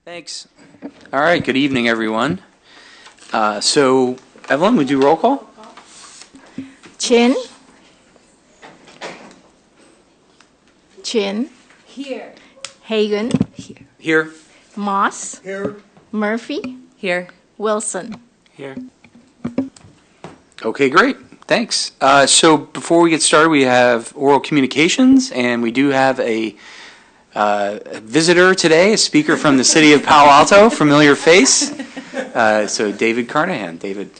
Thanks. All right, good evening, everyone. So, Evelyn, would you roll call? Chin. Here. Hagen. Here. Moss. Here. Murphy. Here. Wilson. Here. Okay, great. Thanks. So before we get started, we have oral communications, and we do have a visitor today, a speaker from the city of Palo Alto, familiar face. So David Carnahan. David,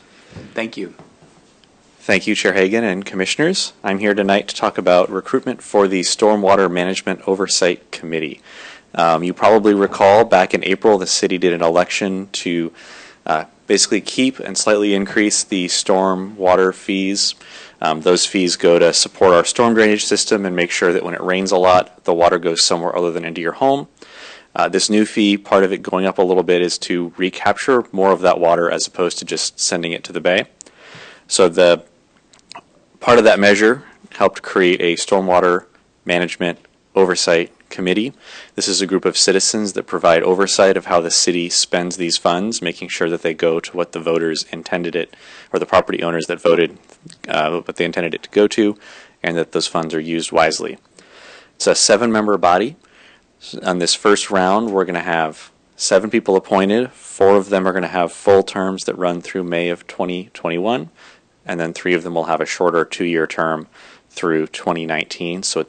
thank you. Thank you, Chair Hagan and Commissioners. I'm here tonight to talk about recruitment for the Stormwater Management Oversight Committee. You probably recall back in April, the city did an election to basically keep and slightly increase the storm water fees. Those fees go to support our storm drainage system and make sure that when it rains a lot, the water goes somewhere other than into your home. This new fee, part of it going up a little bit, is to recapture more of that water as opposed to just sending it to the bay. So the part of that measure helped create a stormwater management oversight committee. This is a group of citizens that provide oversight of how the city spends these funds, making sure that they go to what the voters intended it, or the property owners that voted what they intended it to go to, and that those funds are used wisely. It's a 7-member body. On this first round, we're going to have 7 people appointed. 4 of them are going to have full terms that run through May of 2021, and then 3 of them will have a shorter 2-year term through 2019. So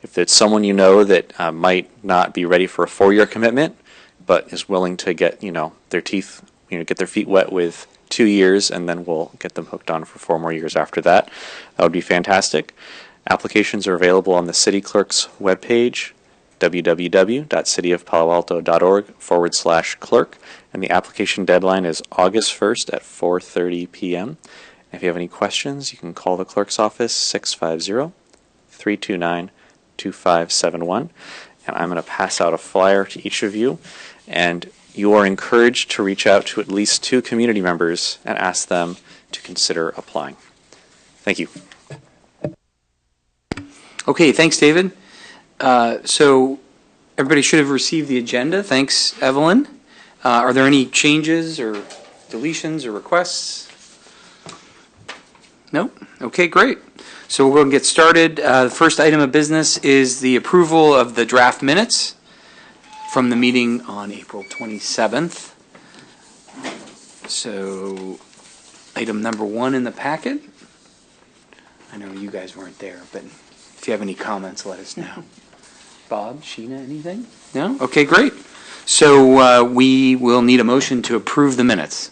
if it's someone you know that might not be ready for a 4-year commitment, but is willing to get their teeth, get their feet wet with 2 years, and then we'll get them hooked on for 4 more years after that. That would be fantastic. Applications are available on the city clerk's webpage, www.cityofpaloalto.org/clerk, and the application deadline is August 1st at 4:30 p.m. If you have any questions, you can call the clerk's office 650-329-2571, and I'm going to pass out a flyer to each of you, and you are encouraged to reach out to at least 2 community members and ask them to consider applying. Thank you. Okay, thanks, David. So everybody should have received the agenda. Thanks, Evelyn. Are there any changes or deletions or requests? No? Okay, great. So we'll go and get started. The first item of business is the approval of the draft minutes from the meeting on April 27th. So item number 1 in the packet. I know you guys weren't there, but if you have any comments, let us know. Bob, Sheena, anything? No? Okay, great. So we will need a motion to approve the minutes.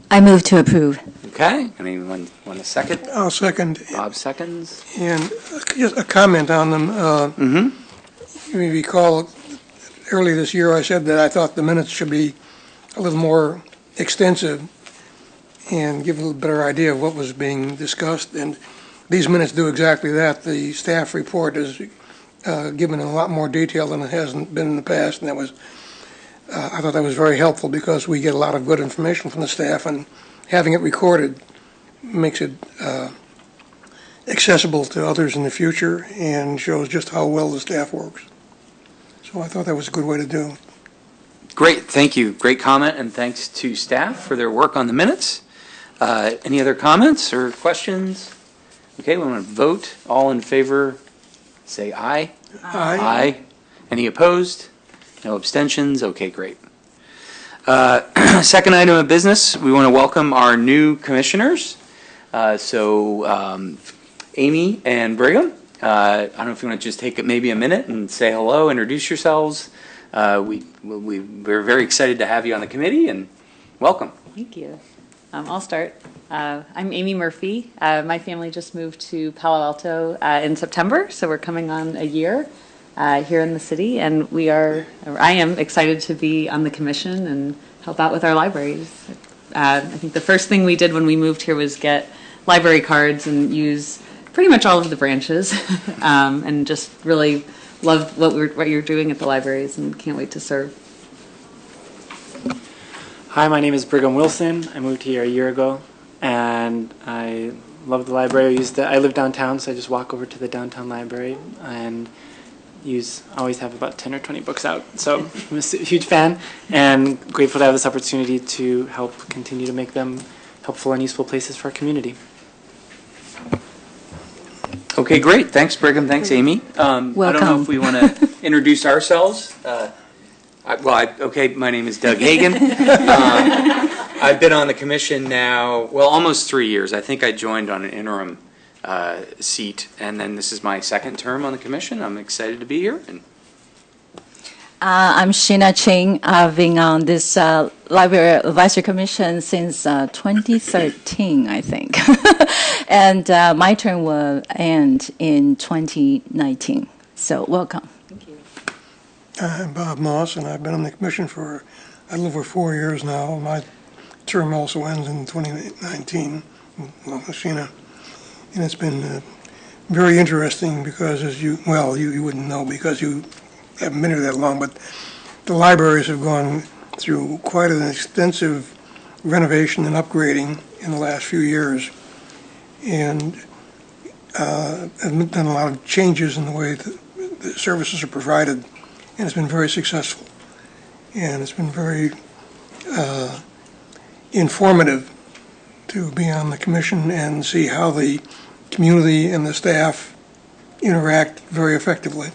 I move to approve. Okay. Anyone want a second? I'll second. Bob seconds. And just a comment on them. You may recall early this year I said that I thought the minutes should be a little more extensive and give a little better idea of what was being discussed. And these minutes do exactly that. The staff report is given in a lot more detail than it hasn't been in the past, and that was I thought that was very helpful because we get a lot of good information from the staff, and having it recorded makes it accessible to others in the future and shows just how well the staff works. So I thought that was a good way to do. Great, thank you. Great comment, and thanks to staff for their work on the minutes. Any other comments or questions? Okay, we want to vote. All in favor, say aye. Aye. Aye. Any opposed? No abstentions? Okay, great. Second item of business, we want to welcome our new commissioners. Amy and Brigham, I don't know if you want to just take maybe a minute and say hello, introduce yourselves. We're very excited to have you on the committee, and welcome. Thank you. I'll start. I'm Amy Murphy. My family just moved to Palo Alto in September, so we're coming on a year here in the city, and I am excited to be on the commission and help out with our libraries. I think the first thing we did when we moved here was get library cards and use pretty much all of the branches, and just really love what you're doing at the libraries, and can't wait to serve. Hi, my name is Brigham Wilson. I moved here a year ago, and I love the library. I live downtown, so I just walk over to the downtown library, and always have about 10 or 20 books out. So I'm a huge fan and grateful to have this opportunity to help continue to make them helpful and useful places for our community. Okay, great. Thanks, Brigham. Thanks, Amy. I don't know Welcome. if we want to introduce ourselves. Okay, my name is Doug Hagan. I've been on the commission now, well, almost 3 years. I think I joined on an interim seat, and then this is my second term on the commission. I'm excited to be here. And I'm Sheena Ching. I've been on this Library Advisory Commission since 2013, I think. And my term will end in 2019. So welcome. I'm Bob Moss, and I've been on the commission for a little over 4 years now. My term also ends in 2019, along with Sheena. And it's been very interesting because, as you wouldn't know because you haven't been here that long, but the libraries have gone through quite an extensive renovation and upgrading in the last few years, and have done a lot of changes in the way that the services are provided, and it's been very successful. And it's been very informative to be on the commission and see how the community and the staff interact very effectively.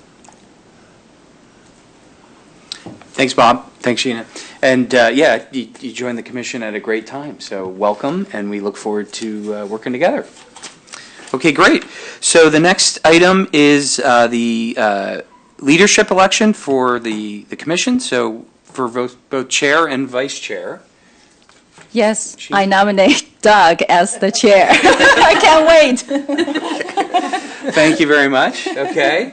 thanks, Bob. Thanks, Sheena. And yeah, you joined the commission at a great time, so welcome, and we look forward to working together. Okay, great. So the next item is the leadership election for the commission. So for both chair and vice chair. Yes, I nominate Doug as the chair. I can't wait. Thank you very much. Okay.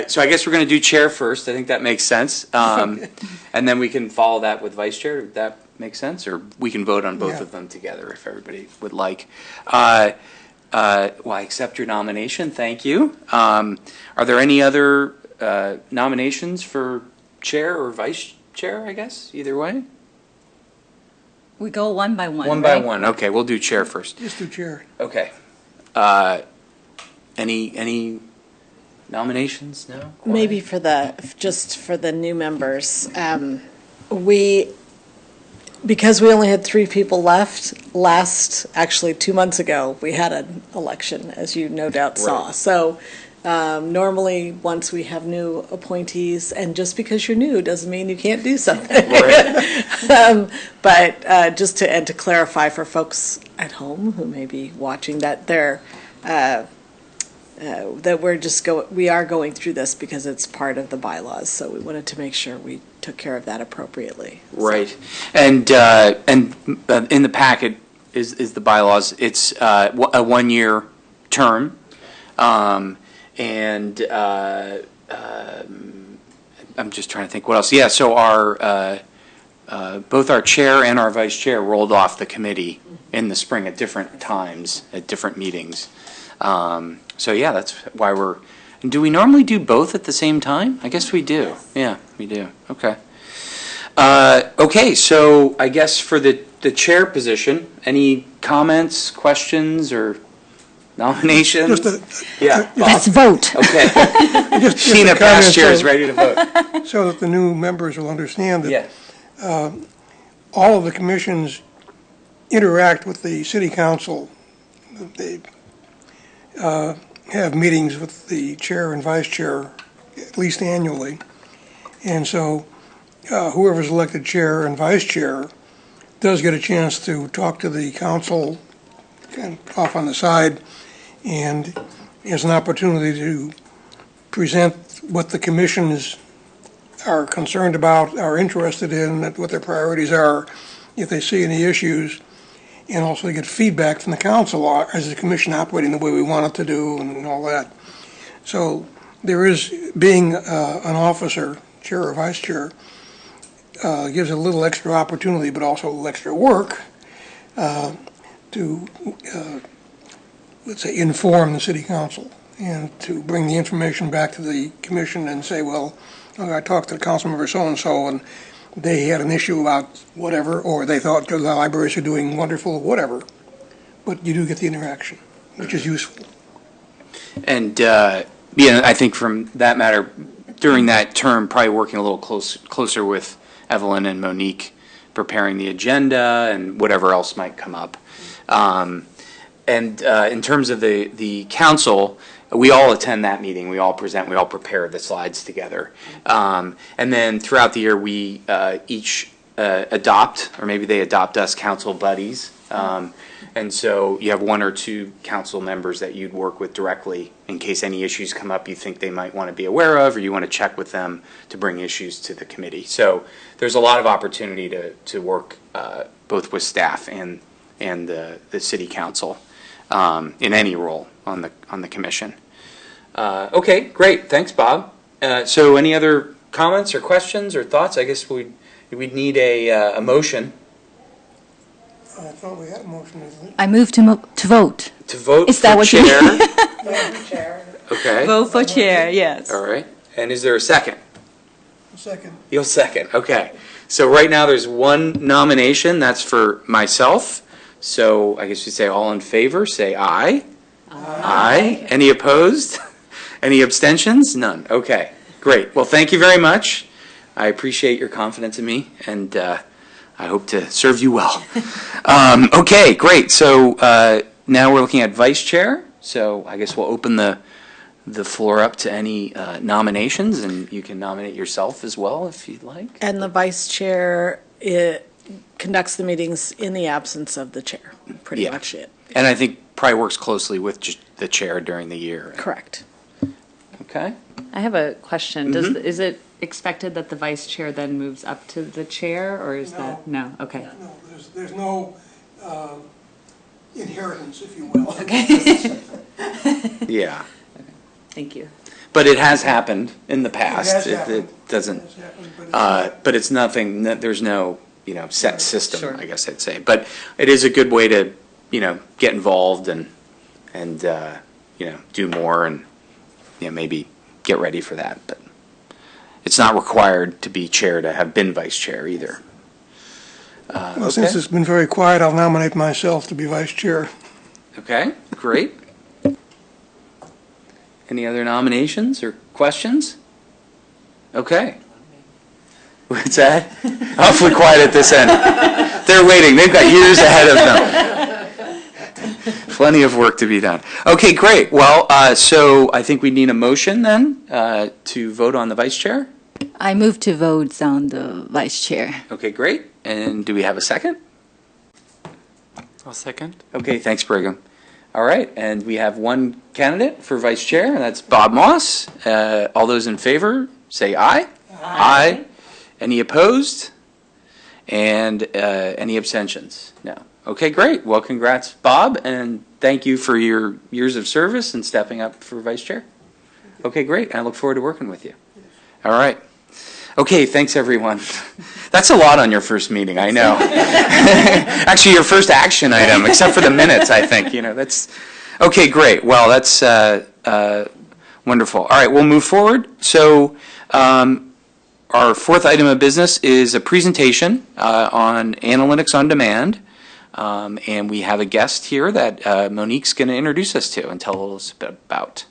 So I guess we're going to do chair first. I think that makes sense. And then we can follow that with vice chair. Would that make sense? Or we can vote on both of them together if everybody would like. Well, I accept your nomination. Thank you. Are there any other nominations for chair or vice chair, I guess? Either way? We go one by one. One by one. Okay, we'll do chair first. Just do chair. Okay. Any nominations? No? Maybe for just for the new members, because we only had 3 people left, actually 2 months ago, we had an election, as you no doubt saw. Right. So normally, once we have new appointees, and just because you're new doesn't mean you can't do something. Right. But just to clarify for folks at home who may be watching that that we are going through this because it's part of the bylaws, so we wanted to make sure we took care of that appropriately. Right. And in the packet is the bylaws. It's a 1-year term. And I'm just trying to think what else. Yeah, so both our chair and our vice chair rolled off the committee in the spring at different times, at different meetings. So yeah, that's why and do we normally do both at the same time? I guess we do. Yes. Yeah, we do. Okay. Okay, so I guess for the chair position, any comments, questions, or nominations? Yeah. Let's vote. Okay. Sheena Sheena Pasture is ready to vote. So that the new members will understand that Yeah. all of the commissions interact with the city council. They have meetings with the chair and vice chair at least annually. And so whoever's elected chair and vice chair does get a chance to talk to the council kind of off on the side, and has an opportunity to present what the commissions are concerned about, are interested in, what their priorities are, if they see any issues, and also get feedback from the council, is the commission operating the way we want it to do, and all that. So there is, being an officer, chair or vice chair, gives a little extra opportunity, but also a little extra work to, let's say, inform the city council and to bring the information back to the commission and say, well, I talked to the council member so-and-so, and they had an issue about whatever, or they thought the libraries are doing wonderful, whatever. But you do get the interaction, which is useful. And Yeah, I think from that matter, during that term, probably working a little closer with Evelyn and Monique, preparing the agenda and whatever else might come up. And in terms of the council, we all attend that meeting, we all present, we all prepare the slides together. And then throughout the year, we each adopt, or maybe they adopt us, council buddies. And so you have one or two council members that you'd work with directly in case any issues come up you think they might want to be aware of, or you want to check with them to bring issues to the committee. So there's a lot of opportunity to work both with staff and the city council in any role on the commission. Okay, great. Thanks, Bob. So any other comments or questions or thoughts? I guess we'd need a motion. I thought we had a motion, isn't it? I move to vote. To vote Is that for what you chair? mean? Chair. Okay. Vote for chair, yes. All right. And is there a second? Second. You'll second. Okay. So right now there's one nomination. That's for myself. So I guess you say all in favor. Say aye. Aye. Any opposed? Any abstentions? None. Okay. Great. Well, thank you very much. I appreciate your confidence in me, and I hope to serve you well. Okay, great. So now we're looking at vice chair. So I guess we'll open the floor up to any nominations, and you can nominate yourself as well if you'd like. And the vice chair conducts the meetings in the absence of the chair, pretty much it. And I think probably works closely with just the chair during the year. Correct. Okay. I have a question. Is it expected that the vice chair then moves up to the chair, or is that, no? Okay. No, there's no inheritance, if you will. Okay. Yeah. Thank you. But it has happened in the past. has happened. It doesn't, It has happened, but it's nothing, there's no, set system, Sure. I guess I'd say. But it is a good way to, get involved and do more and, maybe get ready for that. But it's not required to be chair to have been vice chair either. Well, since it's been very quiet, I'll nominate myself to be vice chair. Okay, great. Any other nominations or questions? Okay. What's that? Awfully quiet at this end. They're waiting. They've got years ahead of them. Plenty of work to be done. Okay, great. Well, so I think we need a motion then to vote on the vice chair. I move to vote on the vice chair. Okay, great. And do we have a second? I'll second. Okay, thanks, Brigham. All right, and we have one candidate for vice chair, and that's Bob Moss. All those in favor, say aye. Aye. Any opposed? And any abstentions? No. Okay, great. Well, congrats, Bob, and thank you for your years of service and stepping up for vice chair. Okay, great. I look forward to working with you. All right. Okay, thanks, everyone. That's a lot on your first meeting, I know. Actually, your first action item, except for the minutes, I think. That's okay. Great. Well, that's wonderful. All right, we'll move forward. So, our fourth item of business is a presentation on analytics on demand, and we have a guest here that Monique's going to introduce us to and tell us a bit about.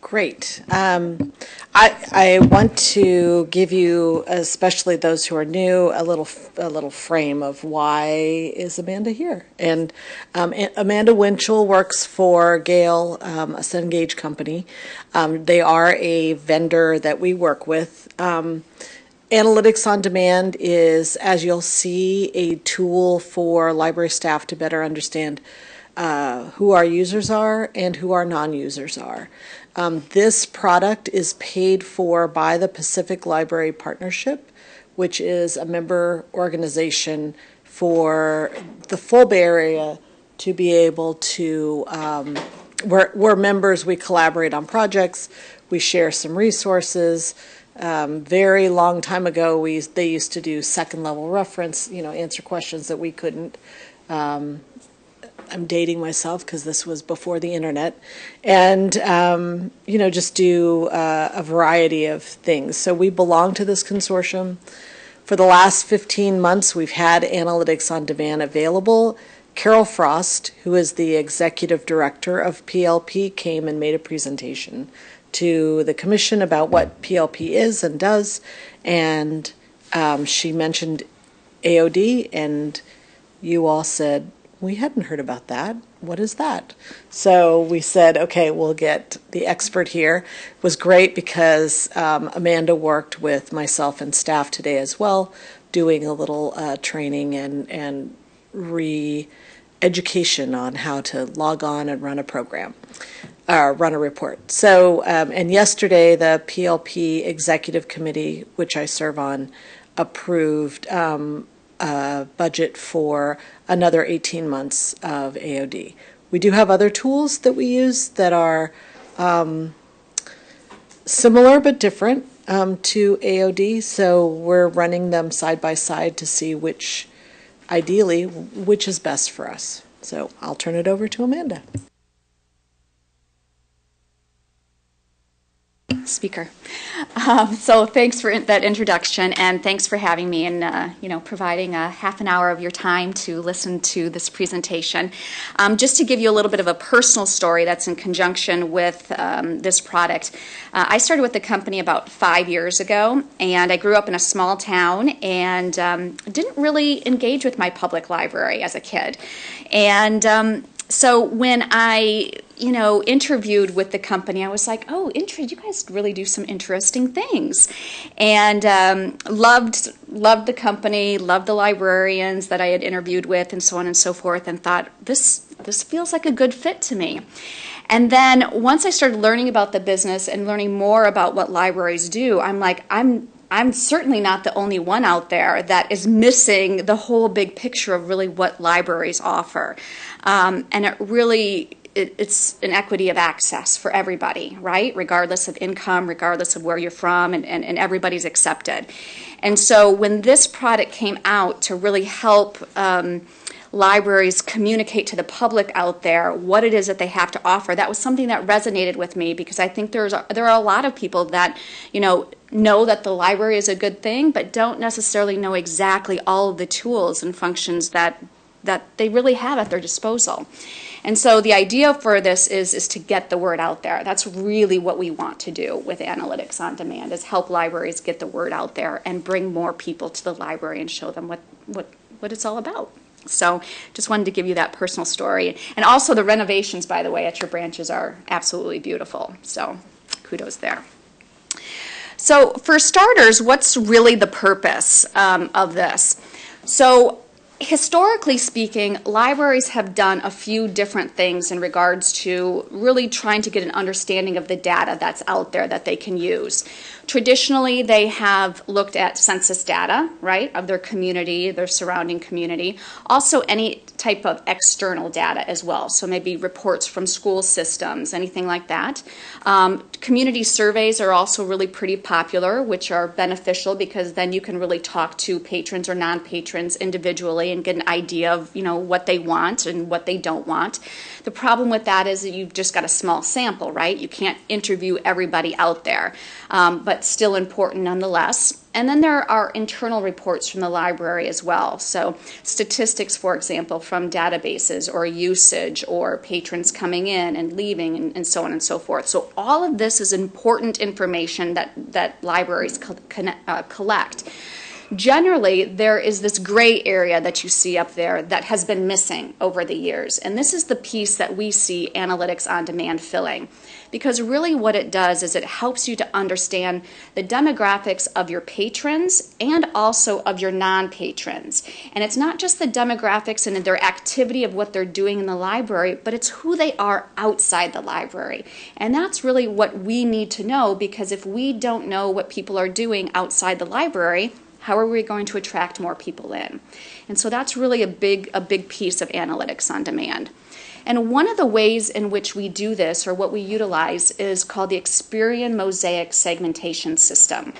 Great. I want to give you, especially those who are new, a little frame of why is Amanda here. And Amanda Winchell works for Gale, a Cengage company. They are a vendor that we work with. Analytics on Demand is, as you'll see, a tool for library staff to better understand who our users are and who our non-users are. This product is paid for by the Pacific Library Partnership, which is a member organization for the full Bay Area to be able to, we're members, we collaborate on projects, we share some resources. Very long time ago, they used to do second level reference, answer questions that we couldn't. I'm dating myself because this was before the internet, and just do a variety of things. So we belong to this consortium. For the last 15 months, we've had Analytics on Demand available. Carol Frost, who is the executive director of PLP, came and made a presentation to the commission about what PLP is and does, and she mentioned AOD, and you all said, we hadn't heard about that. What is that? So we said, okay, we'll get the expert here. It was great because Amanda worked with myself and staff today as well, doing a little training and re-education on how to log on and run a program, run a report. So, and yesterday the PLP Executive Committee, which I serve on, approved budget for another 18 months of AOD. We do have other tools that we use that are similar but different to AOD, so we're running them side by side to see which is best for us. So I'll turn it over to Amanda. Speaker. So thanks for that introduction, and thanks for having me and providing a half an hour of your time to listen to this presentation. Just to give you a little bit of a personal story that's in conjunction with this product. I started with the company about 5 years ago, and I grew up in a small town and didn't really engage with my public library as a kid. And so when I interviewed with the company, I was like, oh, you guys really do some interesting things. And loved the company, loved the librarians that I had interviewed with, and so on and so forth, and thought, this feels like a good fit to me. And then once I started learning about the business and learning more about what libraries do, I'm like, I'm certainly not the only one out there that is missing the whole big picture of really what libraries offer. And it's an equity of access for everybody, right? Regardless of income, regardless of where you're from, and everybody's accepted. And so when this product came out to really help libraries communicate to the public out there what it is that they have to offer, that was something that resonated with me, because I think there are a lot of people that know that the library is a good thing, but don't necessarily know exactly all of the tools and functions that they really have at their disposal. And so the idea for this is to get the word out there. That's really what we want to do with Analytics on Demand, is help libraries get the word out there and bring more people to the library and show them what it's all about. So just wanted to give you that personal story. And also the renovations, by the way, at your branches are absolutely beautiful. So kudos there. So for starters, what's really the purpose of this? So historically speaking, libraries have done a few different things in regards to really trying to get an understanding of the data that's out there that they can use. Traditionally, they have looked at census data, right, of their community, their surrounding community. Also, any type of external data as well, so maybe reports from school systems, anything like that. Community surveys are also really pretty popular, which are beneficial because then you can really talk to patrons or non-patrons individually and get an idea of what they want and what they don't want. The problem with that is that you've just got a small sample, right? You can't interview everybody out there, but still important nonetheless. And then there are internal reports from the library as well. So statistics, for example, from databases or usage or patrons coming in and leaving and so on and so forth. So all of this is important information that libraries collect. Generally, there is this gray area that you see up there that has been missing over the years. And this is the piece that we see Analytics on Demand filling. Because really what it does is it helps you to understand the demographics of your patrons and also of your non-patrons. And it's not just the demographics and their activity of what they're doing in the library, but it's who they are outside the library. And that's really what we need to know, because if we don't know what people are doing outside the library, how are we going to attract more people in? And so that's really a big piece of Analytics on Demand. And one of the ways in which we do this, or what we utilize, is called the Experian Mosaic Segmentation System.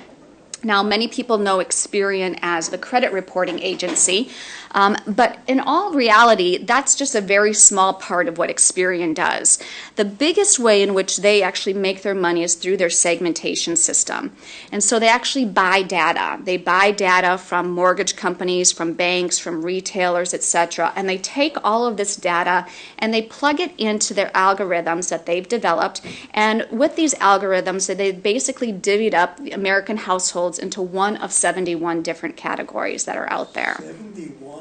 Now, many people know Experian as the credit reporting agency, but in all reality, that's just a very small part of what Experian does. The biggest way in which they actually make their money is through their segmentation system. And so they actually buy data. They buy data from mortgage companies, from banks, from retailers, etc. And they take all of this data and they plug it into their algorithms that they've developed. And with these algorithms, they basically divvied up the American households into one of 71 different categories that are out there.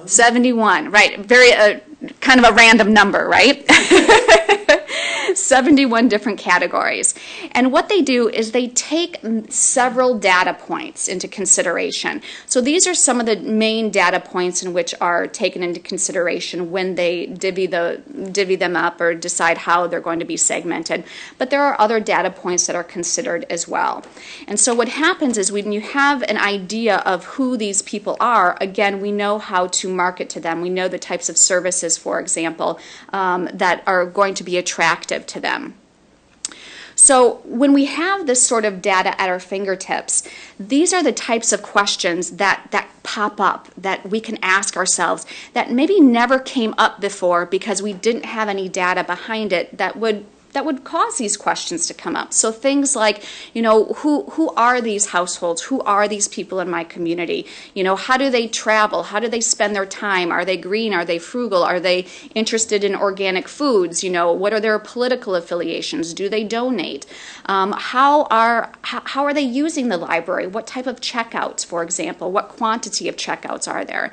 71, right. Very, kind of a random number, right? 71 different categories. And what they do is they take several data points into consideration. So these are some of the main data points in which are taken into consideration when they divvy them up or decide how they're going to be segmented. But there are other data points that are considered as well. And so what happens is when you have an idea of who these people are, again, we know how to market to them. We know the types of services, for example, that are going to be attractive to them. So when we have this sort of data at our fingertips, these are the types of questions that pop up that we can ask ourselves that maybe never came up before because we didn't have any data behind it that would cause these questions to come up. So things like, who are these households? Who are these people in my community? How do they travel? How do they spend their time? Are they green? Are they frugal? Are they interested in organic foods? What are their political affiliations? Do they donate? How are they using the library? What type of checkouts, for example? What quantity of checkouts are there?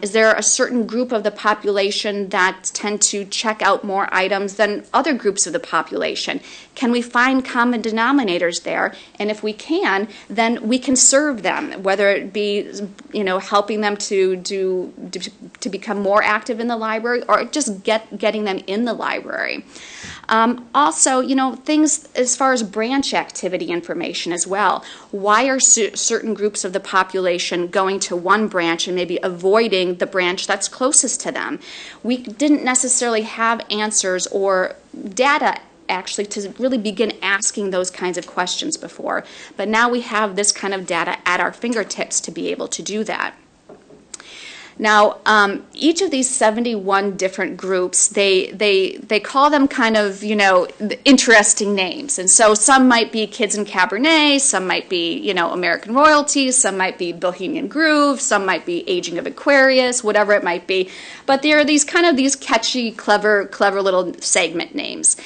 Is there a certain group of the population that tend to check out more items than other groups of the population? Can we find common denominators there? And if we can, then we can serve them, whether it be, helping them to become more active in the library or just getting them in the library. Also, things as far as branch activity information as well. Why are certain groups of the population going to one branch and maybe avoiding the branch that's closest to them? We didn't necessarily have answers or data actually to really begin asking those kinds of questions before. But now we have this kind of data at our fingertips to be able to do that. Now, each of these 71 different groups, they call them kind of, interesting names. And so some might be Kids in Cabernet, some might be, American Royalty, some might be Bohemian Groove, some might be Aging of Aquarius, whatever it might be. But there are these catchy, clever little segment names.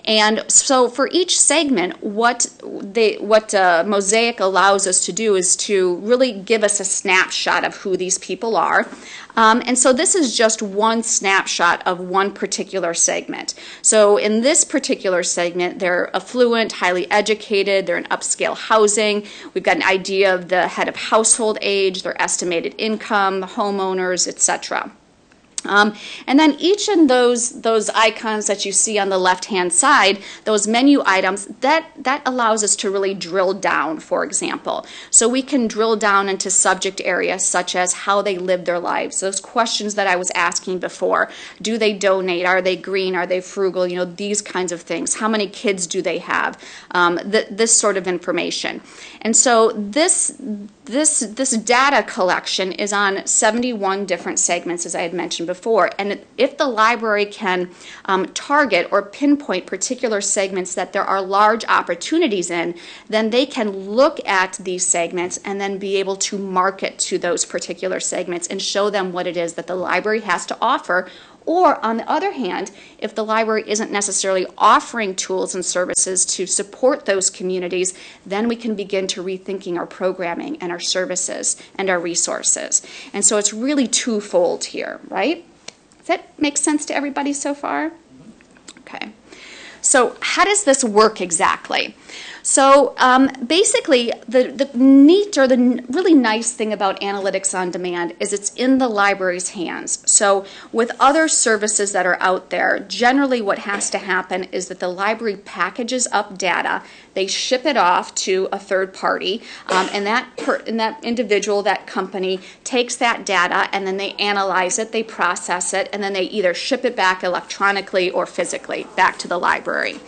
And so for each segment, what Mosaic allows us to do is to really give us a snapshot of who these people are. And so this is just one snapshot of one particular segment. So in this particular segment, they're affluent, highly educated, they're in upscale housing. We've got an idea of the head of household age, their estimated income, homeowners, etc. And then each of those icons that you see on the left-hand side, those menu items, that allows us to really drill down, for example. So we can drill down into subject areas such as how they live their lives, those questions that I was asking before. Do they donate? Are they green? Are they frugal? These kinds of things. How many kids do they have? This sort of information. And so this data collection is on 71 different segments, as I had mentioned before. And if the library can target or pinpoint particular segments that there are large opportunities in, then they can look at these segments and then be able to market to those particular segments and show them what it is that the library has to offer. Or, on the other hand, if the library isn't necessarily offering tools and services to support those communities, then we can begin to rethinking our programming and our services and our resources. And so it's really twofold here, right? Does that make sense to everybody so far? Okay. So how does this work exactly? So basically, the neat or the really nice thing about analytics on demand is it's in the library's hands. So with other services that are out there, generally what has to happen is that the library packages up data, they ship it off to a third party, and that individual, that company, takes that data and then they analyze it, they process it, and then they either ship it back electronically or physically back to the library.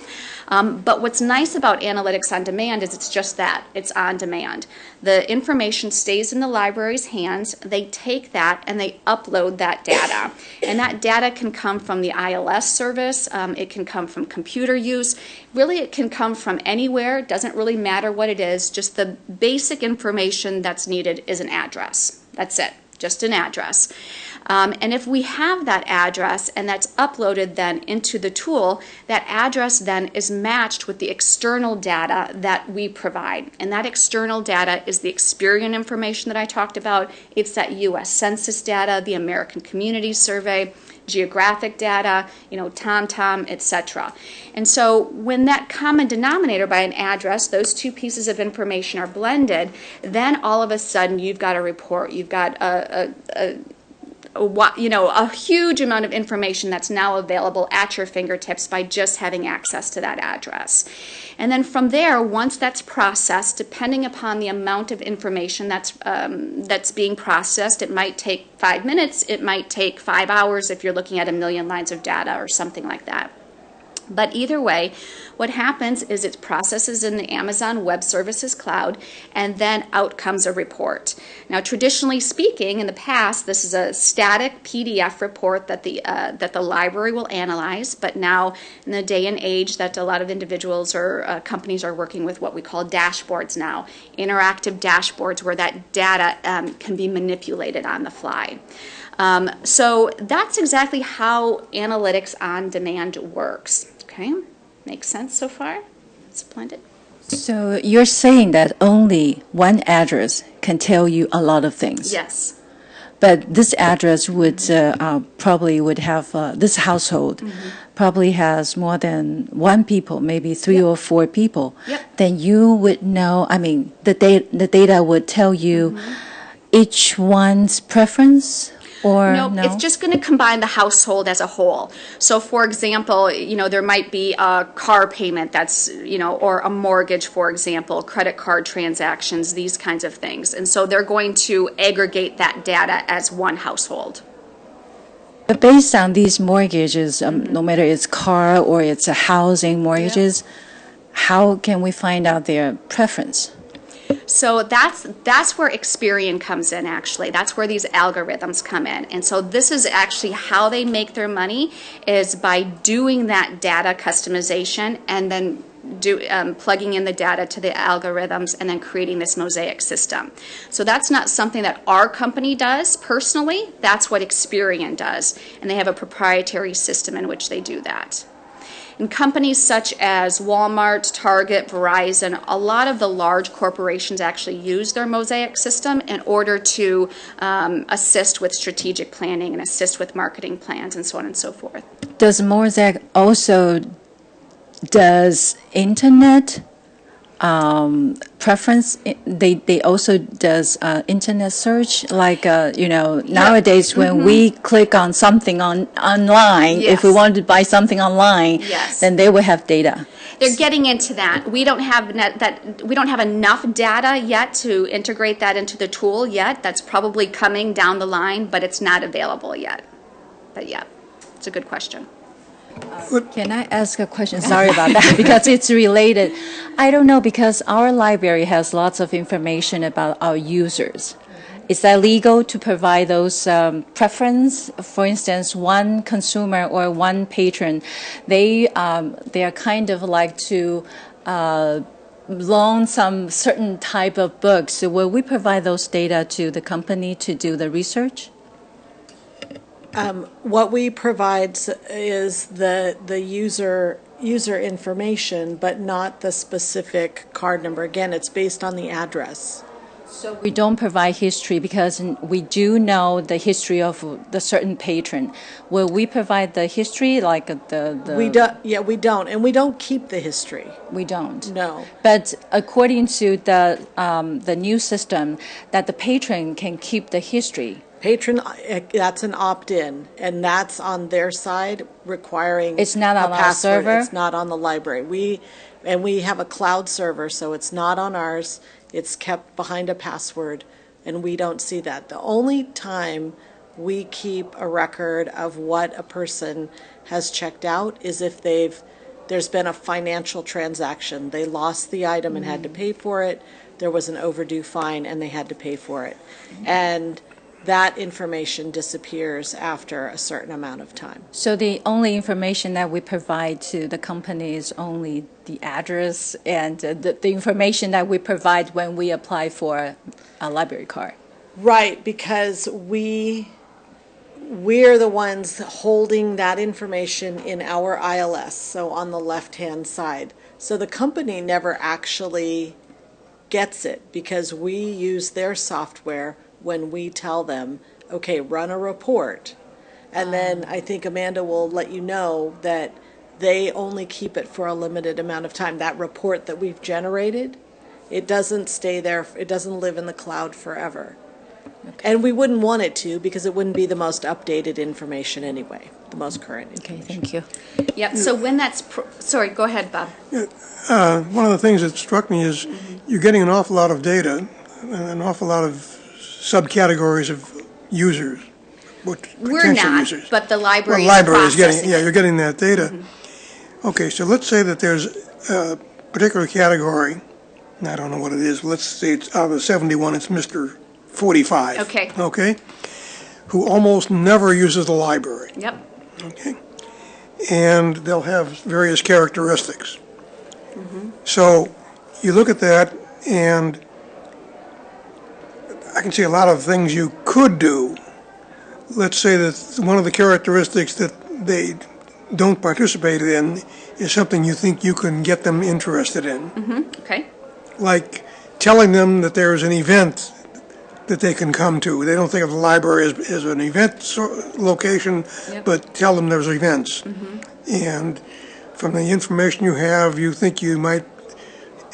But what's nice about analytics on demand is it's just that, it's on demand. The information stays in the library's hands, they take that and they upload that data. And that data can come from the ILS service, it can come from computer use, really it can come from anywhere, it doesn't really matter what it is, just the basic information that's needed is an address. That's it, just an address. And if we have that address and that's uploaded then into the tool, that address then is matched with the external data that we provide. And that external data is the Experian information that I talked about. It's that U.S. Census data, the American Community Survey, geographic data, TomTom, etc. And so when that common denominator by an address, those two pieces of information are blended, then all of a sudden you've got a report, you've got a huge amount of information that's now available at your fingertips by just having access to that address. And then from there, once that's processed, depending upon the amount of information that's being processed, it might take 5 minutes, it might take 5 hours if you're looking at 1 million lines of data or something like that. But either way, what happens is it processes in the Amazon Web Services cloud, and then out comes a report. Now, traditionally speaking, in the past, this is a static PDF report that the library will analyze. But now, in the day and age that a lot of individuals or companies are working with, what we call dashboards now, interactive dashboards where that data can be manipulated on the fly. So that's exactly how analytics on demand works. Okay, makes sense so far? Splendid. So you're saying that only one address can tell you a lot of things. Yes. But this address would probably would have this household probably has more than one people, maybe 3 or 4 people. Yep. Then you would know. I mean, the data would tell you each one's preference. Or no, it's just going to combine the household as a whole. So, for example, there might be a car payment that's, or a mortgage, for example, credit card transactions, these kinds of things. And so they're going to aggregate that data as one household. But based on these mortgages, no matter it's car or it's a housing mortgages, how can we find out their preference? So that's where Experian comes in, actually. That's where these algorithms come in. And so this is actually how they make their money, is by doing that data customization and then plugging in the data to the algorithms and then creating this mosaic system. So that's not something that our company does personally. That's what Experian does. And they have a proprietary system in which they do that. And companies such as Walmart, Target, Verizon, a lot of the large corporations actually use their mosaic system in order to assist with strategic planning and assist with marketing plans and so on and so forth. Does mosaic also does internet preference? They also does internet search, like nowadays when we click on something online, if we want to buy something online, then they will have data. They're getting into that. We don't have we don't have enough data yet to integrate that into the tool yet. That's probably coming down the line, but it's not available yet. But yeah, it's a good question. Can I ask a question? Sorry about that, because it's related. I don't know, because our library has lots of information about our users. Is that legal to provide those preference? For instance, one consumer or one patron, they are kind of like to loan some certain type of books. So will we provide those data to the company to do the research? What we provide is the user information, but not the specific card number. Again, it's based on the address. So we don't provide history because we do know the history of the certain patron. Will we provide the history, like the? We don't. Yeah, we don't, and we don't keep the history. We don't. No. But according to the new system, that the patron can keep the history. Patron, that's an opt-in, and that's on their side, requiring it's not on our server. It's not on the library. We have a cloud server, so it's not on ours. It's kept behind a password, and we don't see that. The only time we keep a record of what a person has checked out is if they've there's been a financial transaction. They lost the item and had to pay for it. There was an overdue fine and they had to pay for it. And that information disappears after a certain amount of time. So the only information that we provide to the company is only the address and the information that we provide when we apply for a library card. Right, because we're the ones holding that information in our ILS, so on the left-hand side. So the company never actually gets it because we use their software when we tell them, okay, run a report. And then I think Amanda will let you know that they only keep it for a limited amount of time. That report that we've generated, it doesn't stay there, it doesn't live in the cloud forever. Okay. And we wouldn't want it to because it wouldn't be the most updated information anyway, the most current information. Okay, thank you. Yep, so when that's, sorry, go ahead, Bob. One of the things that struck me is you're getting an awful lot of data, an awful lot of subcategories of users. We're not, users. but the library Well, is library is getting, processing yeah, it. you're getting that data. Okay, so let's say that there's a particular category, and I don't know what it is, let's say it's out of the 71, it's Mr. 45. Okay. Okay? Who almost never uses the library. Yep. Okay? And they'll have various characteristics. So you look at that, and I can see a lot of things you could do. Let's say that one of the characteristics that they don't participate in is something you think you can get them interested in. Okay. Like telling them that there's an event that they can come to. They don't think of the library as an event location, Yep. but tell them there's events. And from the information you have, you think you might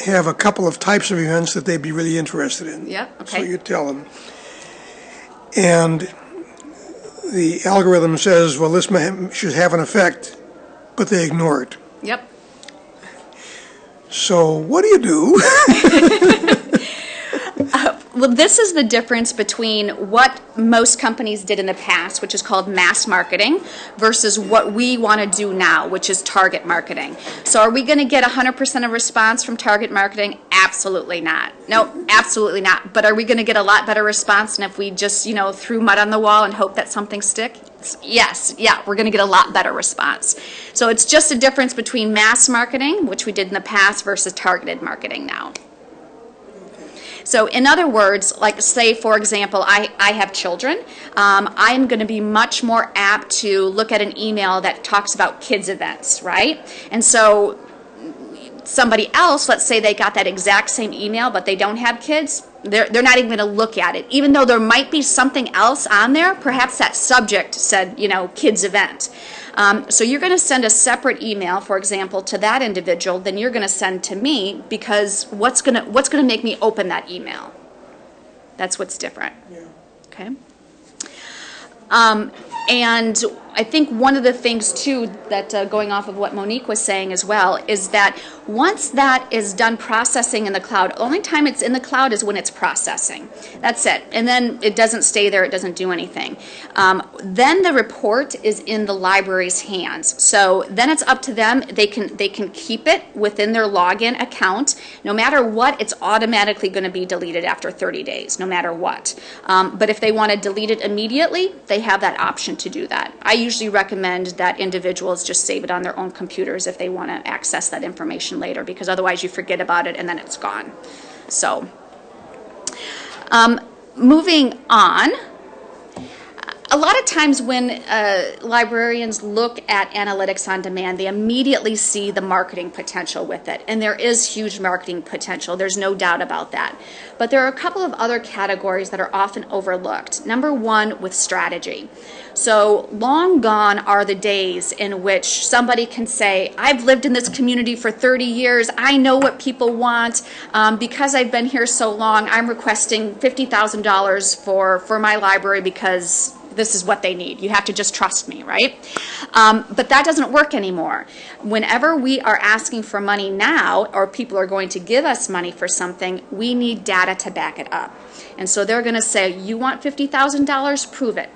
have a couple of types of events that they'd be really interested in. Yep, So okay. you tell them. And the algorithm says, well, this should have an effect, but they ignore it. Yep. So what do you do? Well, this is the difference between what most companies did in the past, which is called mass marketing, versus what we want to do now, which is target marketing. So are we going to get 100% of response from target marketing? Absolutely not. No, absolutely not. But are we going to get a lot better response than if we just, threw mud on the wall and hope that something sticks? Yes, yeah, we're going to get a lot better response. So it's just a difference between mass marketing, which we did in the past, versus targeted marketing now. So in other words, like say, for example, I have children. I'm going to be much more apt to look at an email that talks about kids events, right? And so somebody else, let's say they got that exact same email, but they don't have kids, they're not even going to look at it. Even though there might be something else on there, perhaps that subject said, kids event. So you're going to send a separate email, for example, to that individual than you're going to send to me, because what's going to make me open that email? That's what's different. Yeah. Okay. And I think one of the things, too, that going off of what Monique was saying as well, is that once that is done processing in the cloud, the only time it's in the cloud is when it's processing. That's it. And then it doesn't stay there. It doesn't do anything. Then the report is in the library's hands. So then it's up to them. They can keep it within their login account. No matter what, it's automatically going to be deleted after 30 days, no matter what. But if they want to delete it immediately, they have that option to do that. I usually recommend that individuals just save it on their own computers if they want to access that information later, because otherwise you forget about it and then it's gone. So, moving on. A lot of times when librarians look at analytics on demand, they immediately see the marketing potential with it. And there is huge marketing potential. There's no doubt about that. But there are a couple of other categories that are often overlooked. Number one, with strategy. So long gone are the days in which somebody can say, I've lived in this community for 30 years. I know what people want. Because I've been here so long, I'm requesting $50,000 for my library because this is what they need. You have to just trust me, right? But that doesn't work anymore. Whenever we are asking for money now, or people are going to give us money for something, we need data to back it up. And so they're going to say, you want $50,000? Prove it.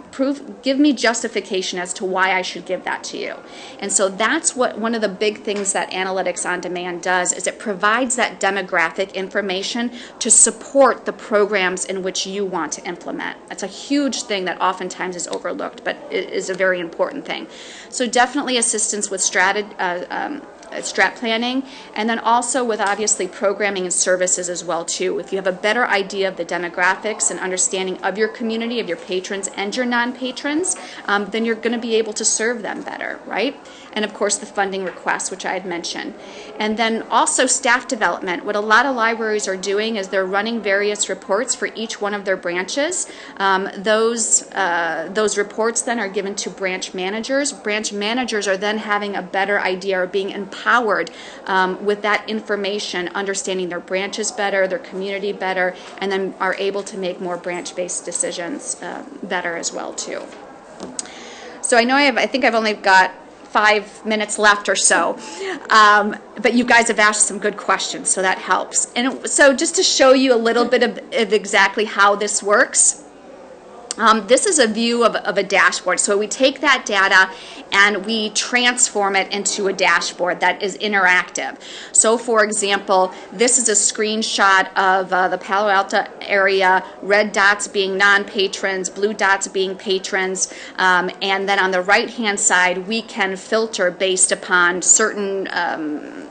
give me justification as to why I should give that to you. And so that's what one of the big things that Analytics on Demand does, is it provides that demographic information to support the programs in which you want to implement. That's a huge thing that oftentimes is overlooked, but it is a very important thing. So definitely assistance with strat planning, and then also with obviously programming and services as well too. If you have a better idea of the demographics and understanding of your community, of your patrons and your non-patrons, then you're going to be able to serve them better, right? And of course the funding requests, which I had mentioned. And then also staff development. What a lot of libraries are doing is they're running various reports for each one of their branches. Those reports then are given to branch managers. Branch managers are then having a better idea, or being empowered with that information, understanding their branches better, their community better, and then are able to make more branch-based decisions better as well too. So I know I think I've only got 5 minutes left or so, but you guys have asked some good questions, so that helps. And so just to show you a little bit of exactly how this works, this is a view of a dashboard. So we take that data and we transform it into a dashboard that is interactive. So for example, this is a screenshot of the Palo Alto area, red dots being non-patrons, blue dots being patrons, and then on the right-hand side, we can filter based upon certain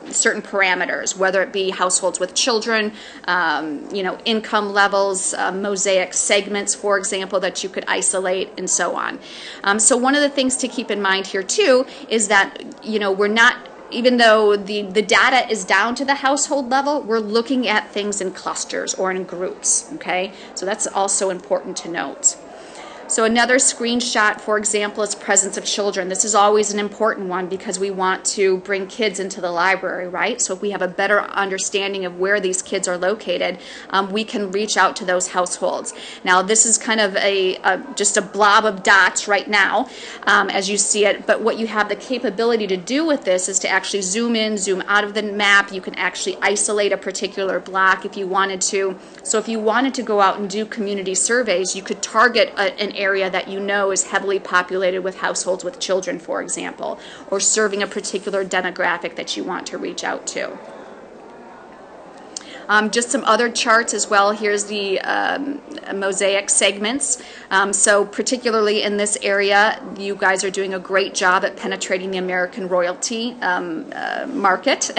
parameters, whether it be households with children, income levels, mosaic segments, for example, that you could isolate, and so on. So one of the things to keep in mind here too is that we're not, even though the data is down to the household level, we're looking at things in clusters or in groups. Okay, so that's also important to note. So another screenshot, for example, is presence of children. This is always an important one because we want to bring kids into the library, right? So if we have a better understanding of where these kids are located, we can reach out to those households. Now, this is kind of just a blob of dots right now, as you see it, but what you have the capability to do with this is to actually zoom in, zoom out of the map. You can actually isolate a particular block if you wanted to. So if you wanted to go out and do community surveys, you could target an area that you know is heavily populated with households with children, for example, or serving a particular demographic that you want to reach out to. Just some other charts as well. Here's the mosaic segments. So particularly in this area, you guys are doing a great job at penetrating the American royalty market.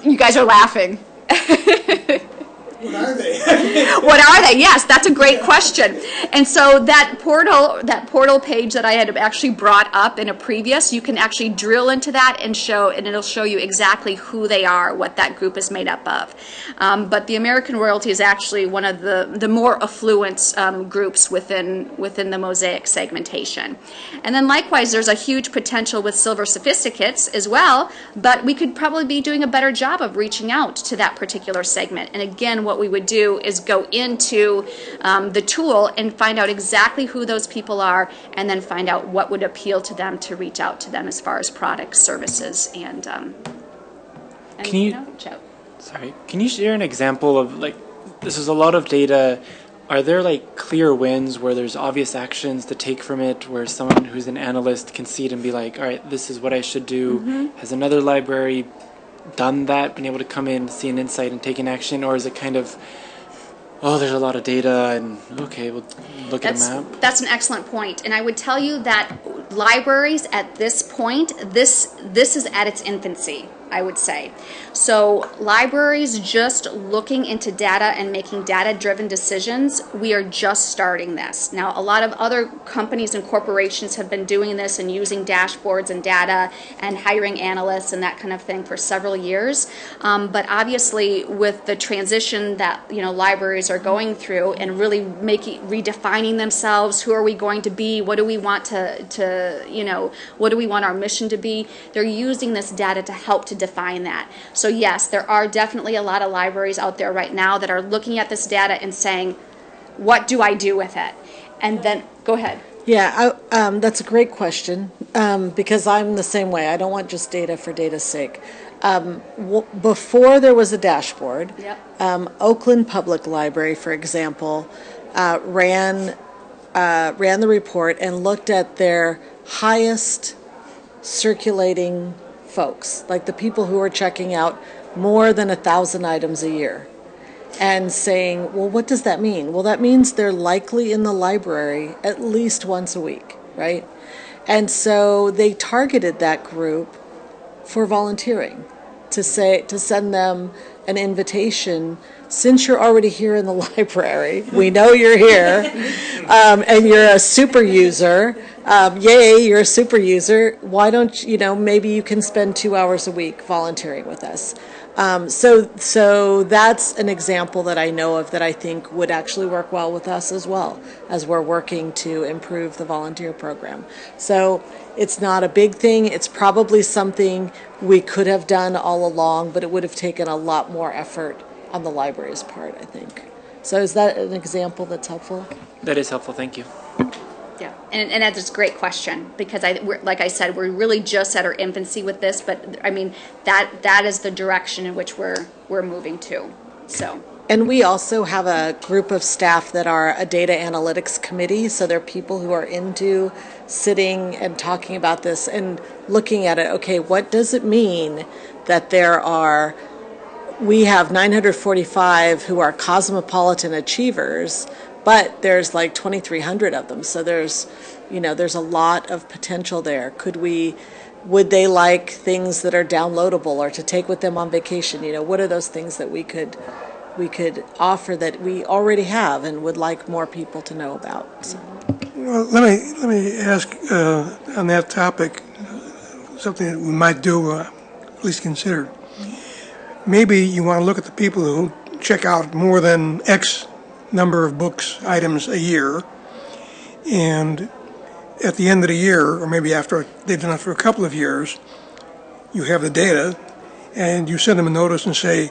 You guys are laughing. What are they? What are they? Yes, that's a great question. And so that portal page that I had actually brought up in a previous, you can actually drill into that and it'll show you exactly who they are, what that group is made up of. But the American royalty is actually one of the more affluent groups within the mosaic segmentation. And then likewise, there's a huge potential with silver sophisticates as well, but we could probably be doing a better job of reaching out to that particular segment. And again, what we would do is go into the tool and find out exactly who those people are, and then find out what would appeal to them to reach out to them as far as products, services, and Can you share an example of, like, this is a lot of data. Are there like clear wins where there's obvious actions to take from it, where someone who's an analyst can see it and be like, all right, this is what I should do? Mm-hmm. Has another library done that, been able to come in, see an insight, and take an action? Or is it kind of, oh, there's a lot of data, and okay, we'll look at a map? That's an excellent point. And I would tell you that libraries at this point, this is at its infancy, I would say. So libraries just looking into data and making data-driven decisions, we are just starting this. Now, a lot of other companies and corporations have been doing this and using dashboards and data and hiring analysts and that kind of thing for several years. But obviously, with the transition that libraries are going through and really redefining themselves, who are we going to be? What do we want what do we want our mission to be? They're using this data to help to define that. So yes, there are definitely a lot of libraries out there right now that are looking at this data and saying, what do I do with it? And then, go ahead. Yeah, that's a great question, because I'm the same way. I don't want just data for data's sake. Before there was a dashboard, Yep. Oakland Public Library, for example, ran the report and looked at their highest circulating folks, like the people who are checking out more than 1,000 items a year, and saying, well, what does that mean? Well, that means they're likely in the library at least once a week, right? And so they targeted that group for volunteering, to send them an invitation. Since you're already here in the library, we know you're here, and you're a super user. Yay, you're a super user. Why don't maybe you can spend 2 hours a week volunteering with us. So that's an example that I know of that I think would actually work well with us as well, as we're working to improve the volunteer program. So it's not a big thing. It's probably something we could have done all along, but it would have taken a lot more effort on the library's part, I think. So is that an example that's helpful? That is helpful. Thank you. Yeah, and that's a great question, because like I said, we're really just at our infancy with this, but I mean that is the direction in which we're moving to. So. And we also have a group of staff that are a data analytics committee, so they're people who are into sitting and talking about this and looking at it. Okay, what does it mean that we have 945 who are cosmopolitan achievers, but there's like 2,300 of them. So there's a lot of potential there. Would they like things that are downloadable or to take with them on vacation? What are those things that we could offer that we already have and would like more people to know about? So. Well, let me ask on that topic something that we might do, at least consider. Maybe you want to look at the people who check out more than X number of books, items a year, and at the end of the year, or maybe after they've done it for a couple of years, you have the data, and you send them a notice and say,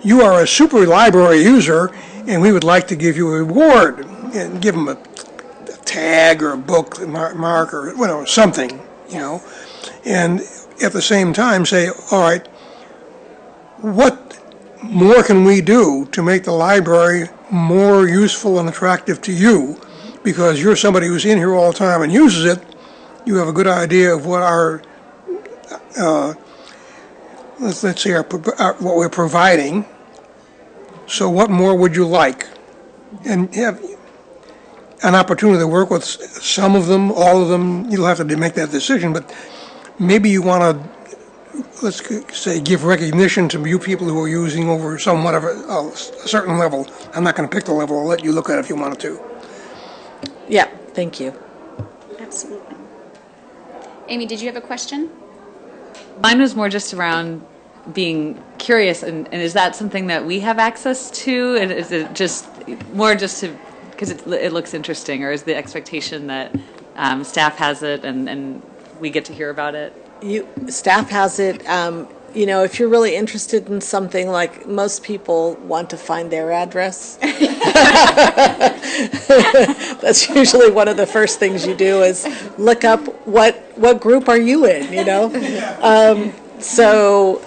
you are a super library user, and we would like to give you a reward, and give them a tag or a book mark or something, and at the same time say, all right, what more can we do to make the library more useful and attractive to you? Because you're somebody who's in here all the time and uses it, you have a good idea of what our, let's say, what we're providing. So what more would you like? And have an opportunity to work with some of them, all of them. You'll have to make that decision, but maybe you want to, let's say, give recognition to you people who are using over somewhat of a certain level. I'm not going to pick the level. I'll let you look at it if you wanted to. Yeah, thank you. Absolutely. Amy, did you have a question? Mine was more just around being curious, and is that something that we have access to? And is it just more just to, because it looks interesting, or is the expectation that staff has it and we get to hear about it? Staff has it. If you're really interested in something, like most people want to find their address. That's usually one of the first things you do is look up what group are you in, So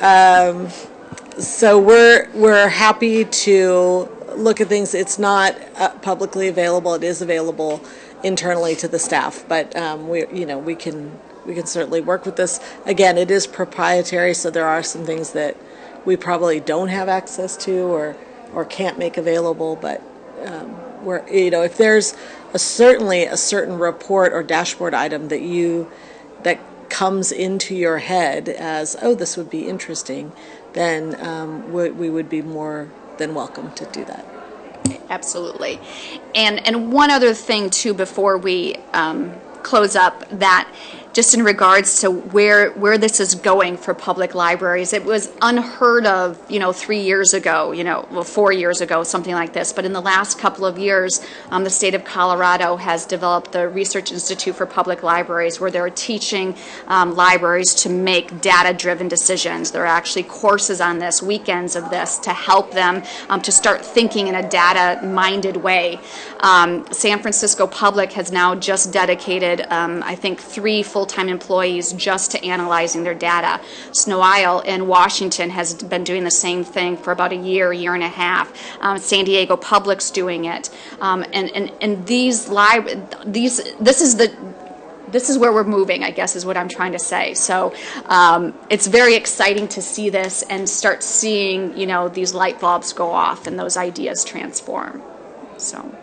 we're happy to look at things. It's not publicly available. It is available internally to the staff, but we can certainly work with this. Again, it is proprietary, so there are some things that we probably don't have access to or can't make available. But if there's certainly a certain report or dashboard item that comes into your head as, oh, this would be interesting, then we would be more than welcome to do that. Absolutely. And one other thing too before we close up, that just in regards to where this is going for public libraries. It was unheard of, 3 years ago, 4 years ago, something like this. But in the last couple of years, the state of Colorado has developed the Research Institute for Public Libraries, where they're teaching libraries to make data-driven decisions. There are actually courses on this, weekends of this, to help them to start thinking in a data-minded way. San Francisco Public has now just dedicated, I think, 3 full full-time employees just to analyzing their data. Snow Isle in Washington has been doing the same thing for about a year and a half. San Diego Public's doing it. And this is where we're moving, I guess, is what I'm trying to say. So it's very exciting to see this and start seeing, these light bulbs go off and those ideas transform. So,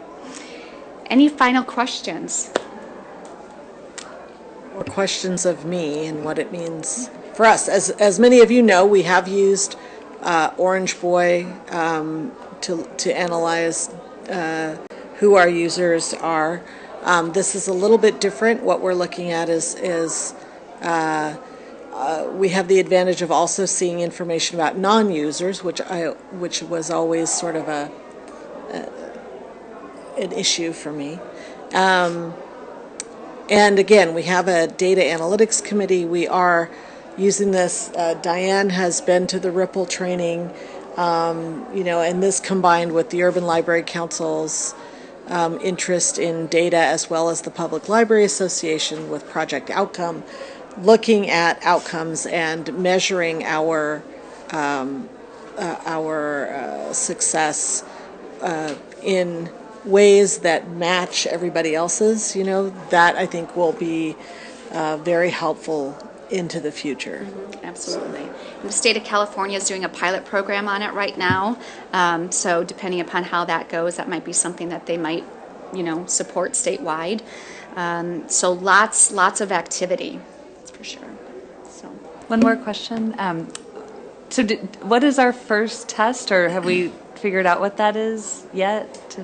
any final questions? Or questions of me and what it means for us. As many of you know, we have used Orange Boy to analyze who our users are. This is a little bit different. What we're looking at is we have the advantage of also seeing information about non-users, which was always sort of an issue for me. And again, we have a data analytics committee. We are using this. Diane has been to the Ripple training, and this combined with the Urban Library Council's interest in data, as well as the Public Library Association with Project Outcome, looking at outcomes and measuring our success in ways that match everybody else's. That I think will be very helpful into the future. Absolutely. And the state of California is doing a pilot program on it right now. So depending upon how that goes, that might be something that they might, support statewide. So lots of activity, that's for sure. So One more question. What is our first test, or have we figured out what that is yet?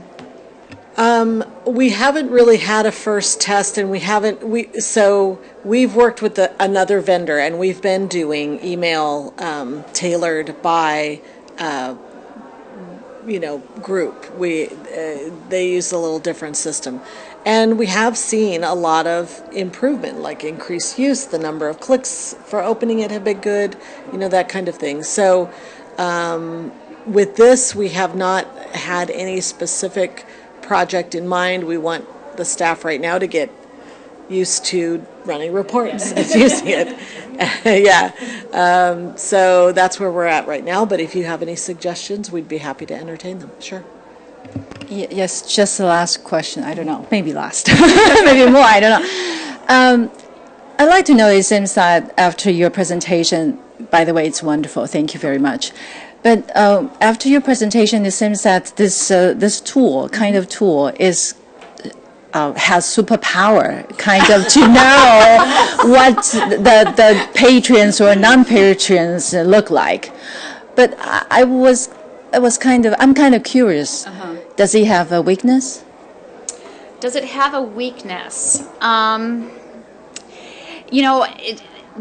We haven't really had a first test, and we've worked with another vendor, and we've been doing email tailored by group. They use a little different system, and we have seen a lot of improvement, like increased use. The number of clicks for opening it have been good, that kind of thing. So with this, we have not had any specific project in mind. We want the staff right now to get used to running reports and using it. So that's where we're at right now. But if you have any suggestions, we'd be happy to entertain them. Sure. Yes, just the last question. I don't know, maybe last, maybe more. I don't know. I'd like to know. It seems that after your presentation, by the way, it's wonderful. Thank you very much. But after your presentation, it seems that this tool is has superpower, kind of, to know what the patrons or non-patrons look like. But I'm kind of curious. Does he have a weakness? does it have a weakness?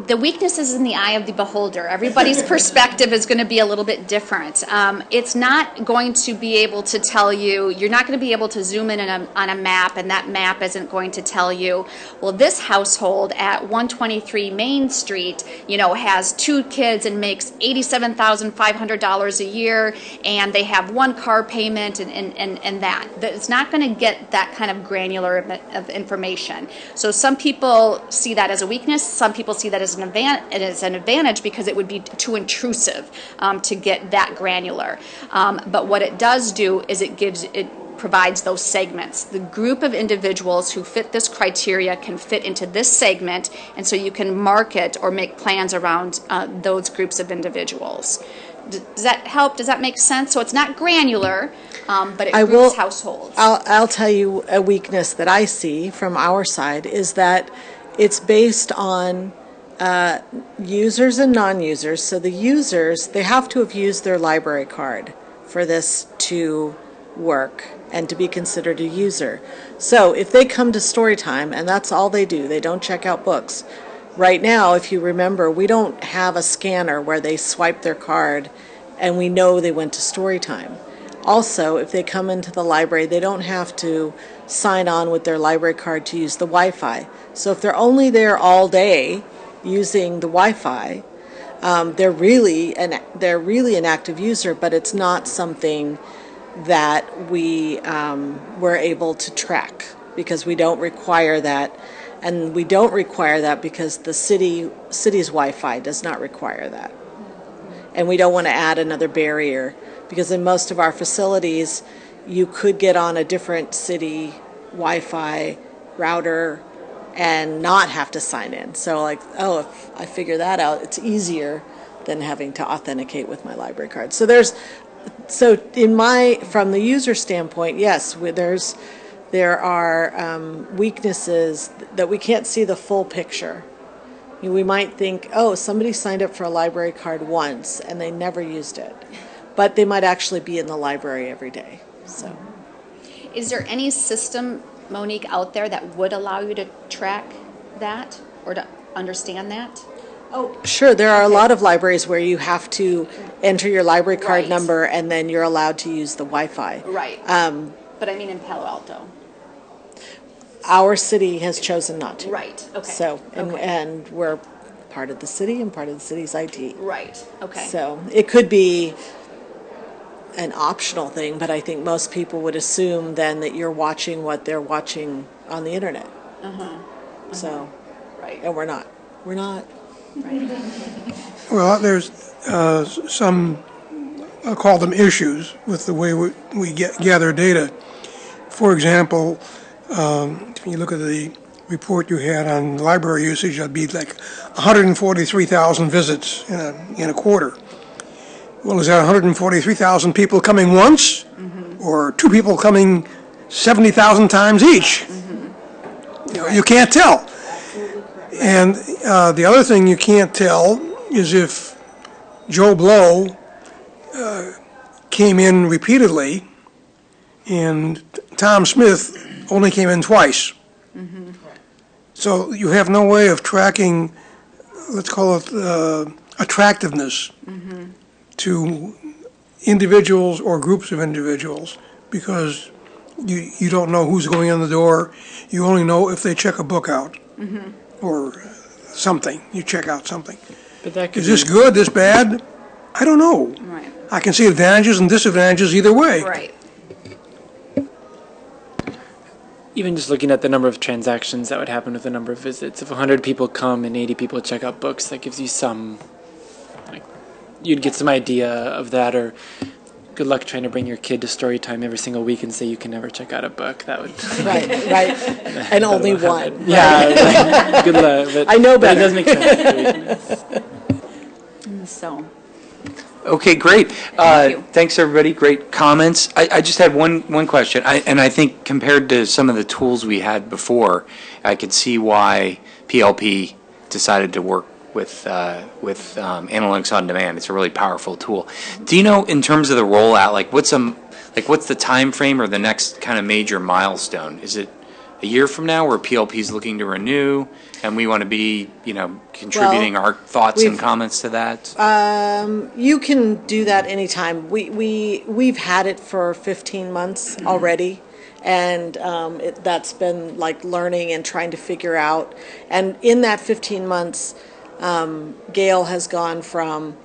The weakness is in the eye of the beholder. Everybody's perspective is going to be a little bit different. It's not going to be able to tell you, you're not going to be able to zoom in on a map, and that map isn't going to tell you, well, this household at 123 Main Street, has 2 kids and makes $87,500 a year, and they have 1 car payment and that. It's not going to get that kind of granular of information. So some people see that as a weakness, some people see that as an advantage because it would be too intrusive to get that granular. But what it does do is it provides those segments. The group of individuals who fit this criteria can fit into this segment, and so you can market or make plans around those groups of individuals. Does that help? Does that make sense? So it's not granular, but it groups households. I'll tell you a weakness that I see from our side is that it's based on users and non-users. So the users, they have to have used their library card for this to work and to be considered a user. So if they come to Storytime and that's all they do, they don't check out books. Right now, if you remember, we don't have a scanner where they swipe their card and we know they went to Storytime. Also, if they come into the library, they don't have to sign on with their library card to use the Wi-Fi. So if they're only there all day using the Wi-Fi, they're really an active user, but it's not something that we're able to track because we don't require that. And we don't require that because the city's Wi-Fi does not require that. And we don't want to add another barrier, because in most of our facilities, you could get on a different city Wi-Fi router and not have to sign in. So like, oh, if I figure that out, it's easier than having to authenticate with my library card. So from the user standpoint, yes, there are weaknesses that we can't see the full picture. We might think, oh, somebody signed up for a library card once and they never used it, but they might actually be in the library every day. So, Is there any system, Monique, out there that would allow you to track that or to understand that? oh, sure, there are a lot of libraries where you have to enter your library card Right. number and then you're allowed to use the Wi-Fi. Right. But I mean in Palo Alto. Our city has chosen not to. Right, okay. So, Okay. and we're part of the city and part of the city's IT. Right, okay. So it could be an optional thing, but I think most people would assume then that you're watching what they're watching on the internet. So, Right, and we're not. We're not. right. Well, there's some, I'll call them issues, with the way we gather data. For example, if you look at the report you had on library usage, that'd be like 143,000 visits in a quarter. Well, is that 143,000 people coming once, or two people coming 70,000 times each? You can't tell. And the other thing you can't tell is if Joe Blow came in repeatedly and Tom Smith only came in twice. So you have no way of tracking, let's call it attractiveness to individuals or groups of individuals, because you don't know who's going in the door. You only know if they check a book out or something. You check out something. But that could Is this good, this bad? I don't know. Right, I can see advantages and disadvantages either way. right. even just looking at the number of transactions that would happen with the number of visits. If 100 people come and 80 people check out books, that gives you some, like, you'd get some idea of that. Or good luck trying to bring your kid to story time every single week and say you can never check out a book. That would Right, right. And only one. Yeah, like, good luck. But, I know but it better. does make sense. So, Okay, great. you. Thanks, everybody. Great comments. I just had one question, and I think compared to some of the tools we had before, I could see why PLP decided to work with Analytics on Demand. It's a really powerful tool. Do you know, in terms of the rollout, what's the time frame or the next kind of major milestone? Is it a year from now where PLP is looking to renew, and we want to be, contributing our thoughts and comments to that? You can do that anytime. We've had it for 15 months already, and that's been like learning and trying to figure out. And in that 15 months, Gail has gone from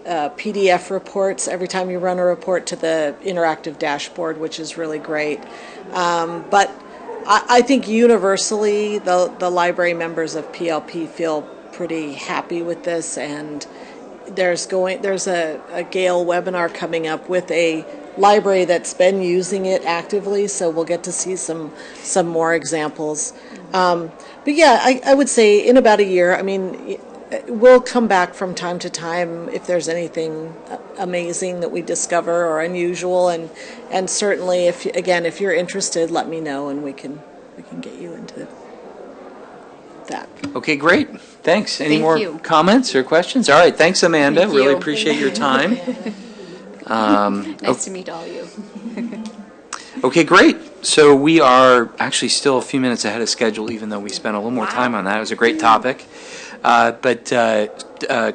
PDF reports every time you run a report to the interactive dashboard, which is really great. But I think universally the library members of PLP feel pretty happy with this, and there's a Gale webinar coming up with a library that's been using it actively, so we'll get to see some more examples. But yeah, I would say in about a year. I mean, we'll come back from time to time if there's anything amazing that we discover or unusual, and certainly if you're interested, let me know and we can get you into that. Okay, great. Thanks. Any Thank more you. comments or questions? All right. Thanks, Amanda. Thank Really you. appreciate your time. Nice to meet all of you. Okay, great. So we are actually still a few minutes ahead of schedule, even though we spent a little more time on that. It was a great topic. But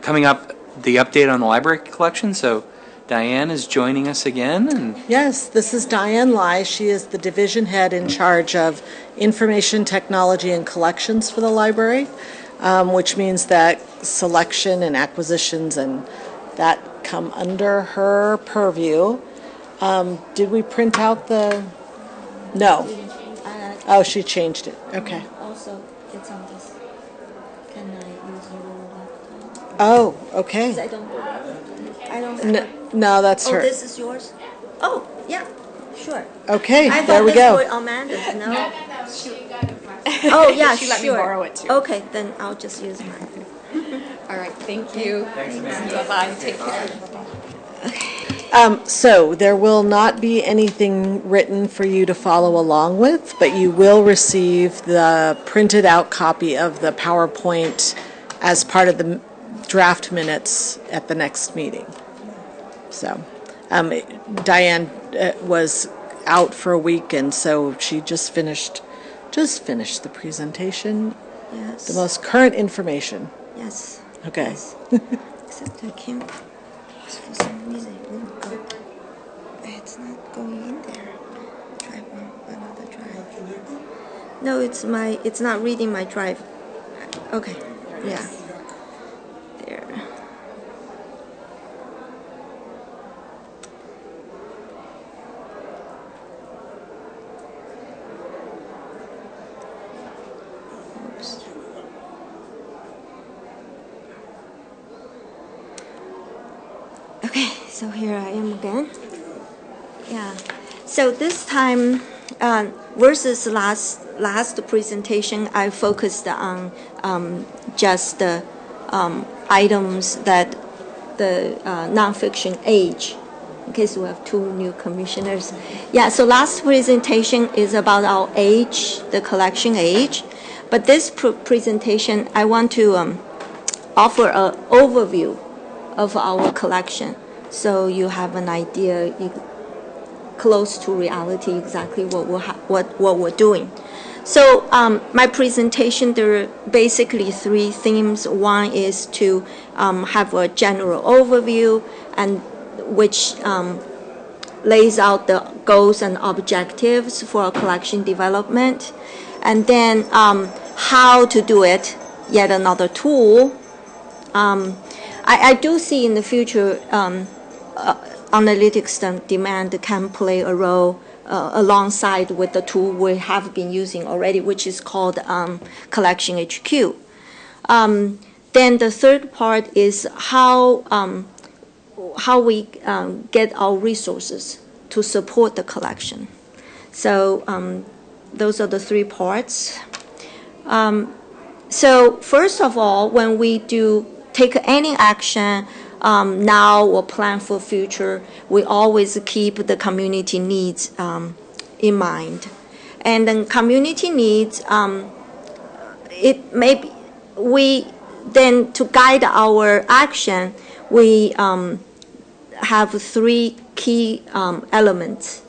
coming up, the update on the library collection. So Diane is joining us again. And Yes, this is Diane Lai. She is the division head in charge of information technology and collections for the library, which means that selection and acquisitions and that come under her purview. Did we print out the? No. Oh, she changed it. Okay. Also, It's on this. Can I use your laptop? Oh, okay. I don't. I don't. No, that's Oh, her. this is yours. Oh, yeah, sure. Okay, I there thought we this go. was Amanda's. No. Oh yeah, She let me sure. borrow it too. Okay, then I'll just use mine. All right, thank you. Bye-bye, take care. So there will not be anything written for you to follow along with, but you will receive the printed out copy of the PowerPoint as part of the draft minutes at the next meeting. So Diane was out for a week, and so she just finished the presentation. Yes. The most current information. Yes. Okay. Yes. Except I can't. For some reason, it won't go. It's not going in there. Try another drive. No, it's not reading my drive. Okay. Yeah. There. Oops. Okay, so here I am again. Yeah. So this time, versus last presentation, I focused on just the items that the nonfiction age, in case we have two new commissioners. Yeah, so last presentation is about our age, the collection age. But this presentation, I want to offer an overview of our collection, so you have an idea close to reality exactly what we're doing. So my presentation, there are basically three themes. One is to have a general overview, and which lays out the goals and objectives for collection development, and then how to do it, yet another tool. I do see in the future analytics demand can play a role alongside with the tool we have been using already, which is called Collection HQ. Then the third part is how we get our resources to support the collection. So those are the three parts. So first of all, when we do take any action now or plan for future, we always keep the community needs in mind. And then community needs, it may be, we then to guide our action, we have three key elements.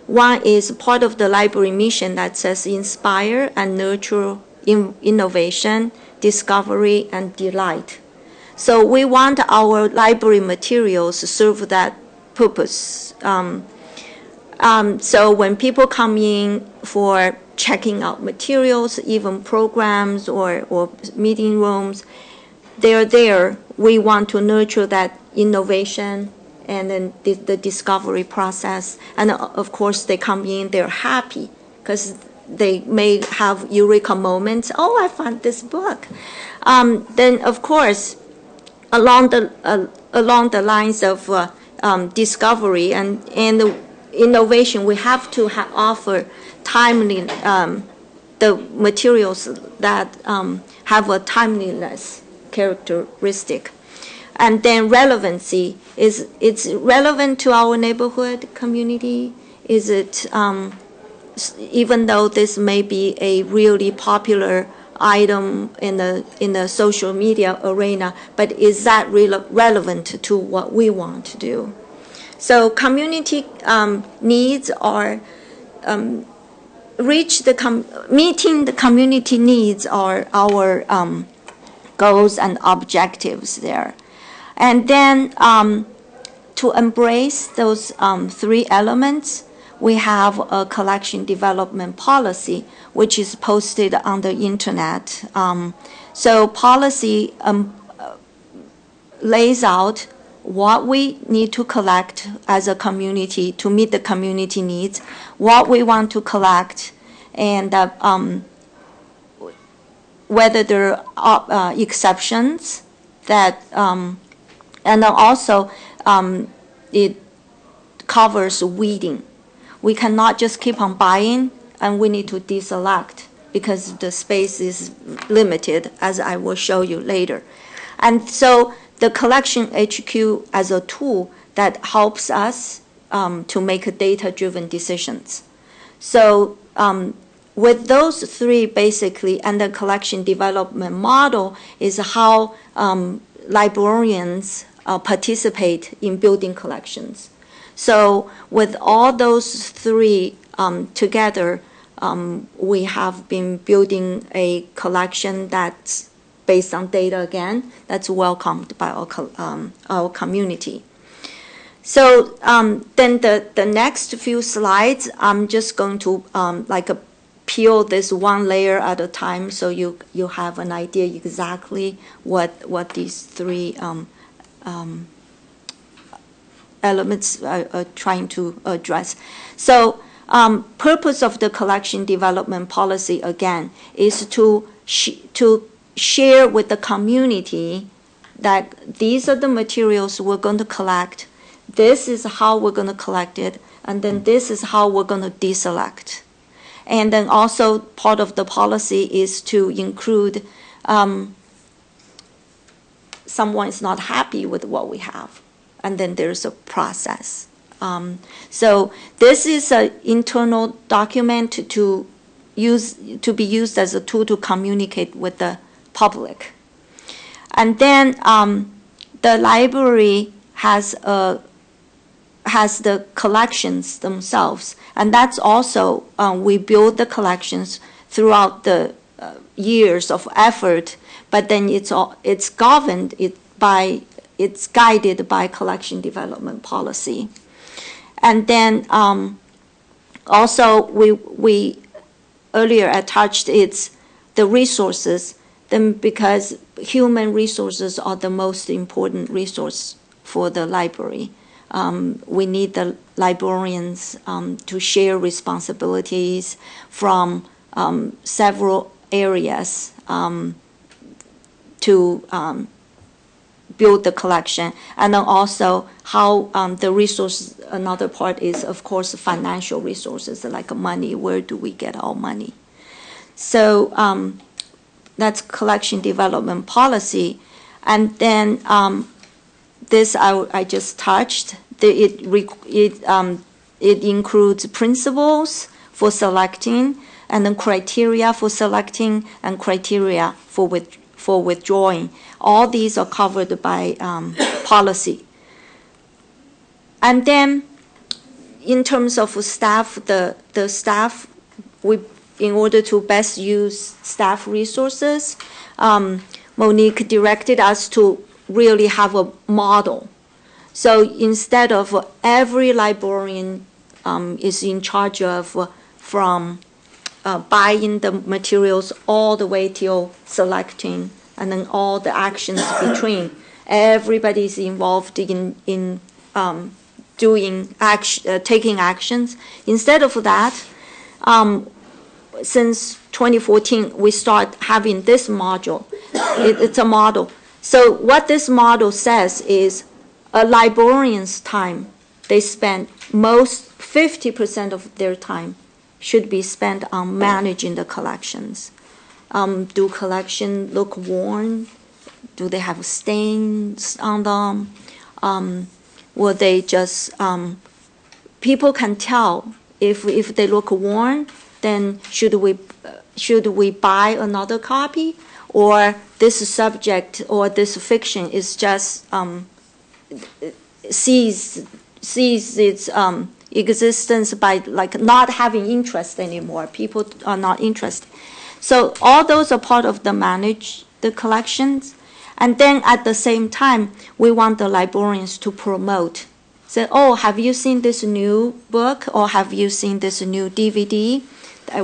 One is part of the library mission that says inspire and nurture innovation, discovery, and delight. So we want our library materials to serve that purpose. So when people come in for checking out materials, even programs or meeting rooms, they're there. We want to nurture that innovation and then the discovery process. And of course, they come in, they're happy because they may have eureka moments. Oh, I found this book. Then, of course, along the lines of discovery and the innovation, we have to offer timely the materials that have a timeliness characteristic. And then relevancy is it's relevant to our neighborhood community. Is it even though this may be a really popular item in the social media arena, but is that relevant to what we want to do? So community needs are meeting the community needs are our goals and objectives there, and then to embrace those three elements, we have a collection development policy, which is posted on the internet. So policy lays out what we need to collect as a community to meet the community needs, what we want to collect, and whether there are exceptions that, and then also it covers weeding. We cannot just keep on buying, and we need to deselect because the space is limited, as I will show you later. And so the collection HQ as a tool that helps us to make data-driven decisions. So with those three, basically, and the collection development model is how librarians participate in building collections. So with all those three together, we have been building a collection that's based on data again, that's welcomed by our community. So then the next few slides, I'm just going to peel this one layer at a time so you have an idea exactly what these three elements are trying to address. So purpose of the collection development policy, again, is to share with the community that these are the materials we're going to collect, this is how we're going to collect it, and then this is how we're going to deselect. And then also part of the policy is to include someone is not happy with what we have, and then there's a process. So this is an internal document to be used as a tool to communicate with the public. And then the library has the collections themselves, and that's also we build the collections throughout the years of effort. But then it's governed it's guided by collection development policy. And then also we earlier I touched it's the resources. Then because human resources are the most important resource for the library. We need the librarians to share responsibilities from several areas to build the collection. And then also how the resources, another part is, of course, financial resources, like money. Where do we get our money? So that's collection development policy. And then this I just touched. It includes principles for selecting, and then criteria for selecting, and criteria for withdrawing. All these are covered by policy. And then in terms of staff, the staff, in order to best use staff resources, Monique directed us to really have a model. So instead of every librarian is in charge of from buying the materials all the way till selecting, and then all the actions between, everybody's involved in taking actions. Instead of that, since 2014, we start having this module. It's a model. So what this model says is a librarian's time, they spend 50% of their time should be spent on managing the collections. Do collection look worn? Do they have stains on them? Will they just, people can tell if they look worn, then should we buy another copy? Or this subject or this fiction is just sees its existence by not having interest anymore. People are not interested. So all those are part of the collections. And then at the same time, we want the librarians to promote. Say, oh, have you seen this new book? Or have you seen this new DVD?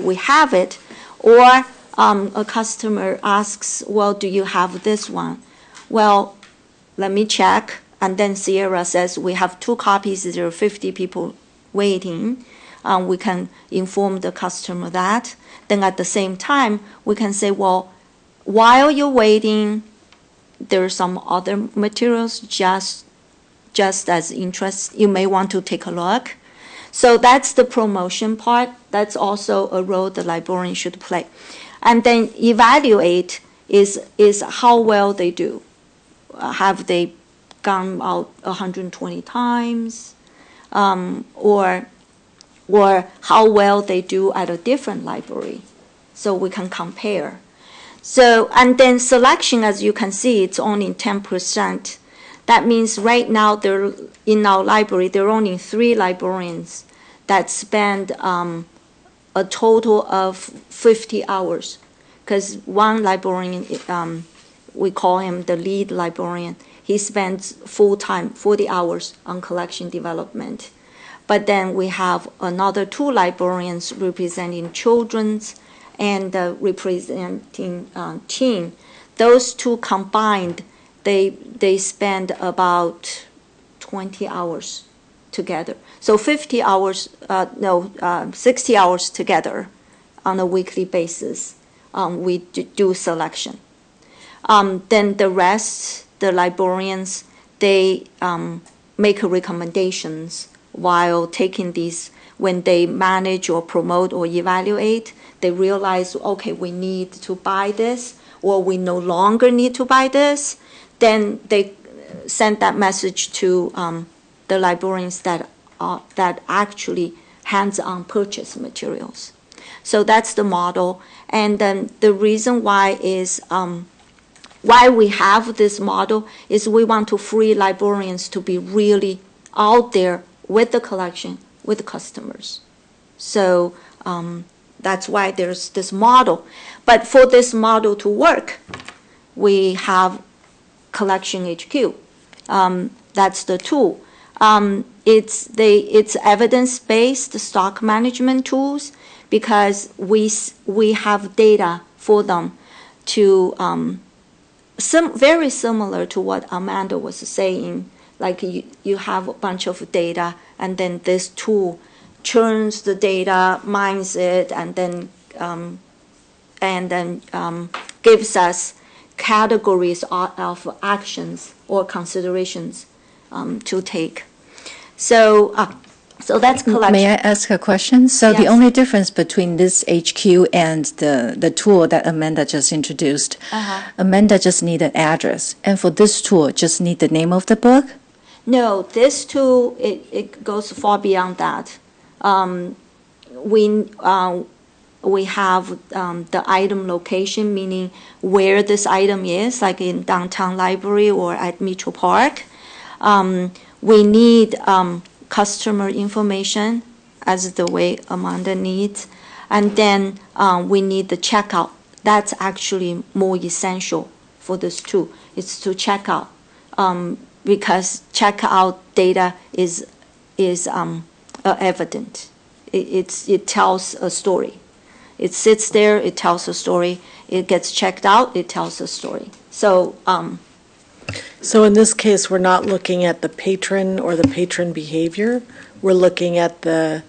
We have it. Or a customer asks, well, do you have this one? Well, let me check. And then Sierra says, we have 2 copies. There are 50 people waiting. We can inform the customer that. Then at the same time, we can say, well, while you're waiting, there are some other materials just as interest. You may want to take a look. So that's the promotion part. That's also a role the librarian should play. And then evaluate is how well they do. Have they gone out 120 times? Or how well they do at a different library. So we can compare. So, and then selection, as you can see, it's only 10%. That means right now there, in our library, there are only 3 librarians that spend a total of 50 hours. Because one librarian, we call him the lead librarian, he spends full-time, 40 hours on collection development. But then we have another 2 librarians representing children's and representing teen. Those 2 combined, they spend about 20 hours together. So 50 hours, 60 hours together on a weekly basis. We do selection. Then the rest, the librarians, they make recommendations while taking these. When they manage or promote or evaluate, they realize, okay, we need to buy this, or we no longer need to buy this. Then they send that message to the librarians that actually hands-on purchase materials. So that's the model. And then the reason why is why we have this model is we want to free librarians to be really out there with the collection, with the customers. So that's why there's this model. But for this model to work, we have Collection HQ. That's the tool. It's evidence-based stock management tools because we have data for them to very similar to what Amanda was saying. Like you have a bunch of data, and then this tool churns the data, mines it, and then gives us categories of actions or considerations to take. So that's collection. May I ask a question? So Yes. the only difference between this HQ and the tool that Amanda just introduced, Amanda just need an address, and for this tool, just need the name of the book? No, this tool, it goes far beyond that. We have the item location, meaning where this item is, like in downtown library or at Mitchell Park. We need customer information, as the way Amanda needs. And then we need the checkout. That's actually more essential for this tool. It's to check out. Because checkout data is evident. It tells a story. It sits there, it tells a story. It gets checked out, it tells a story. So in this case, we're not looking at the patron or the patron behavior. We're looking at the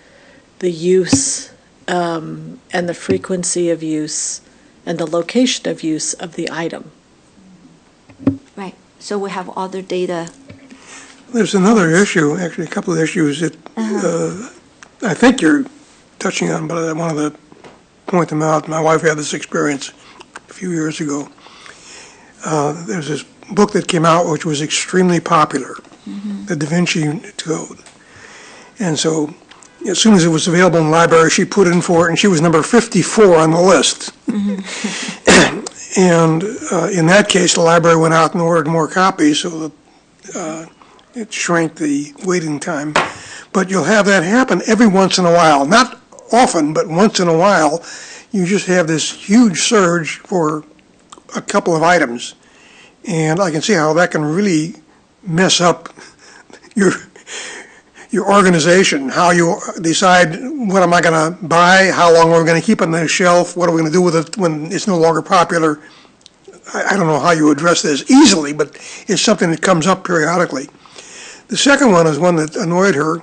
use and the frequency of use and the location of use of the item. right. So we have other data. There's another issue, actually a couple of issues that I think you're touching on, but I wanted to point them out. My wife had this experience a few years ago. There's this book that came out which was extremely popular, the Da Vinci Code. And so as soon as it was available in the library, she put in for it, and she was number 54 on the list. And in that case, the library went out and ordered more copies, so that it shrank the waiting time. But you'll have that happen every once in a while. Not often, but once in a while, you just have this huge surge for a couple of items. And I can see how that can really mess up your organization, how you decide what am I going to buy, how long are we going to keep on the shelf, what are we going to do with it when it's no longer popular. I don't know how you address this easily, but it's something that comes up periodically. The second one is one that annoyed her.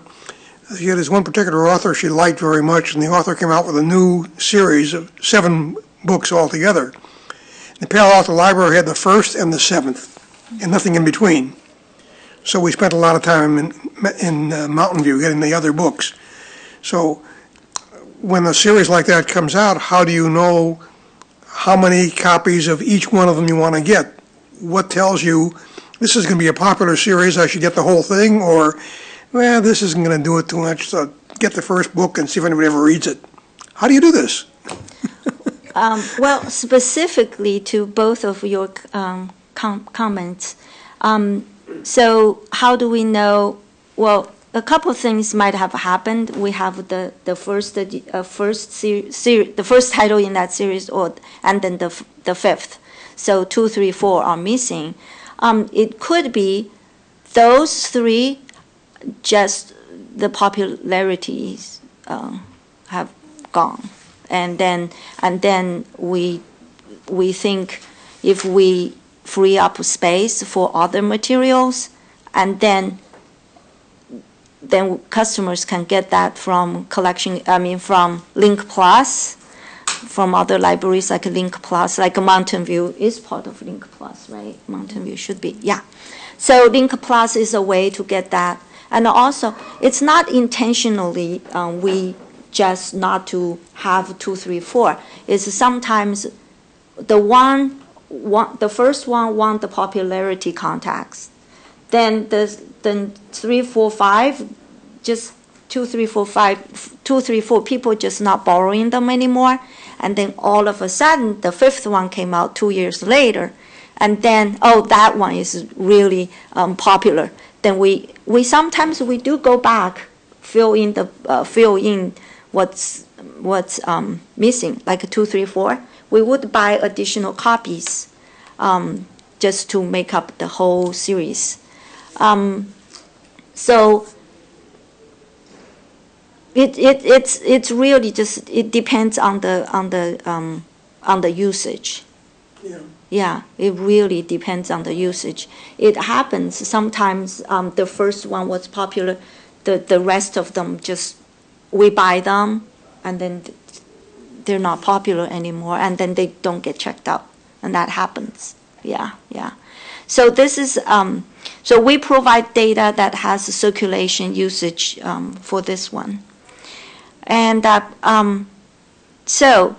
She had this one particular author she liked very much, and the author came out with a new series of 7 books altogether. The Palo Alto Library had the 1st and the 7th, and nothing in between. So we spent a lot of time in Mountain View getting the other books. So when a series like that comes out, how do you know how many copies of each one of them you want to get? What tells you this is going to be a popular series, I should get the whole thing, or, well, this isn't going to do it too much, so get the first book and see if anybody ever reads it. How do you do this? Well, specifically to both of your comments, so how do we know? Well, a couple of things might have happened. We have the first the first title in that series, and then the fifth. So 2, 3, 4 are missing. It could be those three, just the popularities have gone, and then we think if we free up space for other materials, and then customers can get that from from Link Plus, from other libraries like Link Plus, like Mountain View is part of Link Plus, right? Mountain View should be, yeah. So Link Plus is a way to get that. And also, it's not intentionally we just not to have 2, 3, 4. It's sometimes the first one want the popularity context. Then 3, 4, 5, just 2, 3, 4, 5, 2, 3, 4 people just not borrowing them anymore. And then all of a sudden, the fifth one came out 2 years later. And then, oh, that one is really popular. Then we sometimes we do go back, fill in what's missing, like 2, 3, 4. We would buy additional copies just to make up the whole series. So it's really just, it depends on the usage. Yeah. Yeah, it really depends on the usage. It happens sometimes the first one was popular, the rest of them just, we buy them and then they're not popular anymore and then they don't get checked out, and that happens. Yeah. So this is, so we provide data that has circulation usage for this one. And so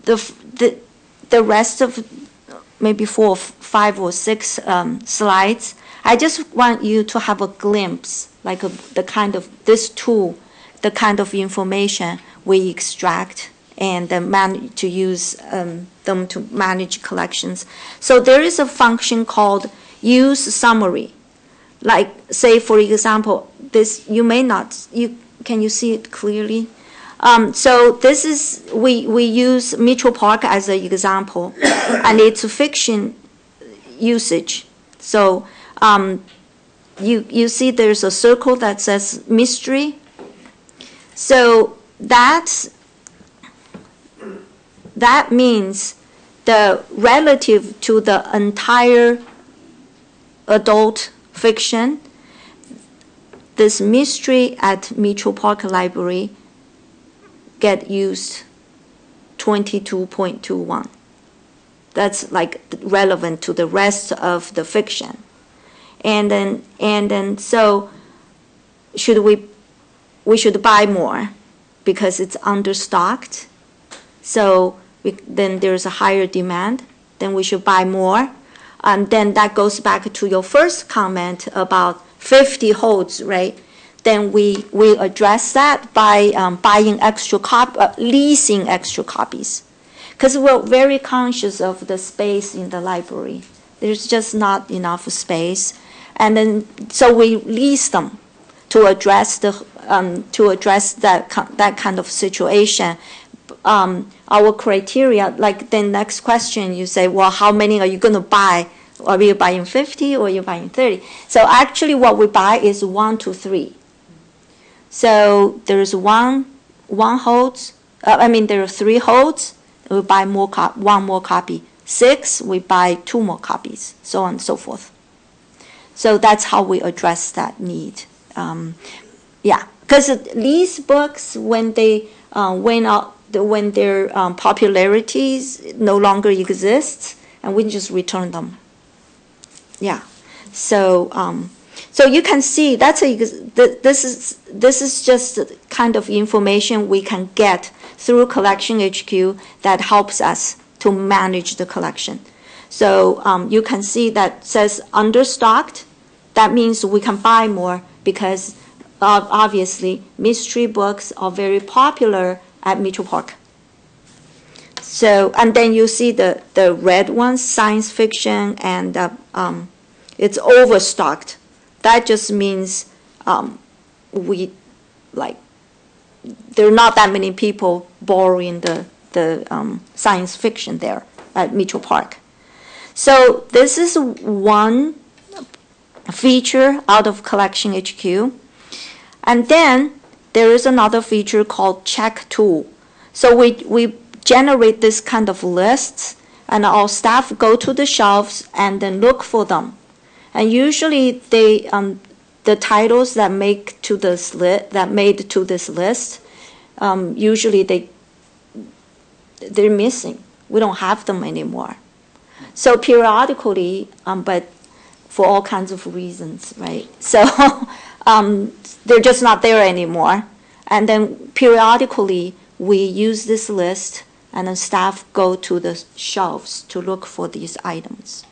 the rest of maybe 4, 5, or 6 slides, I just want you to have a glimpse, like the kind of, this tool, the kind of information we extract and to use them to manage collections. So there is a function called use summary. Like, say, for example, this, you may not, can you see it clearly? So this is, we use Mitchell Park as an example, and it's a fiction usage. So you see there's a circle that says mystery. So that means the relative to the entire adult fiction, this mystery at Mitchell Park Library get used 22.21. That's like relevant to the rest of the fiction. And then so we should buy more because it's understocked. So then there's a higher demand, then we should buy more. And then that goes back to your first comment about 50 holds, right? Then we address that by buying leasing extra copies. Because we're very conscious of the space in the library. There's just not enough space. And then, so we lease them to address that kind of situation. Our criteria, like the next question, you say, well, how many are you going to buy? Are you buying 50 or are you buying 30? So actually what we buy is 1 to 3. So there's one holds, there are 3 holds, we buy one more copy. 6, we buy 2 more copies, so on and so forth. So that's how we address that need. Yeah, because these books, when they when their popularities no longer exists, and we just return them. Yeah. So so you can see this is just the kind of information we can get through Collection HQ that helps us to manage the collection. So you can see that says understocked. That means we can buy more because obviously mystery books are very popular at Mitchell Park. So, and then you see the red ones, science fiction, and it's overstocked. That just means there are not that many people borrowing the science fiction there at Mitchell Park. So this is one feature out of Collection HQ. And then there is another feature called check tool. So we generate this kind of lists, and our staff go to the shelves and then look for them. And usually they the titles that made to this list, usually they're missing. We don't have them anymore. So periodically, but for all kinds of reasons, right? So they're just not there anymore. And then periodically, we use this list, and then staff go to the shelves to look for these items.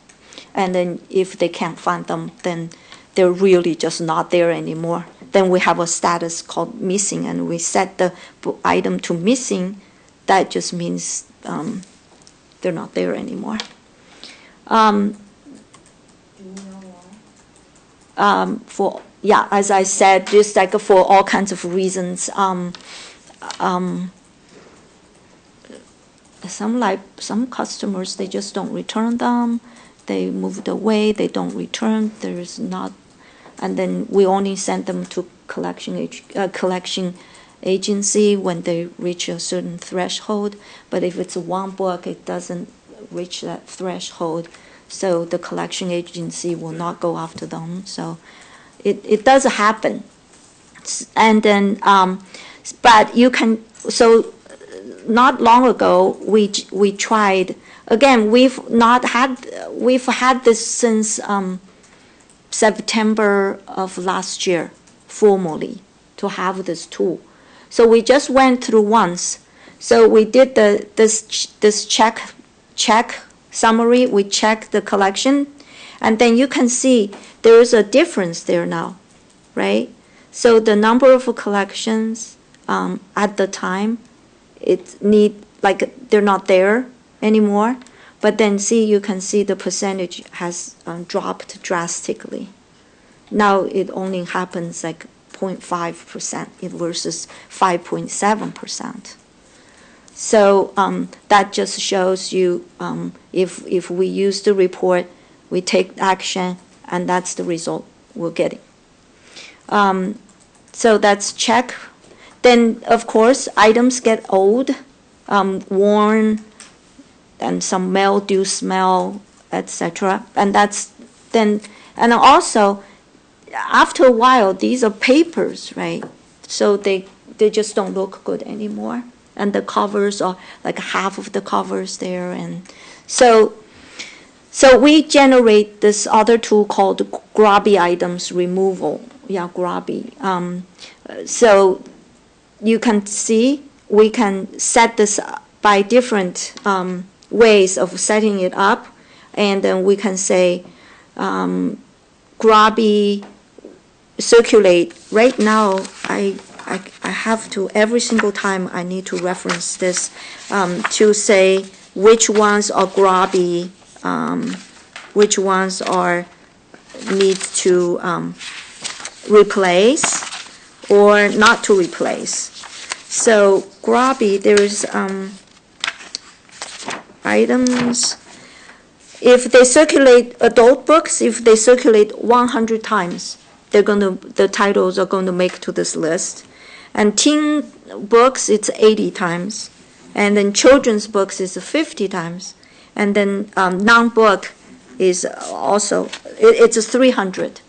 And then if they can't find them, then they're really just not there anymore. Then we have a status called missing, and we set the item to missing. That just means they're not there anymore. As I said, just like for all kinds of reasons. Some customers, they just don't return them. They moved away. They don't return. There is not, and then we only send them to collection agency when they reach a certain threshold. But if it's one book, it doesn't reach that threshold, so the collection agency will not go after them. So it does happen. And then, but you can, so not long ago, we tried, again, we've had this since September of last year, formally, to have this tool. So we just went through once. So we did this check summary. We checked the collection, and then you can see there is a difference there now, right? So the number of collections at the time, they're not there anymore. But then you can see the percentage has dropped drastically. Now it only happens like 0.5% versus 5.7%. So that just shows you if we use the report, we take action, and that's the result we're getting. So that's check. Then, of course, items get old, worn, and some mildew smell, etc. And and also, after a while, these are papers, right? So they just don't look good anymore. And the covers are like half of the covers there. And so we generate this other tool called grubby items removal. Yeah, grubby. So you can see we can set this by different ways of setting it up. And then we can say grubby circulate. Right now, I have to, every single time I need to reference this to say which ones are grubby, which ones need to replace or not to replace. So grubby, there's items. If they circulate adult books, if they circulate 100 times, the titles are going to make to this list. And teen books, it's 80 times. And then children's books is 50 times. And then non-book is also, it's 300.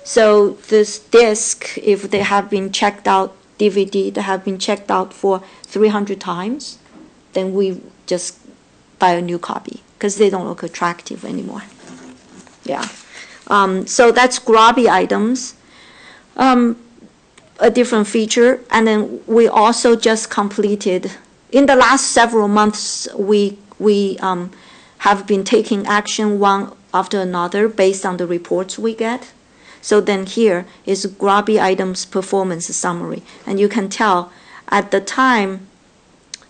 So this disc, if they have been checked out, DVD, they have been checked out for 300 times, then we just buy a new copy. because they don't look attractive anymore. Yeah. So that's grubby items. A different feature. And then we also just completed, in the last several months, we have been taking action one after another based on the reports we get. So then here is grubby items performance summary. And you can tell at the time,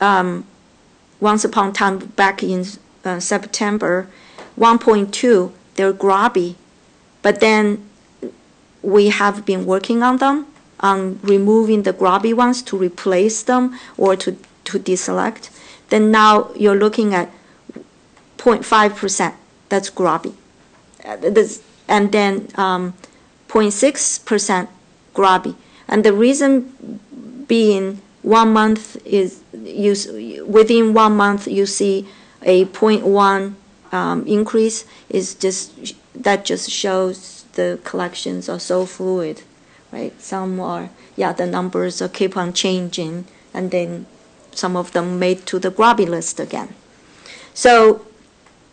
once upon a time back in September, 1.2, they're grubby. But then we have been working on them, on removing the grubby ones to replace them or to deselect. Then now you're looking at 0.5%, that's grubby. And then 0.6% grubby. And the reason being 1 month is, within 1 month you see a 0.1 increase, that just shows the collections are so fluid, right? Some are, the numbers keep on changing, and then some of them made to the grubby list again. So,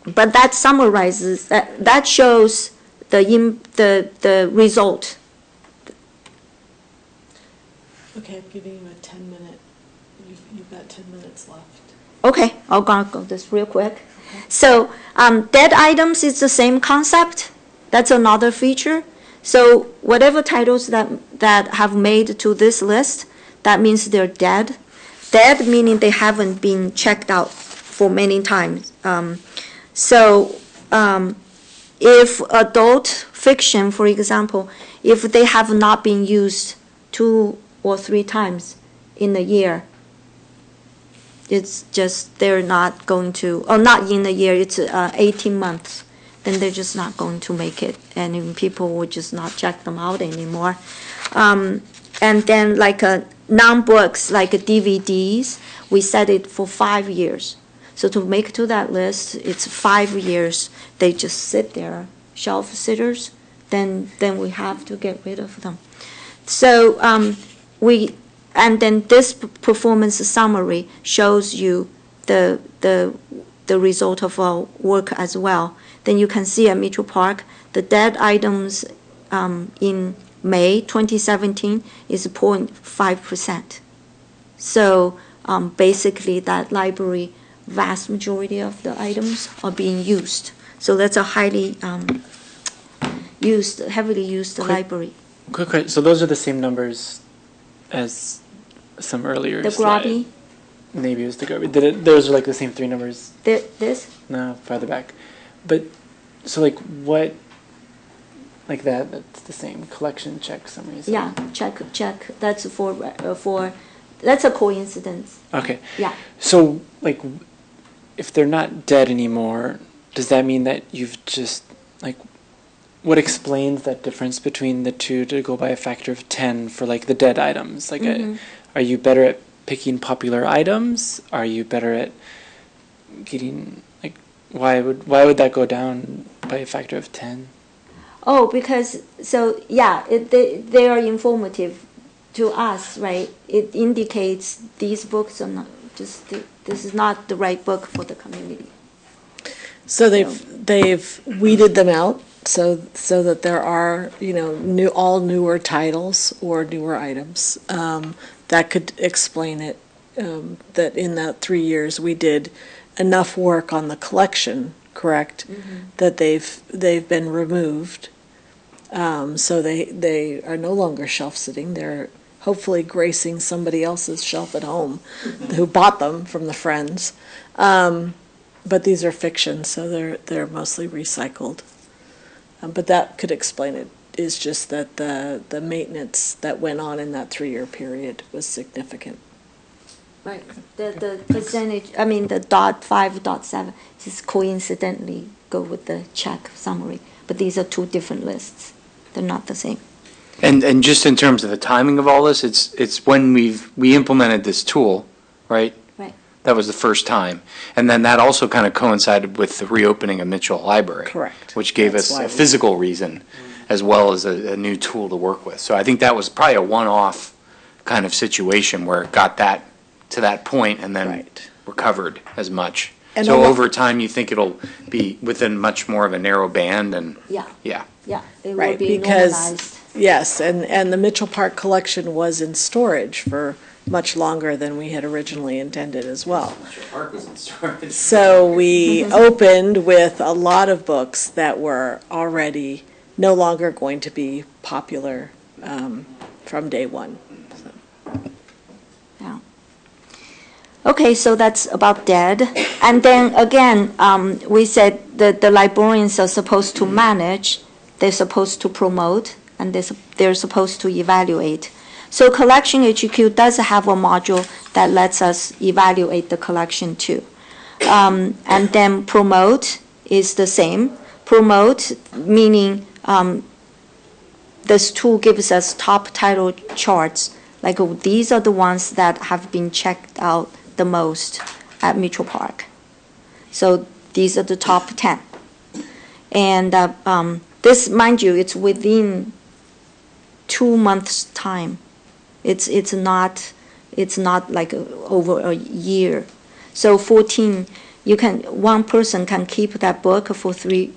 but that summarizes, that shows the result. Okay, I'm giving you a 10-minute, you've got 10 minutes left. Okay, I'll go this real quick. So dead items is the same concept. That's another feature. So whatever titles that have made to this list, that means they're dead. Dead meaning they haven't been checked out for many times. If adult fiction, for example, if they have not been used 2 or 3 times in a year, it's just they're not going to, or not in a year, it's 18 months, then they're just not going to make it, and people will just not check them out anymore. And then like non-books, like DVDs, we set it for 5 years. So to make to that list, it's 5 years. They just sit there, shelf sitters. Then we have to get rid of them. So and then this performance summary shows you the result of our work as well. Then you can see at Mitchell Park, the dead items in May 2017 is 0.5%. So basically that library, vast majority of the items are being used. So that's a highly heavily used library. Quick, so those are the same numbers as some earlier The slide. grubby, Maybe it was the grubby. Those are like the same 3 numbers? this, No, farther back. But, so like what, like that's the same, collection, check, summary. yeah, check. That's that's a coincidence. Okay. Yeah. So, like, if they're not dead anymore, does that mean that you've just, like, what explains that difference between the two to go by a factor of 10 for, like, the dead items? Like, are you better at picking popular items? Are you better at getting, like, why would that go down by a factor of 10? Oh, because, so, yeah, they are informative to us, right? It indicates these books are not just, this is not the right book for the community. So they've weeded them out so that there are, all newer titles or newer items. That could explain it, that in that 3 years we did enough work on the collection, correct? That they've been removed. So they are no longer shelf sitting. They're hopefully gracing somebody else's shelf at home who bought them from the friends. But these are fiction, so they're mostly recycled. But that could explain it, is just that the maintenance that went on in that 3-year period was significant. Right. The percentage, I mean, the .5.7 just coincidentally go with the check summary. But these are 2 different lists. They're not the same. And just in terms of the timing of all this, it's when we implemented this tool, right? Right. That was the first time. And then that also kind of coincided with the reopening of Mitchell Library. Correct. Which gave That's us why a physical reason as well as a new tool to work with. So I think that was probably a one-off kind of situation where it got that to that point and then recovered as much. And So a lo- over time, you think it'll be within much more of a narrow band and, Yeah, yeah. yeah, it will Right, be because, normalized. yes, and the Mitchell Park collection was in storage for much longer than we had originally intended as well. Park was in storage. So we opened with a lot of books that were already no longer going to be popular from day one. Yeah. Okay, so that's about dead. And then again, we said that the librarians are supposed to manage, they're supposed to promote, and they're supposed to evaluate. So Collection HQ does have a module that lets us evaluate the collection too. And then promote is the same. Promote meaning this tool gives us top title charts. Like these are the ones that have been checked out the most at Mitchell Park. So these are the top 10. And this, mind you, it's within 2 months' time. It's not like over a year. So 14, one person can keep that book for 4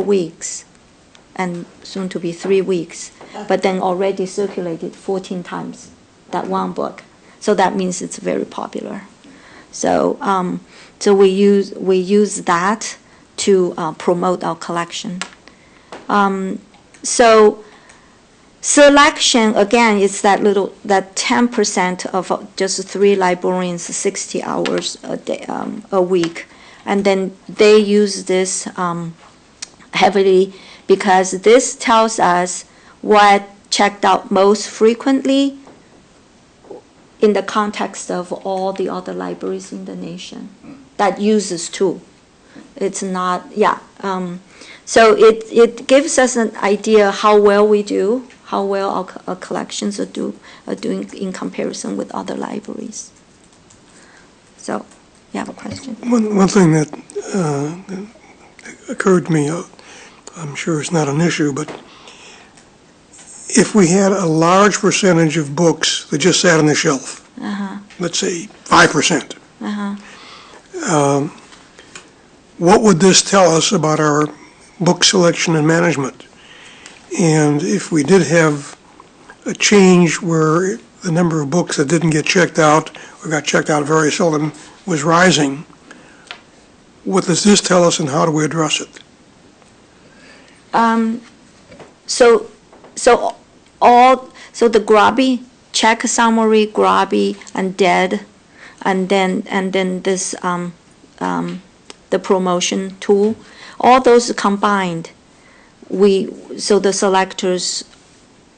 weeks, and soon to be 3 weeks, but then already circulated 14 times, that one book. So that means it's very popular. So so we use that to promote our collection. So selection, again, is that 10% of just 3 librarians, 60 hours a week. And then they use this heavily because this tells us what checked out most frequently in the context of all the other libraries in the nation that uses too. It's not, yeah. So it gives us an idea how well we do, how well our collections are doing in comparison with other libraries. So, you have a question? One thing that occurred to me, I'm sure it's not an issue, but if we had a large percentage of books that just sat on the shelf, let's say 5%, what would this tell us about our book selection and management? And if we did have a change where the number of books that didn't get checked out or got checked out very seldom was rising, what does this tell us and how do we address it? So the grubby, check summary, grubby, and dead, and then this the promotion tool, all those combined, so the selectors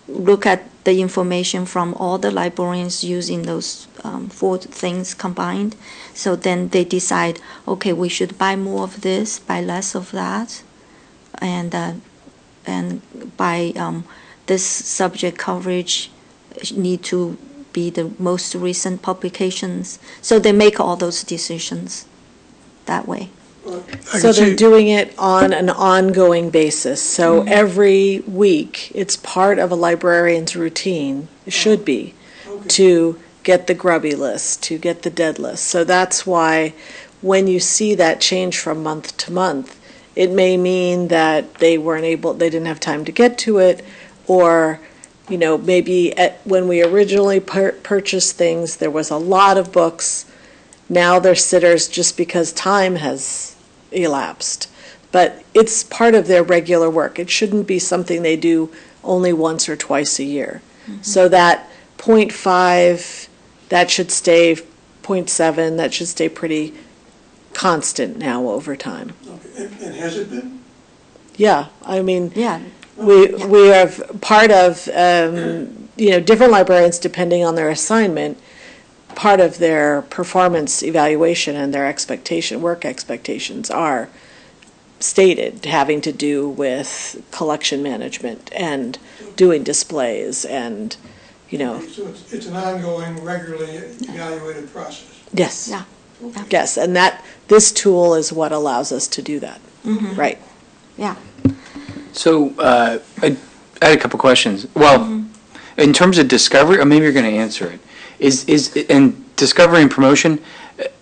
look at the information from all the librarians using those 4 things combined. So then they decide, okay, we should buy more of this, buy less of that, and by this subject coverage need to be the most recent publications. So they make all those decisions that way. So they're doing it on an ongoing basis. So every week, it's part of a librarian's routine, it should be, to get the grubby list, to get the dead list. So that's why when you see that change from month to month, it may mean that they didn't have time to get to it, or maybe when we originally purchased things, there was a lot of books. Now they're sitters just because time has elapsed. But it's part of their regular work. It shouldn't be something they do only once or twice a year. So that 0.5, that should stay 0.7, that should stay pretty constant now over time. And has it been? Yeah, I mean, Yeah. we have part of, different librarians, depending on their assignment, part of their performance evaluation and their work expectations are stated, having to do with collection management and doing displays and, So it's an ongoing, regularly evaluated process. Yes. Yeah. Yes, and this tool is what allows us to do that. Right. Yeah. So I had a couple questions. Well, in terms of discovery, or maybe you're going to answer it, is in discovery and promotion,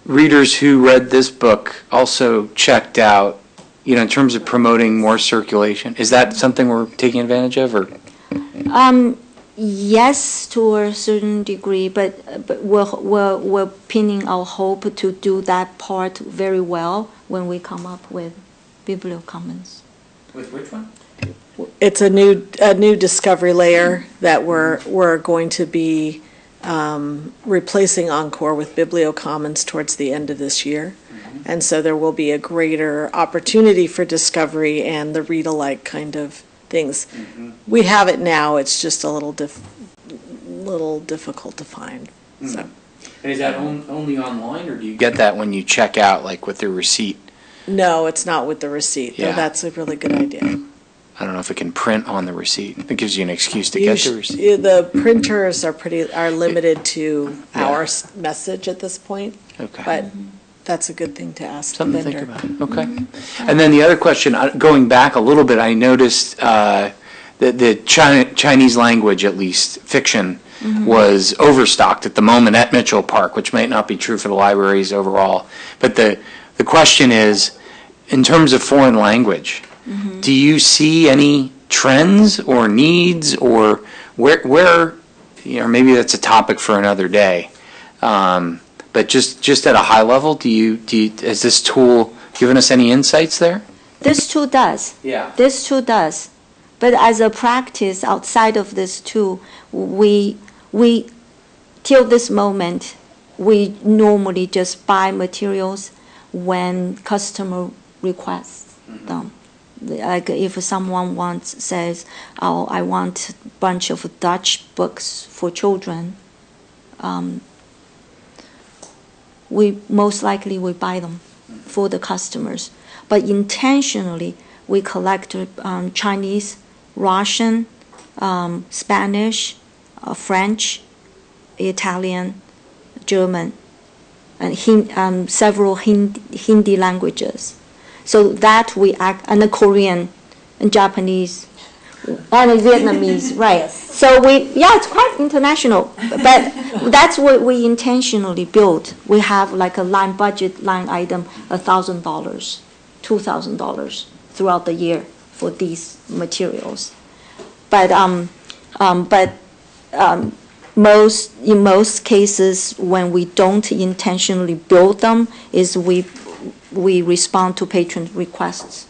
readers who read this book also checked out, in terms of promoting more circulation? Is that something we're taking advantage of, or? Yes, to a certain degree, but we're pinning our hope to do that part very well when we come up with bibliocommons. With which one? It's a new discovery layer that we're going to be replacing Encore with bibliocommons towards the end of this year. And so there will be a greater opportunity for discovery and the read-alike kind of things. We have it now, it's just a little difficult to find, so. And is that only online, or do you get that when you check out, like with the receipt? No, it's not with the receipt, though Yeah. that's a really good idea. I don't know if it can print on the receipt. It gives you an excuse to get the receipt. The printers are limited to Yeah. our message at this point, Okay. but that's a good thing to ask the Something to vendor. think about. Okay. And then the other question, going back a little bit, I noticed that the Chinese language, at least fiction, was overstocked at the moment at Mitchell Park, which might not be true for the libraries overall. But the question is, in terms of foreign language, do you see any trends or needs, or where maybe that's a topic for another day. But just at a high level, has this tool given us any insights there? This tool does. Yeah. This tool does. But as a practice outside of this tool, we till this moment, we normally just buy materials when customer requests them. Like if someone says, "Oh, I want a bunch of Dutch books for children," we most likely will buy them for the customers. But intentionally, we collect Chinese, Russian, Spanish, French, Italian, German, and several Hindi languages. So that we act, and the Korean, and Japanese, and Vietnamese, right? So it's quite international, but that's what we intentionally built. We have like a budget line item, $1,000, $2,000 throughout the year for these materials. But in most cases, when we don't intentionally build them, is we respond to patron requests.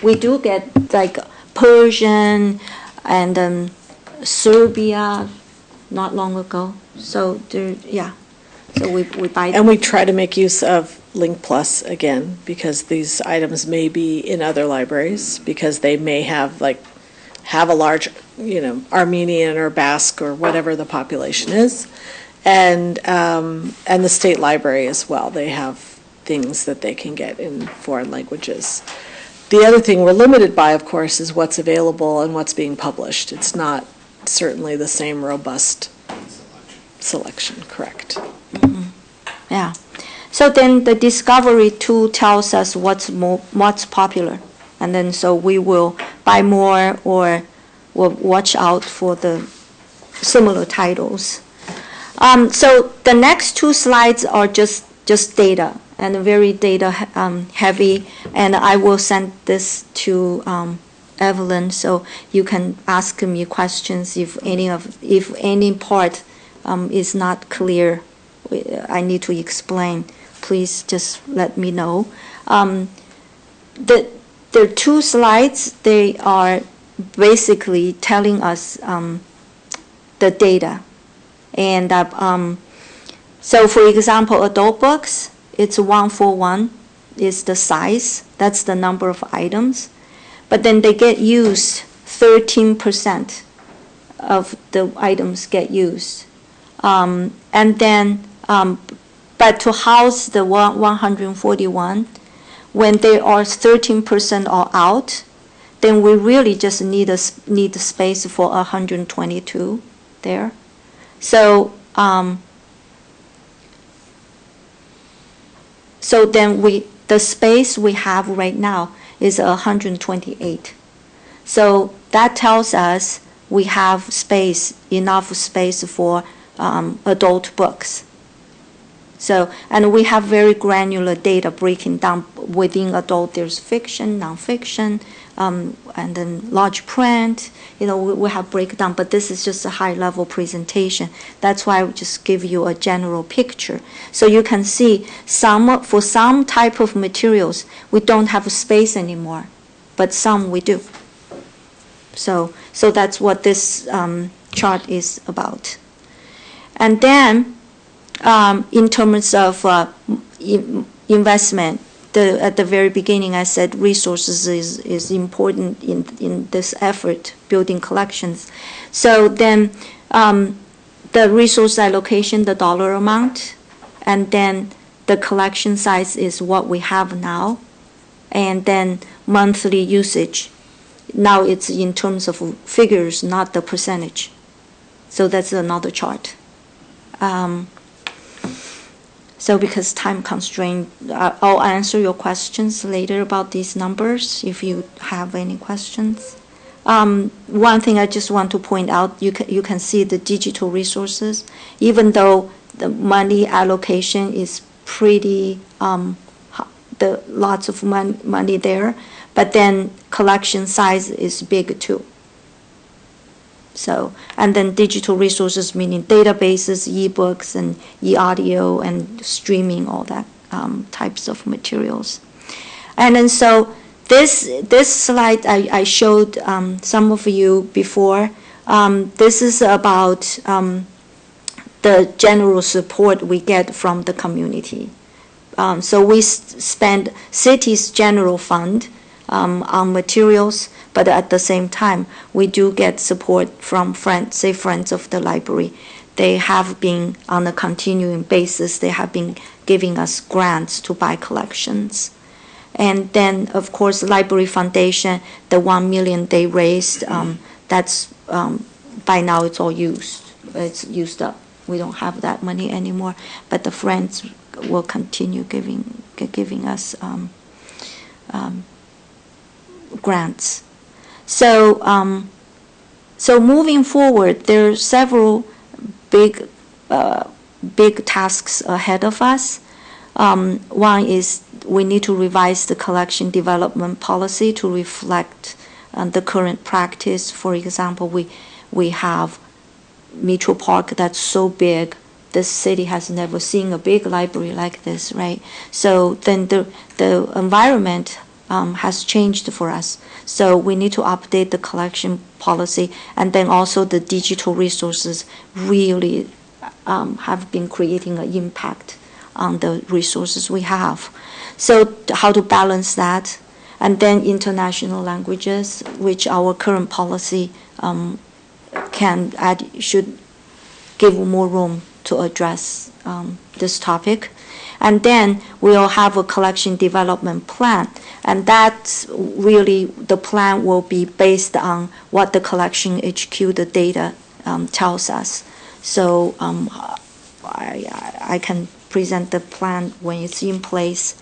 We do get like Persian and Serbia not long ago. So so we buy them. And we try to make use of Link Plus again, because these items may be in other libraries, because they may have a large, Armenian or Basque or whatever the population is, and the state library as well. They have things that they can get in foreign languages. The other thing we're limited by, of course, is what's available and what's being published. It's not certainly the same robust selection, correct? Yeah. So then the discovery tool tells us what's popular, and then so we will buy more or we'll watch out for the similar titles. So the next two slides are just data, and very data heavy, and I will send this to Evelyn, so you can ask me questions if any part is not clear, I need to explain. Please just let me know. The two slides, they are basically telling us the data, and so for example, adult books, it's 141 is the size, that's the number of items, but then they get used, 13% of the items get used. And then, but to house the 141, when they are 13% are out, then we really just need the space for 122 there. So, so then the space we have right now is 128. So that tells us we have enough space for adult books. So, and we have very granular data breaking down within adult. There's fiction, nonfiction, and then large print. We have breakdown, but this is just a high-level presentation. That's why I would just give you a general picture. So you can see for some type of materials, we don't have space anymore, but some we do. So that's what this chart is about. And then, in terms of investment, at the very beginning I said resources is important in this effort, building collections. So then the resource allocation, the dollar amount, and then the collection size is what we have now, and then monthly usage. Now it's in terms of figures, not the percentage. So that's another chart. So because time constraint, I'll answer your questions later about these numbers if you have any questions. One thing I just want to point out, you can see the digital resources, even though the money allocation is pretty, lots of money there, but then collection size is big too. So, and then digital resources, meaning databases, e-books, and e-audio, and streaming, all that types of materials. And then so this slide I showed some of you before. This is about the general support we get from the community. So we spend city's general fund on materials, but at the same time, we do get support from friends of the library. They have been, on a continuing basis, they have been giving us grants to buy collections. And then, of course, Library Foundation, the $1 million they raised, that's, by now it's all used. It's used up. We don't have that money anymore, but the friends will continue giving us grants. So, so moving forward, there are several big tasks ahead of us. One is we need to revise the collection development policy to reflect the current practice. For example, we have Mitchell Park that's so big. This city has never seen a big library like this, right? So then the environment has changed for us. So we need to update the collection policy, and then also the digital resources really have been creating an impact on the resources we have. So how to balance that? And then international languages, which our current policy should give more room to address this topic. And then we'll have a collection development plan. And that's really, the plan will be based on what the collection HQ, the data, tells us. So I can present the plan when it's in place.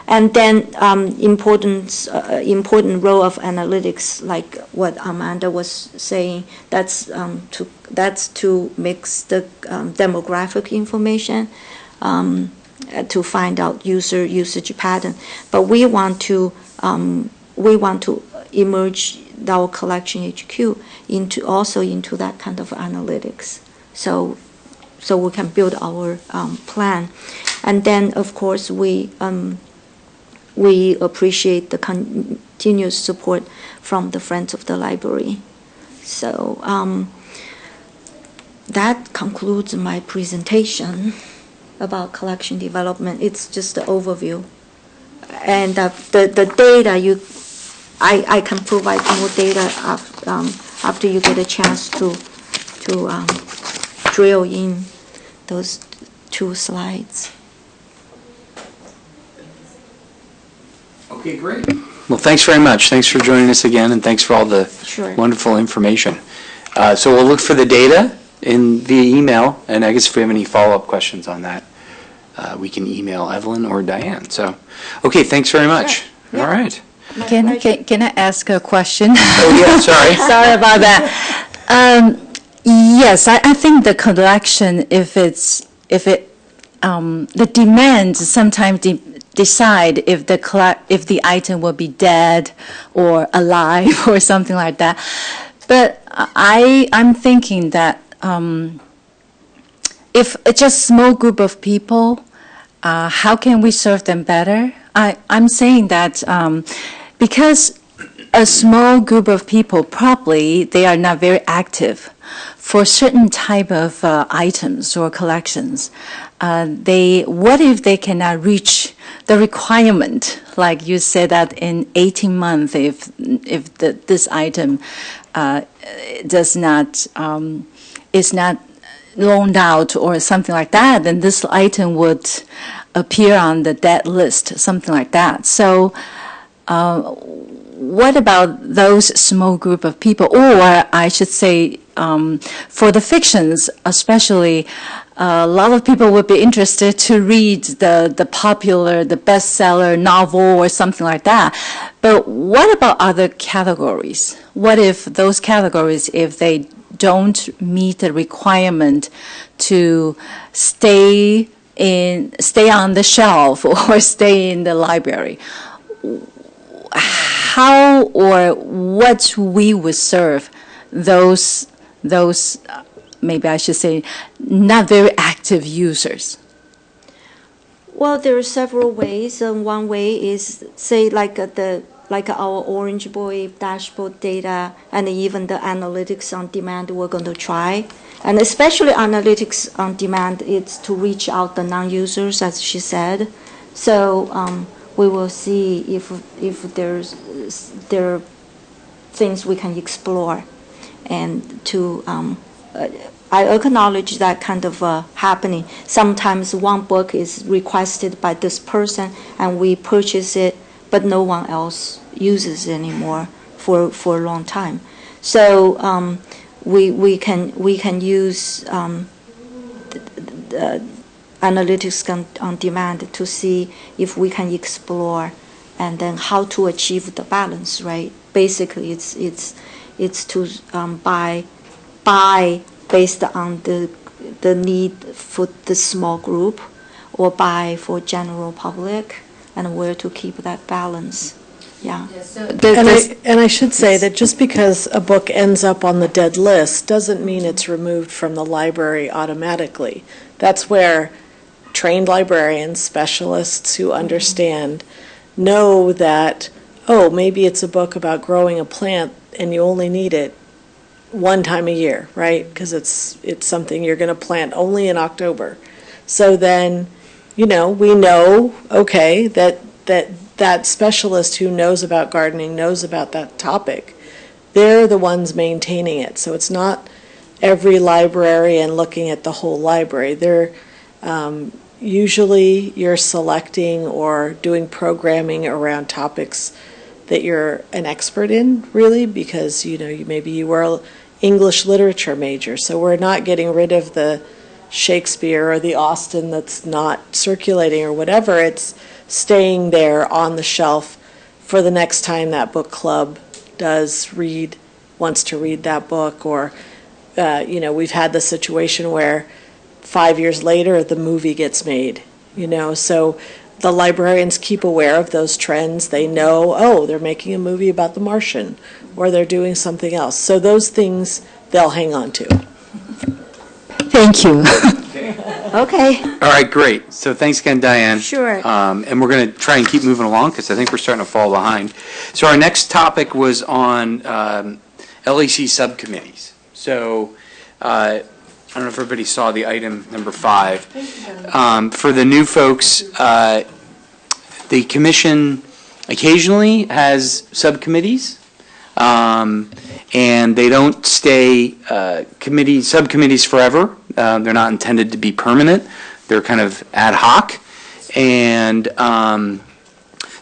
And then important role of analytics, like what Amanda was saying, that's to mix the demographic information to find out user usage pattern. But we want to emerge our collection HQ into that kind of analytics. So we can build our plan. And then of course we appreciate the continuous support from the Friends of the Library. So that concludes my presentation about collection development. It's just the overview. And the data, I can provide more data after you get a chance to drill in those 2 slides. Okay, great. Well, thanks very much. Thanks for joining us again, and thanks for all the wonderful information. So we'll look for the data via email, and I guess if we have any follow-up questions on that, we can email Evelyn or Diane. So, okay, thanks very much. Sure. Yeah. All right. Can I ask a question? Oh, yeah, sorry. Sorry about that. Yes, I think the collection, if the demand sometimes decide if the item will be dead or alive or something like that. But I'm thinking that if it's just small group of people, how can we serve them better? I'm saying that because a small group of people, probably they are not very active for certain type of items or collections. What if they cannot reach the requirement? Like you said that in 18 months, if this item is not loaned out or something like that, then this item would appear on the dead list, something like that. So what about those small group of people? Or I should say, for the fictions, especially, a lot of people would be interested to read the popular, the bestseller novel or something like that. But what about other categories? What if those categories, if they don't meet the requirement to stay on the shelf or stay in the library? How or what we would serve those maybe I should say not very active users? Well, there are several ways. One way is, say, like our Orange Boy dashboard data and even the analytics on demand we're going to try. And especially analytics on demand, it's to reach out the non-users, as she said. So we will see if there are things we can explore. And to I acknowledge that kind of happening. Sometimes one book is requested by this person and we purchase it, but no one else uses it anymore for a long time. So we can use the analytics on demand to see if we can explore and then how to achieve the balance, right? Basically, it's to buy based on the need for the small group, or buy for general public, and where to keep that balance. Yeah. And I should say that just because a book ends up on the dead list doesn't mean it's removed from the library automatically. That's where trained librarians, specialists who understand, know that, oh, maybe it's a book about growing a plant and you only need it one time a year, right? Because it's something you're going to plant only in October. So then, we know, okay, that specialist who knows about gardening, knows about that topic, they're the ones maintaining it. So it's not every librarian looking at the whole library. They're usually you're selecting or doing programming around topics that you're an expert in, really, because maybe you were an English literature major. So we're not getting rid of the Shakespeare or the Austen that's not circulating or whatever. It's staying there on the shelf for the next time that book club wants to read that book. Or we've had the situation where 5 years later the movie gets made, so the librarians keep aware of those trends. They know, oh, they're making a movie about The Martian, or they're doing something else. So those things they'll hang on to. Thank you. Okay. All right, great. So thanks again, Diane. Sure. And we're going to try and keep moving along because I think we're starting to fall behind. So our next topic was on LEC subcommittees. So I don't know if everybody saw the item number 5. For the new folks, the commission occasionally has subcommittees, and they don't stay subcommittees forever. They're not intended to be permanent. They're kind of ad hoc, and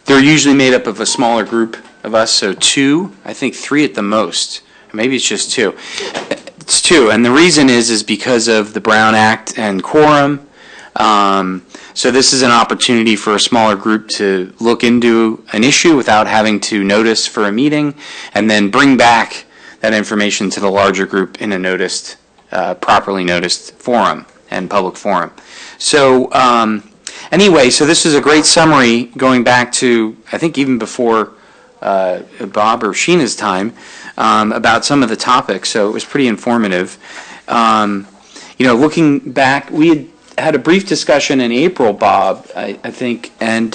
they're usually made up of a smaller group of us, so 2, I think 3 at the most. Or maybe it's just 2. It's 2, and the reason is because of the Brown Act and quorum. So this is an opportunity for a smaller group to look into an issue without having to notice for a meeting, and then bring back that information to the larger group in a properly noticed forum. and public forum. So anyway, so this is a great summary going back to, I think, even before Bob or Sheena's time, about some of the topics. So it was pretty informative. Looking back, we had a brief discussion in April, Bob, I think, and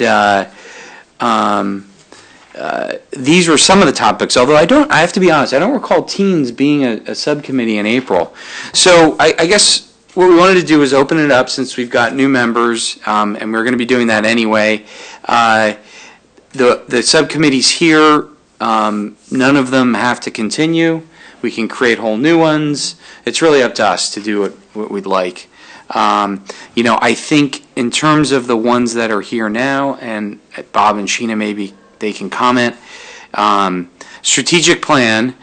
these were some of the topics, although I have to be honest, I don't recall teens being a subcommittee in April. So I guess what we wanted to do is open it up since we've got new members, and we're going to be doing that anyway. The subcommittees here, none of them have to continue. We can create whole new ones. It's really up to us to do what we'd like. I think in terms of the ones that are here now, and Bob and Sheena, maybe they can comment. Strategic plan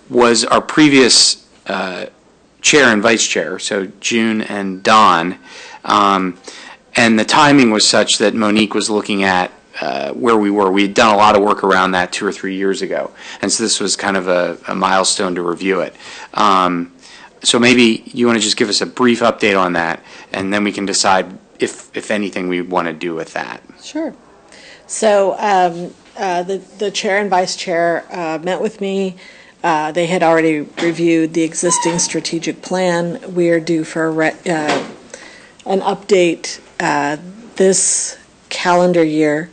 was our previous chair and vice chair, so June and Don. And the timing was such that Monique was looking at where we were. We had done a lot of work around that 2 or 3 years ago, and so this was kind of a milestone to review it. So maybe you want to just give us a brief update on that, and then we can decide if anything we want to do with that. Sure. So the chair and vice chair met with me. They had already reviewed the existing strategic plan. We are due for an update this calendar year,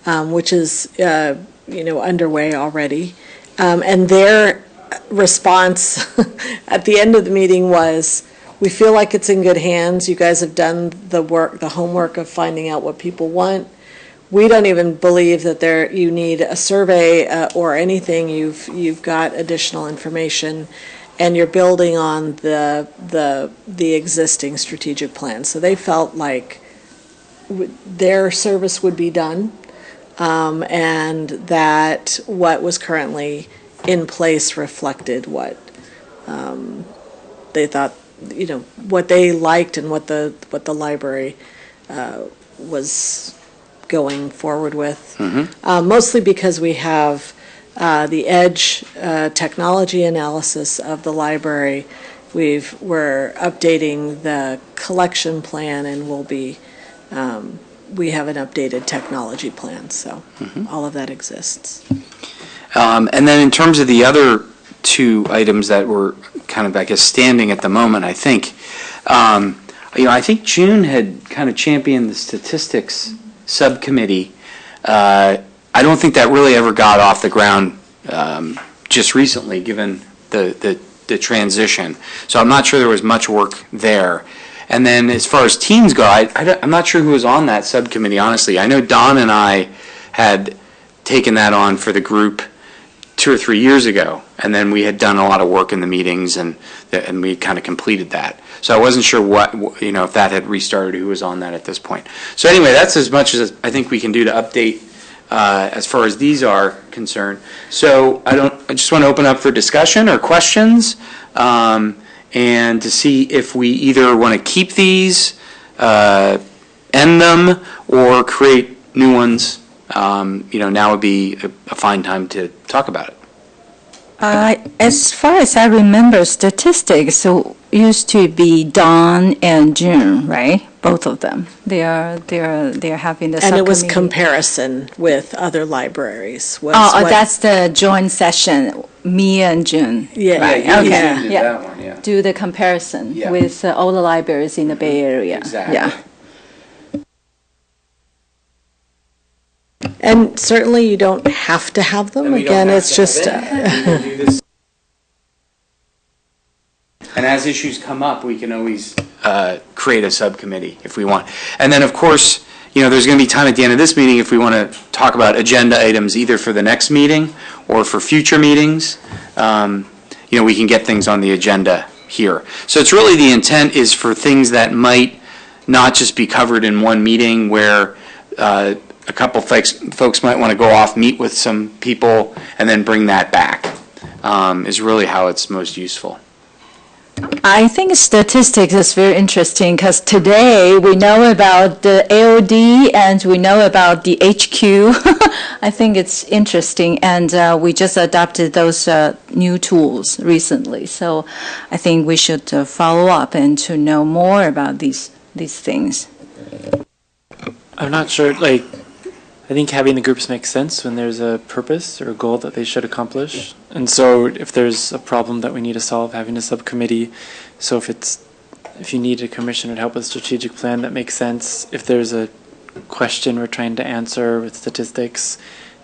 which is underway already. And their response at the end of the meeting was, we feel like it's in good hands. You guys have done the work, the homework of finding out what people want. We don't even believe that you need a survey or anything. You've got additional information, and you're building on the existing strategic plan. So they felt like their service would be done, and that what was currently in place reflected what they thought, what they liked and what the library was going forward with. Mm-hmm. Mostly because we have the EDGE technology analysis of the library. We're updating the collection plan, and we have an updated technology plan. So all of that exists. And then in terms of the other two items that were kind of, I guess, standing at the moment, I think, I think June had kind of championed the statistics subcommittee. I don't think that really ever got off the ground just recently, given the transition. So I'm not sure there was much work there. And then as far as teams go, I'm not sure who was on that subcommittee, honestly. I know Don and I had taken that on for the group 2 or 3 years ago, and then we had done a lot of work in the meetings, and we kind of completed that. So I wasn't sure if that had restarted, who was on that at this point. So anyway, that's as much as I think we can do to update as far as these are concerned. So I just want to open up for discussion or questions, and to see if we either want to keep these, end them, or create new ones. Now would be a fine time to talk about it. As far as I remember, statistics used to be Dawn and June, right? Both of them. They're having the and it was subcommittee. comparison with other libraries. That's the joint session. Me and June. Yeah. Right. Yeah, Okay. June did that one, yeah. Do the comparison with all the libraries in the Bay Area. Exactly. Yeah. And certainly you don't have to have them. Again, it's just. And as issues come up, we can always create a subcommittee if we want. And then, of course, there's going to be time at the end of this meeting if we want to talk about agenda items either for the next meeting or for future meetings. We can get things on the agenda here. So it's really the intent is for things that might not just be covered in one meeting where a couple folks might want to go off, meet with some people, and then bring that back, is really how it's most useful. I think statistics is very interesting because today we know about the AOD and we know about the HQ. I think it's interesting, and we just adopted those new tools recently. So I think we should follow up and to know more about these things. I'm not sure, like, I think having the groups makes sense when there's a purpose or a goal that they should accomplish. And so if there's a problem that we need to solve, having a subcommittee. So if you need a commissioner to help with strategic plan, that makes sense. If there's a question we're trying to answer with statistics,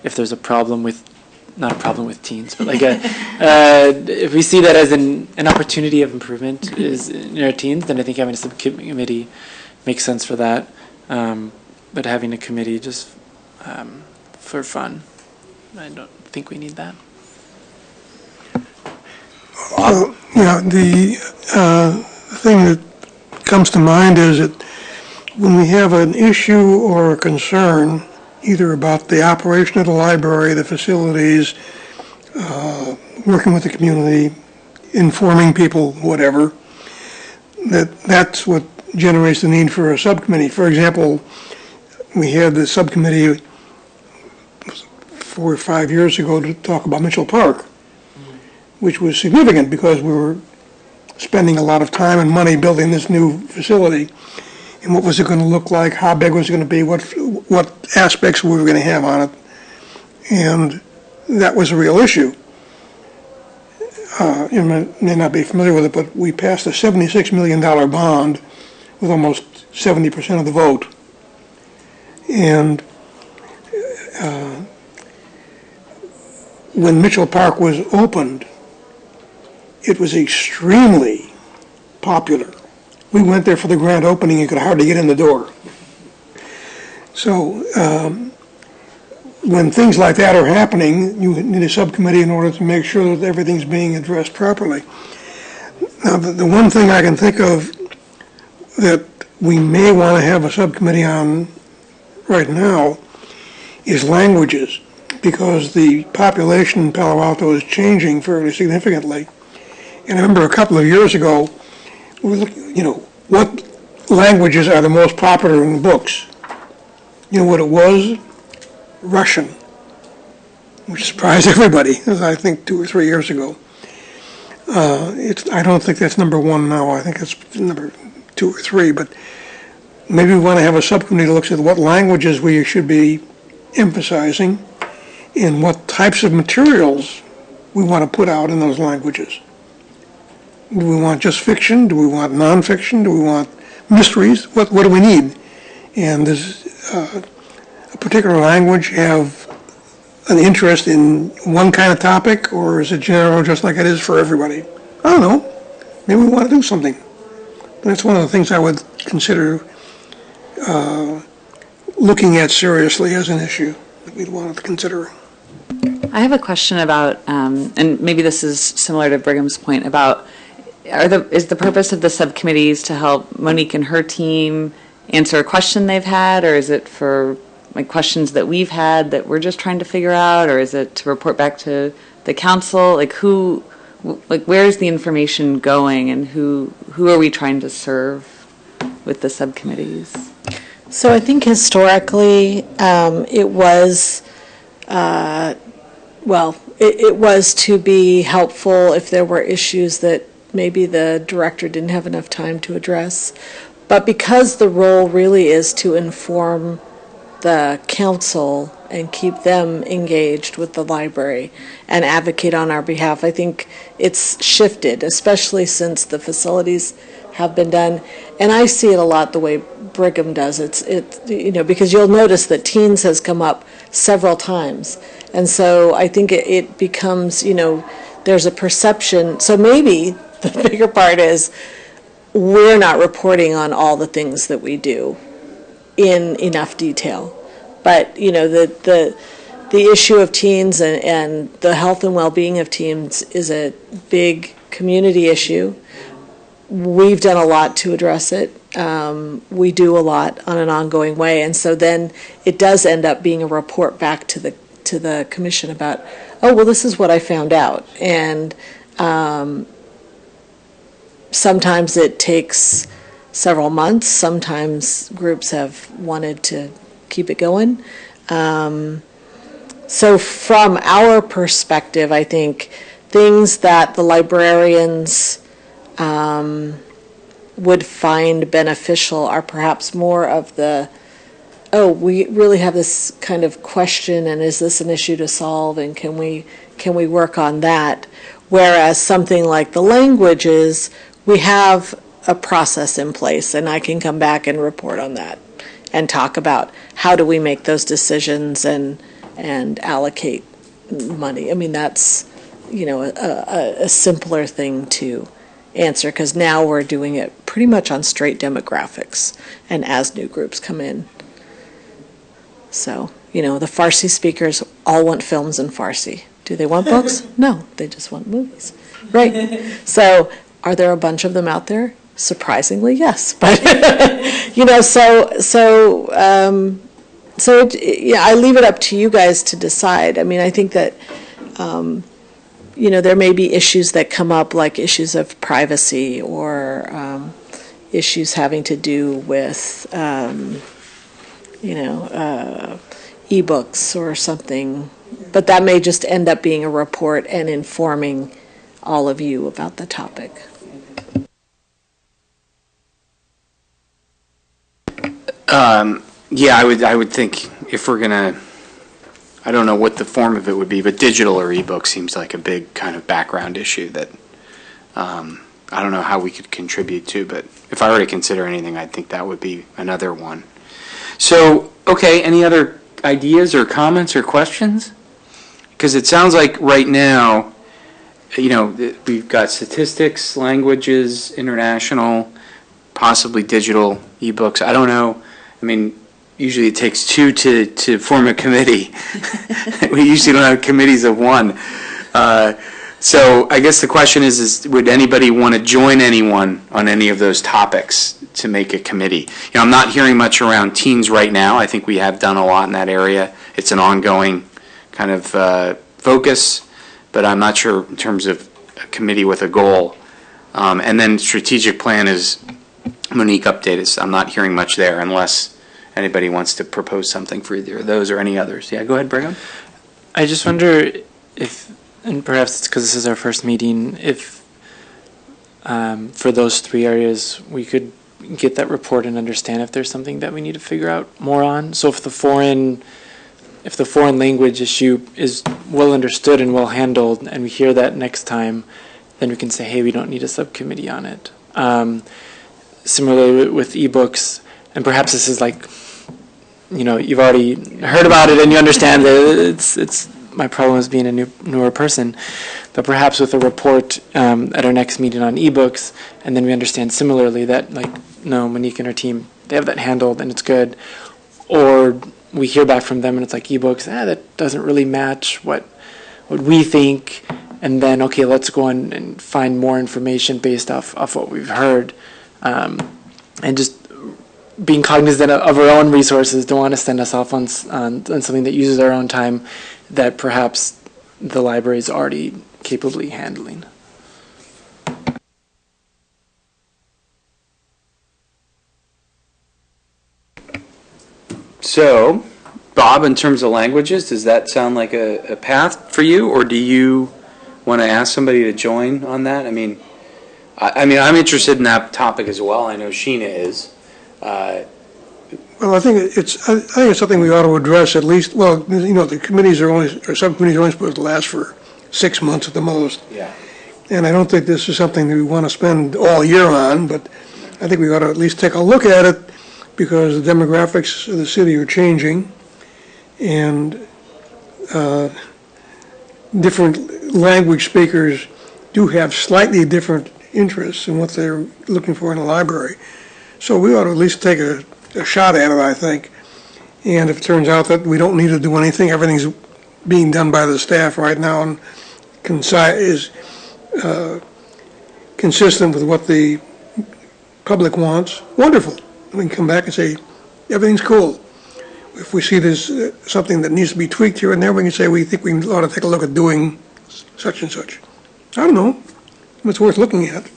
if there's a problem with, not a problem with teens, but like if we see that as an opportunity of improvement is in our teens, then I think having a subcommittee makes sense for that. But having a committee just for fun, I don't think we need that. The thing that comes to mind is that when we have an issue or a concern, either about the operation of the library, the facilities, working with the community, informing people, whatever, that's what generates the need for a subcommittee. For example, we had the subcommittee 4 or 5 years ago to talk about Mitchell Park, which was significant because we were spending a lot of time and money building this new facility. And what was it going to look like? How big was it going to be? What aspects we were going to have on it? And that was a real issue. You may not be familiar with it, but we passed a $76 million bond with almost 70% of the vote. And when Mitchell Park was opened, it was extremely popular. We went there for the grand opening and could hardly get in the door. So when things like that are happening, you need a subcommittee in order to make sure that everything's being addressed properly. Now, the one thing I can think of that we may want to have a subcommittee on right now is languages, because the population in Palo Alto is changing fairly significantly. And I remember a couple of years ago, we looked, what languages are the most popular in the books? You know what it was? Russian, which surprised everybody, I think 2 or 3 years ago. I don't think that's number one now. I think it's number 2 or 3, but maybe we want to have a subcommittee that looks at what languages we should be emphasizing and what types of materials we want to put out in those languages. Do we want just fiction? Do we want nonfiction? Do we want mysteries? What do we need? And does a particular language have an interest in one kind of topic, or is it general just like it is for everybody? I don't know. Maybe we want to do something. But that's one of the things I would consider looking at seriously as an issue that we'd want to consider. I have a question about, and maybe this is similar to Brigham's point about, is the purpose of the subcommittees to help Monique and her team answer a question they've had, or is it for questions that we've had that we're just trying to figure out, or is it to report back to the council? Where's the information going, and who are we trying to serve with the subcommittees? So I think historically it was, it was to be helpful if there were issues that maybe the director didn't have enough time to address. But because the role really is to inform the council and keep them engaged with the library and advocate on our behalf, I think it's shifted, especially since the facilities have been done. And I see it a lot the way Brigham does. Because you'll notice that teens has come up several times. And so I think it becomes, there's a perception. So maybe the bigger part is we're not reporting on all the things that we do in enough detail. But, the issue of teens and the health and well-being of teens is a big community issue. We've done a lot to address it. We do a lot on an ongoing way. And so then it does end up being a report back to the commission about, oh, well, this is what I found out. And Sometimes it takes several months. Sometimes groups have wanted to keep it going. So from our perspective, I think things that the librarians would find beneficial are perhaps more of the, oh, we really have this kind of question, and is this an issue to solve, and can we work on that? Whereas something like the languages, we have a process in place, and I can come back and report on that and talk about how do we make those decisions and allocate money. I mean, that's, a simpler thing to answer, because now we're doing it pretty much on straight demographics and as new groups come in. So, the Farsi speakers all want films in Farsi. Do they want books? No, they just want movies. Right. So are there a bunch of them out there? Surprisingly, yes. But, I leave it up to you guys to decide. I mean, I think that, there may be issues that come up, like issues of privacy or issues having to do with, ebooks or something. But that may just end up being a report and informing all of you about the topic. Yeah, I would think if we're gonna, I don't know what the form of it would be, but digital or ebook seems like a big kind of background issue that I don't know how we could contribute to, but if I were to consider anything, I think that would be another one. So, okay, any other ideas or comments or questions? Because it sounds like right now, we've got statistics, languages, international, possibly digital ebooks. I don't know. I mean, usually it takes two to form a committee. We usually don't have committees of one. So I guess the question is would anybody want to join anyone on any of those topics to make a committee? I'm not hearing much around teens right now. I think we have done a lot in that area. It's an ongoing kind of focus, but I'm not sure in terms of a committee with a goal. And then strategic plan is, Monique updated. I'm not hearing much there unless anybody wants to propose something for either of those or any others. Yeah, go ahead, Brigham. I just wonder if, and perhaps it's because this is our first meeting, if for those three areas we could get that report and understand if there's something that we need to figure out more on. So if the foreign language issue is well understood and well handled, and we hear that next time, then we can say, hey, we don't need a subcommittee on it. Similarly with ebooks, and perhaps this is like, you've already heard about it and you understand that it's my problem is being a newer person, but perhaps with a report at our next meeting on ebooks, and then we understand similarly that, no, Monique and her team, they have that handled and it's good, or we hear back from them and it's like ebooks, that doesn't really match what we think, and then, okay, let's go on and find more information based off what we've heard, and just being cognizant of our own resources, don't want to send us off on something that uses our own time that perhaps the library is already capably handling. So, Bob, in terms of languages, does that sound like a path for you, or do you want to ask somebody to join on that? I mean, I'm interested in that topic as well. I know Sheena is. Well, I think it's something we ought to address at least. Well, the committees or subcommittees are only supposed to last for 6 months at the most. Yeah. And I don't think this is something that we want to spend all year on, but I think we ought to at least take a look at it because the demographics of the city are changing, and different language speakers do have slightly different interests in what they're looking for in a library. So we ought to at least take a shot at it, I think. And if it turns out that we don't need to do anything, everything's being done by the staff right now and is consistent with what the public wants, wonderful. We can come back and say, everything's cool. If we see there's something that needs to be tweaked here and there, we can say we think we ought to take a look at doing such and such. I don't know. It's worth looking at.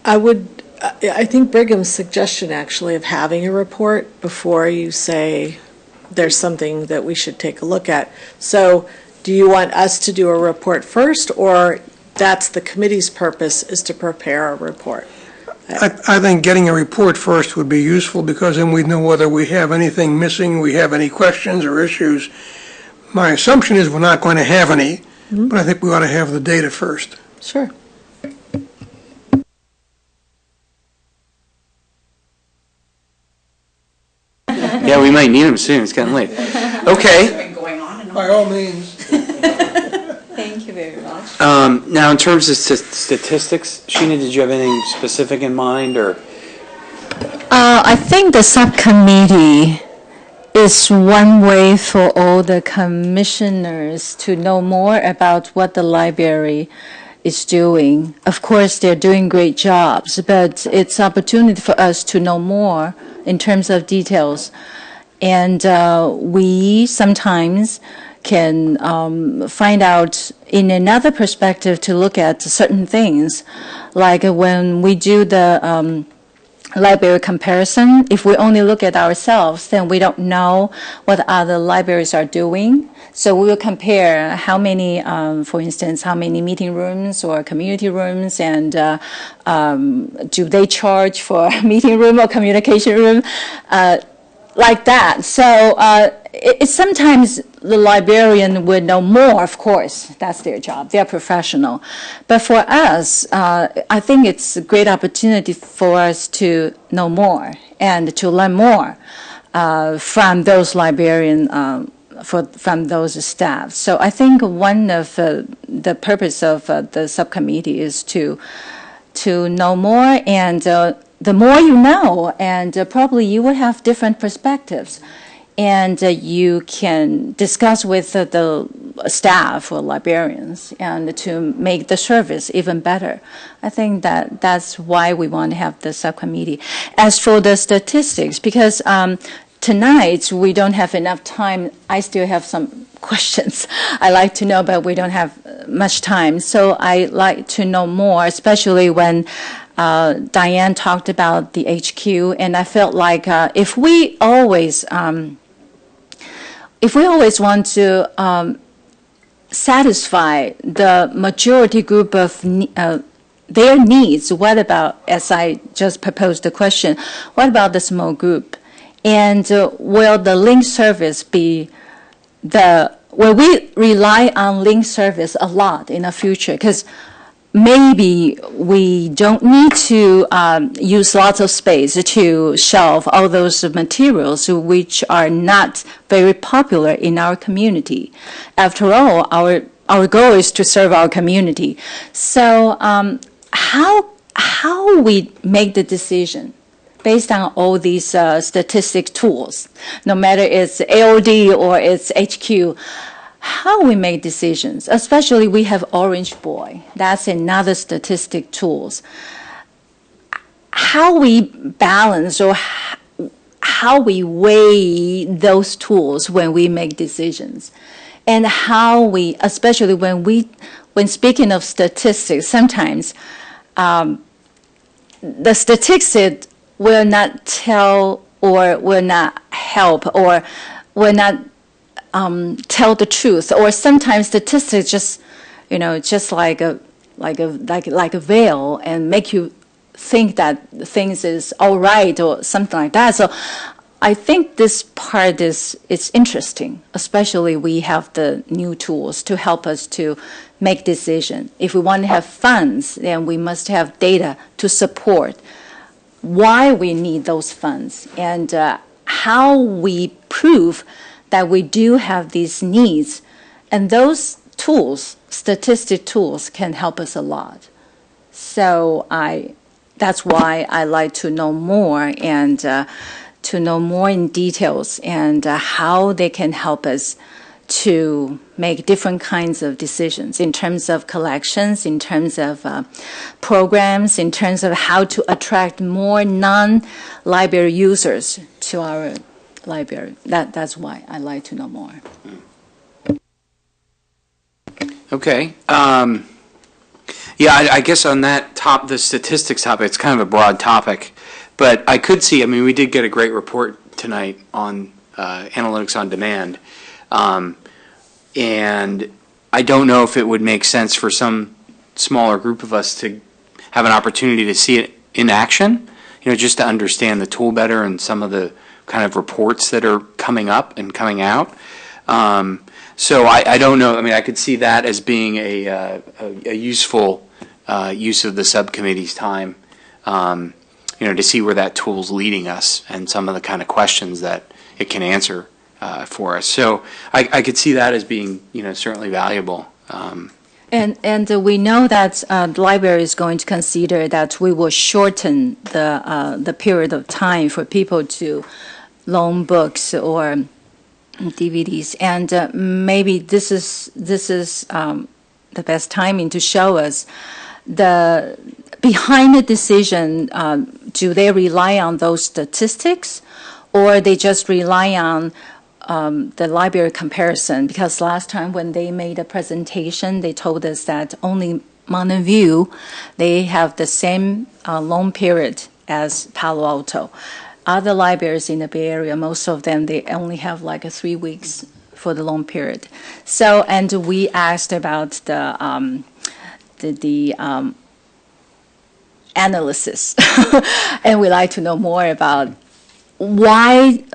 I think Brigham's suggestion actually of having a report before you say there's something that we should take a look at. So do you want us to do a report first, or that's the committee's purpose, is to prepare a report? I think getting a report first would be useful, because then we know whether we have anything missing, we have any questions or issues. My assumption is we're not going to have any, but I think we ought to have the data first. Sure. Yeah, we might need them soon. It's getting late. Okay. By all means. Thank you very much. Now, in terms of statistics, Sheena, did you have anything specific in mind, or? I think the subcommittee is one way for all the commissioners to know more about what the library is doing. Of course, they're doing great jobs, but it's opportunity for us to know more in terms of details. And we sometimes can find out in another perspective to look at certain things. Like when we do the library comparison, if we only look at ourselves, then we don't know what other libraries are doing. So we will compare how many, for instance, how many meeting rooms or community rooms, and do they charge for a meeting room or communication room, like that. So it's sometimes the librarian would know more, of course. That's their job. They're professional. But for us, I think it's a great opportunity for us to know more and to learn more from those librarians, from those staff. So I think one of the purpose of the subcommittee is to know more, and the more you know, and probably you will have different perspectives, and you can discuss with the staff or librarians, and to make the service even better. I think that's why we want to have the subcommittee. As for the statistics, because tonight we don't have enough time, I still have some questions I like to know, but we don't have much time. So I like to know more, especially when Diane talked about the HQ, and I felt like if we always want to satisfy the majority group of their needs, what about, as I just proposed the question, what about the small group? And will the link service be will we rely on link service a lot in the future? Because maybe we don't need to use lots of space to shelve all those materials which are not very popular in our community. After all, our goal is to serve our community. So how we make the decision based on all these statistic tools, no matter it's AOD or it's HQ, how we make decisions, especially we have Orange Boy. That's another statistic tools. How we balance or how we weigh those tools when we make decisions, and how we, especially when speaking of statistics, sometimes the statistics will not tell or will not help or will not tell the truth, or sometimes statistics just, just like a veil, and make you think that things is all right or something like that. So I think this part is interesting, especially we have the new tools to help us to make decisions. If we want to have funds, then we must have data to support why we need those funds, and how we prove that we do have these needs. And those tools, statistic tools, can help us a lot. So that's why I like to know more, and to know more in details, and how they can help us to make different kinds of decisions in terms of collections, in terms of programs, in terms of how to attract more non-library users to our library. That's why I like to know more. Okay. Yeah, I guess on that the statistics topic, it's kind of a broad topic, but I could see, I mean, we did get a great report tonight on analytics on demand, and I don't know if it would make sense for some smaller group of us to have an opportunity to see it in action, just to understand the tool better and some of the kind of reports that are coming up and coming out. So I don't know. I mean, I could see that as being a useful use of the subcommittee's time, to see where that tool's leading us and some of the kind of questions that it can answer for us. So I could see that as being, certainly valuable. And we know that the library is going to consider that we will shorten the period of time for people to loan books or DVDs, and maybe this is the best timing to show us the behind the decision. Do they rely on those statistics, or they just rely on the library comparison? Because last time when they made a presentation, they told us that only Mountain View, they have the same loan period as Palo Alto. Other libraries in the Bay Area, most of them, they only have like 3 weeks for the loan period. So, and we asked about the analysis, and we'd like to know more about why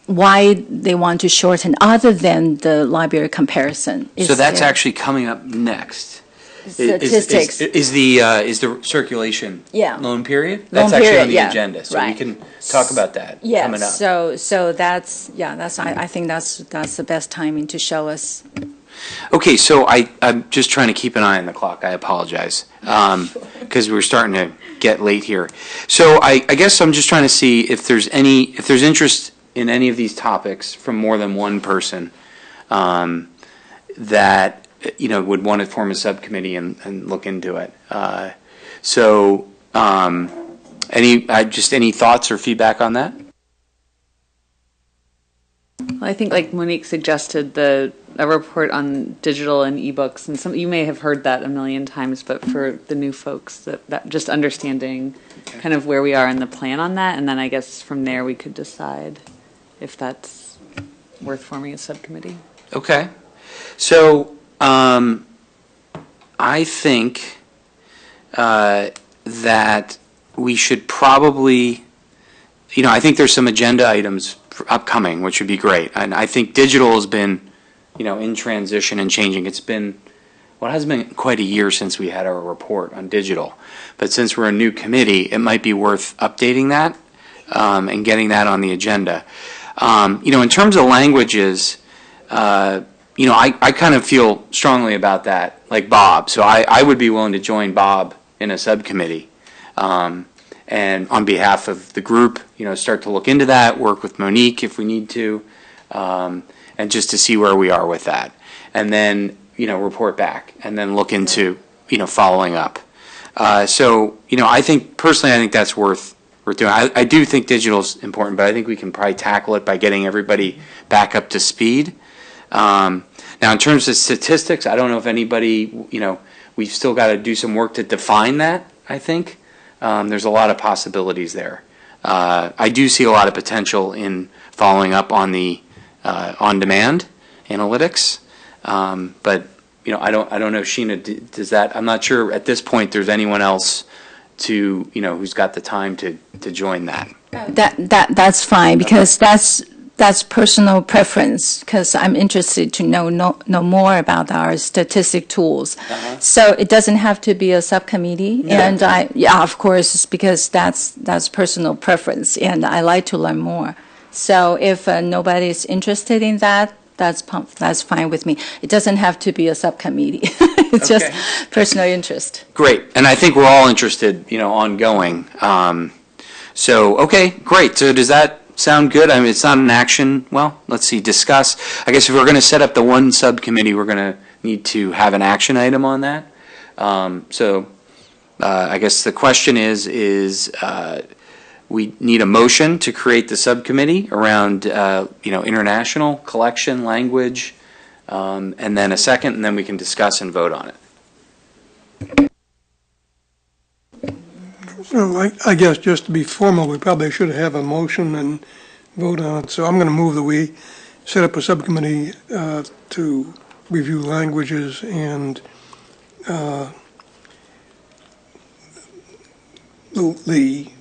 they want to shorten, other than the library comparison. So that's actually coming up next. Statistics. Is the circulation loan period? Loan That's actually period, on the yeah, agenda, so we right. can talk about that coming up. So that's I think that's the best timing to show us. Okay, so I'm just trying to keep an eye on the clock. I apologize, because we're starting to get late here. So I guess I'm just trying to see if there's interest in any of these topics from more than one person that would want to form a subcommittee and look into it. Any thoughts or feedback on that? Well, I think, like Monique suggested, a report on digital and ebooks, and you may have heard that a million times, but for the new folks, that just understanding kind of where we are in the plan on that, and then I guess from there we could decide if that's worth forming a subcommittee. Okay, so I think that we should probably, I think there's some agenda items upcoming, which would be great. And I think digital has been, in transition and changing. It hasn't been quite a year since we had our report on digital. But since we're a new committee, it might be worth updating that and getting that on the agenda. In terms of languages, I kind of feel strongly about that, like Bob. So I would be willing to join Bob in a subcommittee. And on behalf of the group, start to look into that, work with Monique if we need to, and just to see where we are with that. And then, report back and then look into, following up. I think that's worth doing. I do think digital's important, but I think we can probably tackle it by getting everybody back up to speed. Now, in terms of statistics, I don't know if anybody, we've still got to do some work to define that, I think. There's a lot of possibilities there. I do see a lot of potential in following up on the on-demand analytics, but I don't know, Sheena, does that? I'm not sure at this point there's anyone else to who's got the time to join that. That's fine, because that's personal preference, because I'm interested to know more about our statistic tools. So it doesn't have to be a subcommittee, and of course, because that's personal preference, and I like to learn more. So if nobody's interested in that, that's fine with me. It doesn't have to be a subcommittee. It's just personal interest. Great, and I think we're all interested, ongoing. Okay, great. So does that sound good? I mean, it's not an action. Well, let's see, discuss. I guess if we're going to set up the one subcommittee, we're going to need to have an action item on that. I guess the question is we need a motion to create the subcommittee around, international collection language, and then a second, and then we can discuss and vote on it. So I guess just to be formal, we probably should have a motion and vote on it. So I'm going to move that we set up a subcommittee to review languages and the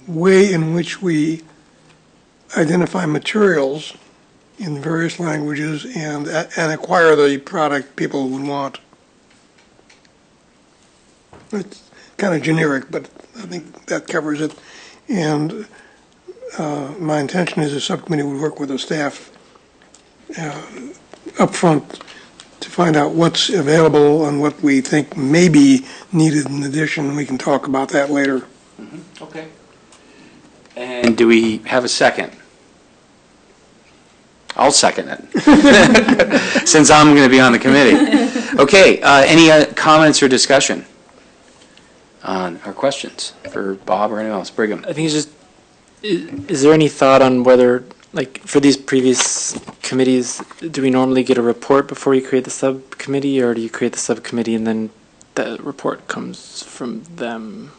way in which we identify materials in various languages and acquire the product people would want. It's kind of generic, but I think that covers it. And my intention is the subcommittee would work with the staff up front to find out what's available and what we think may be needed in addition. We can talk about that later. Okay. And do we have a second? I'll second it, since I'm going to be on the committee. Okay, any comments or discussion on our questions for Bob or anyone else? Brigham? I think it's just, is there any thought on whether, like, for these previous committees, do we normally get a report before we create the subcommittee, or do you create the subcommittee and then the report comes from them?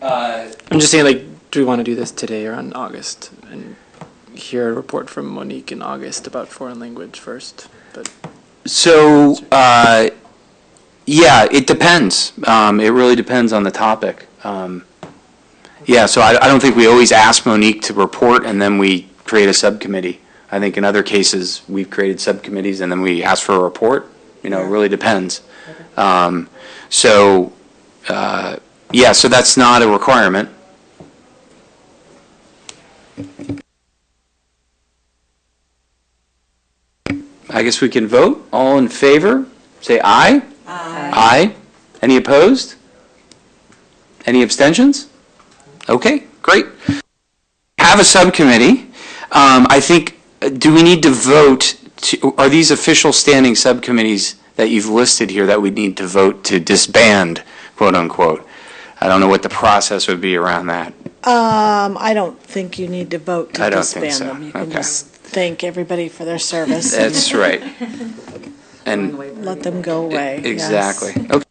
I'm just saying, like, do we want to do this today or in August? And hear a report from Monique in August about foreign language first. But So, yeah, it depends. It really depends on the topic. Yeah, so I don't think we always ask Monique to report and then we create a subcommittee. I think in other cases, we've created subcommittees and then we ask for a report. You know, it really depends. So, yeah, so that's not a requirement. I guess we can vote. All in favor, say aye. Aye. Aye. Any opposed? Any abstentions? Okay, great. Have a subcommittee. I think, do we need to vote? Are these official standing subcommittees that you've listed here that we need to vote to disband, quote unquote? I don't know what the process would be around that. I don't think you need to vote to I don't think disband so. them. You can Okay. just thank everybody for their service. That's right. And Let them go away. exactly. Okay.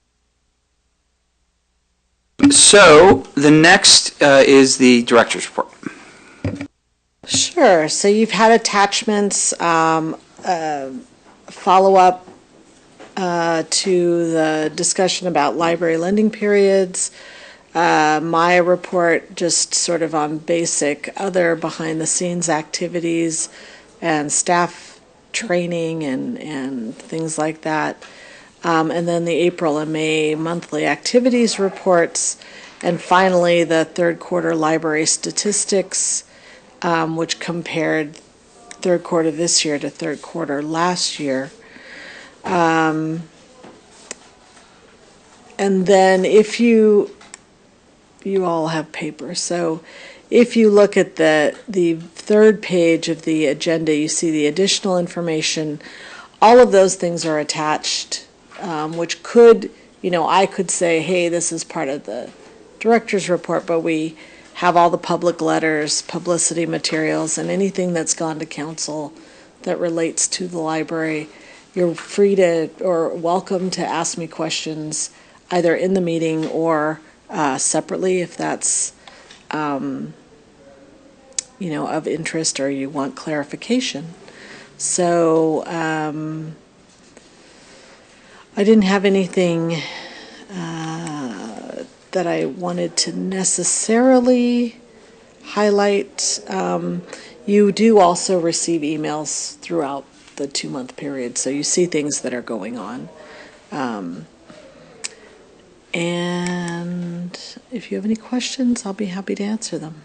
So the next is the director's report. Sure. So you've had attachments, follow-up to the discussion about library lending periods. My report just sort of on basic other behind-the-scenes activities and staff training and things like that. And then the April and May monthly activities reports. And finally, the third quarter library statistics, which compared third quarter this year to third quarter last year. And then if you all have paper, so if you look at the third page of the agenda, you see the additional information. All of those things are attached, which could, I could say, hey, this is part of the director's report, but we have all the public letters, publicity materials, and anything that's gone to council that relates to the library. You're free to, or welcome to ask me questions either in the meeting or separately if that's, of interest or you want clarification. So I didn't have anything that I wanted to necessarily highlight. You do also receive emails throughout the 2-month period, so you see things that are going on. And if you have any questions, I'll be happy to answer them.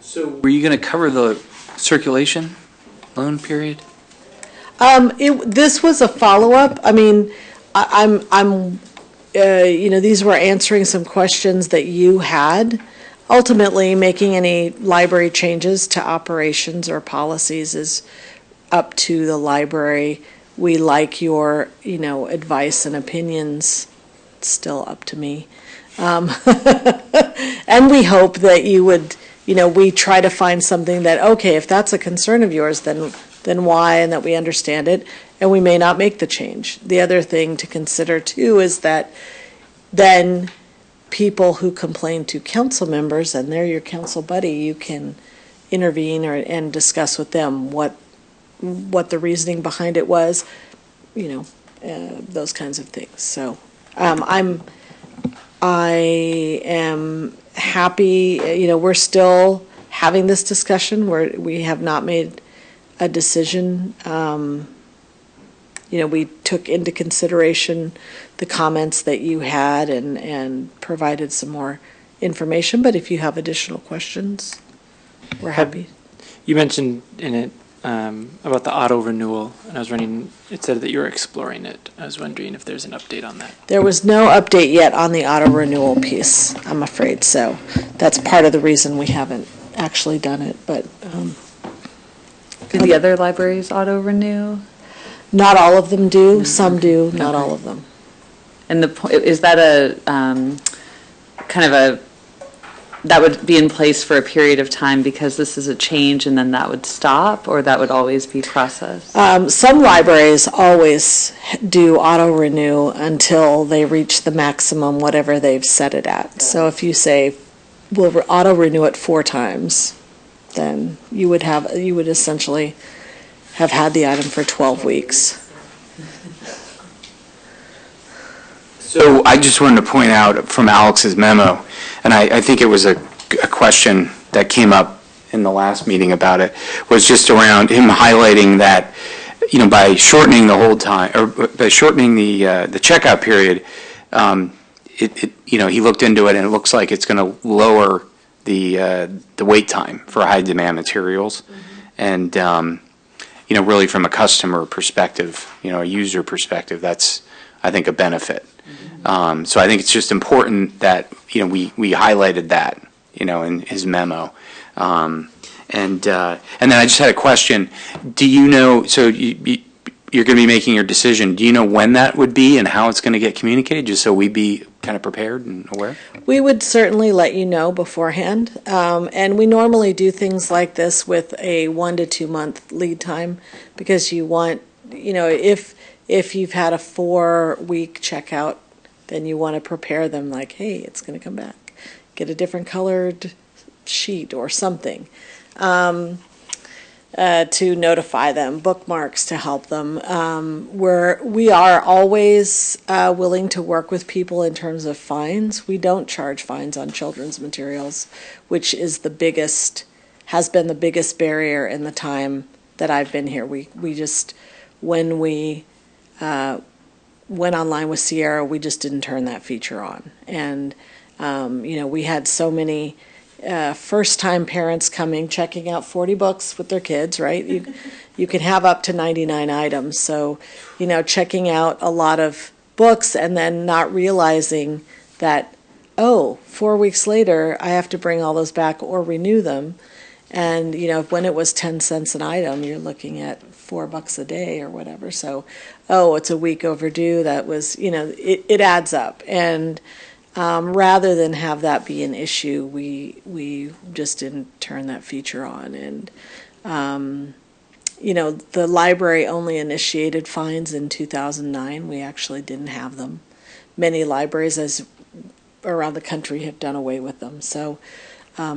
So were you going to cover the circulation loan period? This was a follow-up. I mean, I'm these were answering some questions that you had. Ultimately, making any library changes to operations or policies is up to the library. We like your, advice and opinions. It's still up to me. And we hope that you would, we try to find something that, okay, if that's a concern of yours, then why, and that we understand it, and we may not make the change. The other thing to consider, too, is that then people who complain to council members, and they're your council buddy, you can intervene and discuss with them what the reasoning behind it was, those kinds of things. So I am happy, we're still having this discussion where we have not made a decision. We took into consideration the comments that you had and provided some more information, but if you have additional questions, we're happy. You mentioned in it about the auto renewal, and it said that you were exploring it. I was wondering if there's an update on that. There was no update yet on the auto renewal piece, I'm afraid, so that's part of the reason we haven't actually done it, but. Do the other libraries auto renew? Not all of them do, some do, not all of them. And is that a that would be in place for a period of time because this is a change and then that would stop, or that would always be processed? Some libraries always do auto renew until they reach the maximum, whatever they've set it at. So if you say, we'll auto renew it 4 times, then you would essentially have had the item for 12 weeks. So I just wanted to point out from Alex's memo, and I think it was a question that came up in the last meeting about it, was just around him highlighting that, by shortening the hold time, or by shortening the checkout period, he looked into it and it looks like it's going to lower the wait time for high demand materials, and really from a customer perspective, a user perspective, that's, I think, a benefit. So I think it's just important that, we highlighted that, in his memo. And then I just had a question. Do you know, so you're going to be making your decision, do you know when that would be and how it's going to get communicated, just so we be kind of prepared and aware? We would certainly let you know beforehand. And we normally do things like this with a 1 to 2 month lead time, because you want, if you've had a 4-week checkout, then you want to prepare them like, hey, it's going to come back. Get a different colored sheet or something to notify them, bookmarks to help them. We are always willing to work with people in terms of fines. We don't charge fines on children's materials, which is has been the biggest barrier in the time that I've been here. We just, when we went online with Sierra, we just didn't turn that feature on. And, we had so many first-time parents coming, checking out 40 books with their kids, right? You can have up to 99 items. So, checking out a lot of books and then not realizing that, 4 weeks later, I have to bring all those back or renew them. And, when it was 10 cents an item, you're looking at $4 a day or whatever. So, it's a week overdue. That was, it adds up. And rather than have that be an issue, we just didn't turn that feature on. And, the library only initiated fines in 2009. We actually didn't have them. Many libraries around the country have done away with them. So,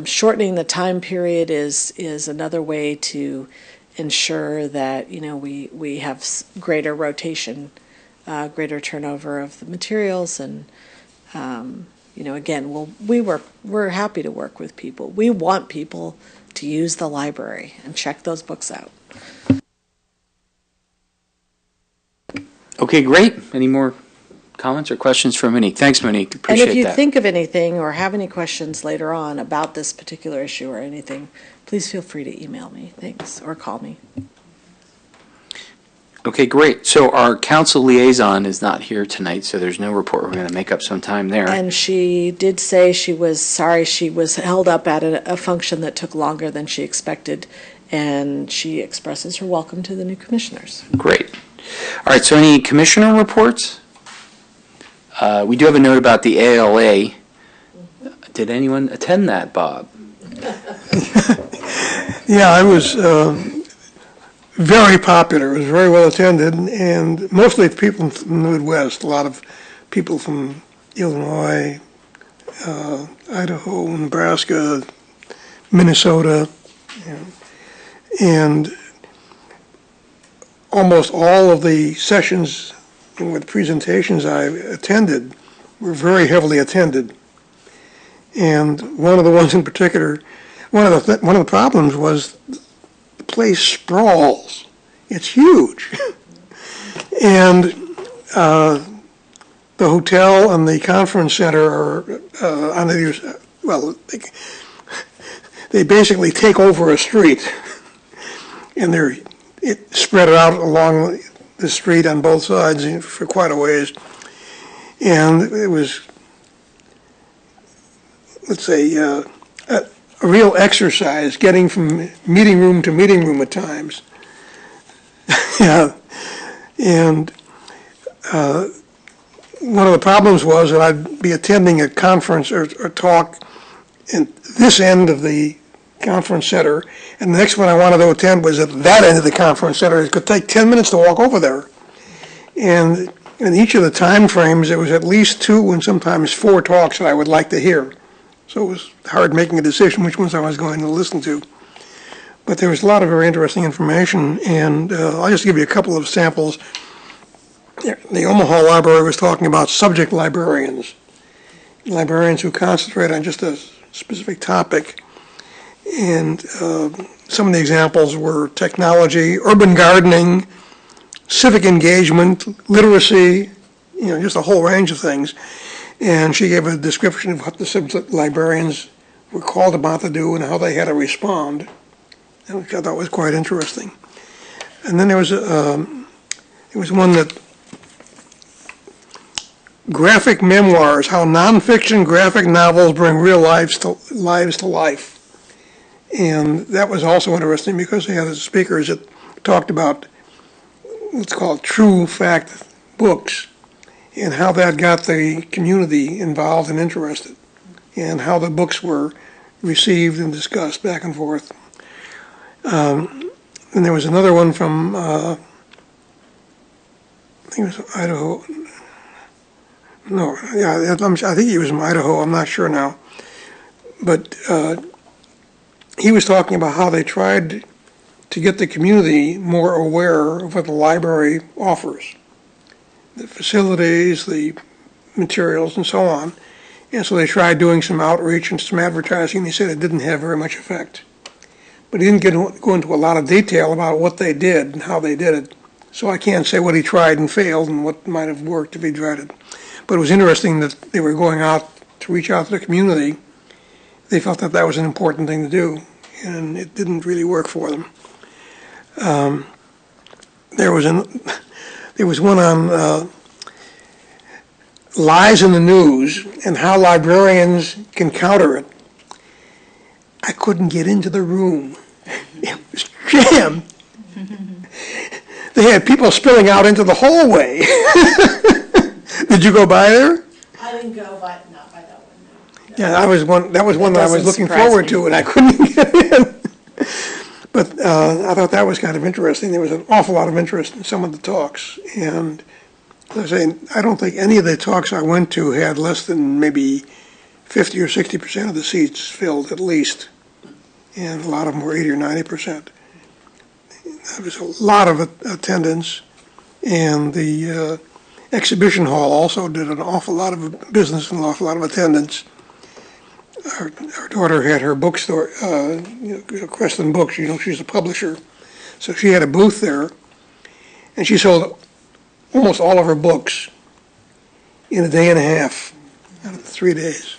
shortening the time period is another way to ensure that we have greater rotation, greater turnover of the materials, and again, we're happy to work with people. We want people to use the library and check those books out. Okay, great. Any more comments or questions for Monique? Thanks, Monique. Appreciate that. And if you think of anything or have any questions later on about this particular issue or anything, please feel free to email me. Thanks. Or call me. Okay, great. So our council liaison is not here tonight, so there's no report. We're going to make up some time there. And she did say she was sorry she was held up at a function that took longer than she expected, and she expresses her welcome to the new commissioners. Great. All right, so any commissioner reports? We do have a note about the ALA. Did anyone attend that, Bob? Yeah, I was very popular. It was very well attended, and mostly people from the Midwest, a lot of people from Illinois, Idaho, Nebraska, Minnesota, and almost all of the sessions with presentations I attended were very heavily attended. And one of the ones in particular, one of the problems was the place sprawls. It's huge. And the hotel and the conference center are on the, well, they basically take over a street. And it spread out along the street on both sides for quite a ways. And it was, let's say, a real exercise getting from meeting room to meeting room at times. Yeah. And one of the problems was that I'd be attending a conference or talk in this end of the conference center, and the next one I wanted to attend was at that end of the conference center. It could take 10 minutes to walk over there. And in each of the time frames, there was at least 2 and sometimes 4 talks that I would like to hear. So it was hard making a decision which ones I was going to listen to. But there was a lot of very interesting information, and I'll just give you a couple of samples. The Omaha Library was talking about subject librarians who concentrate on just a specific topic. And some of the examples were technology, urban gardening, civic engagement, literacy, just a whole range of things. And she gave a description of what the subject librarians were called upon to do and how they had to respond, which I thought was quite interesting. And then there was one that graphic memoirs, how nonfiction graphic novels bring real lives to life. And that was also interesting because they had speakers that talked about what's called true fact books and how that got the community involved and interested and how the books were received and discussed back and forth. And there was another one from, I think it was Idaho. No, yeah, I think he was from Idaho. I'm not sure now. But he was talking about how they tried to get the community more aware of what the library offers, the facilities, the materials, and so on. And so they tried doing some outreach and some advertising. He said it didn't have very much effect. But he didn't go into a lot of detail about what they did and how they did it. So I can't say what he tried and failed and what might have worked if he tried it. But it was interesting that they were going out to reach out to the community. They felt that that was an important thing to do, and it didn't really work for them. There was one on lies in the news and how librarians can counter it. I couldn't get into the room. It was jammed. They had people spilling out into the hallway. Did you go by there? I didn't go, but not by that one. No. Yeah, that was one that I was looking forward to, and I couldn't get in. But I thought that was kind of interesting. There was an awful lot of interest in some of the talks, and as I was saying, I don't think any of the talks I went to had less than maybe 50 or 60% of the seats filled at least, and a lot of them were 80 or 90%. There was a lot of attendance, and the exhibition hall also did an awful lot of business and an awful lot of attendance. Our daughter had her bookstore, Creston Books, she's a publisher, so she had a booth there, and she sold almost all of her books in a day and a half out of the 3 days.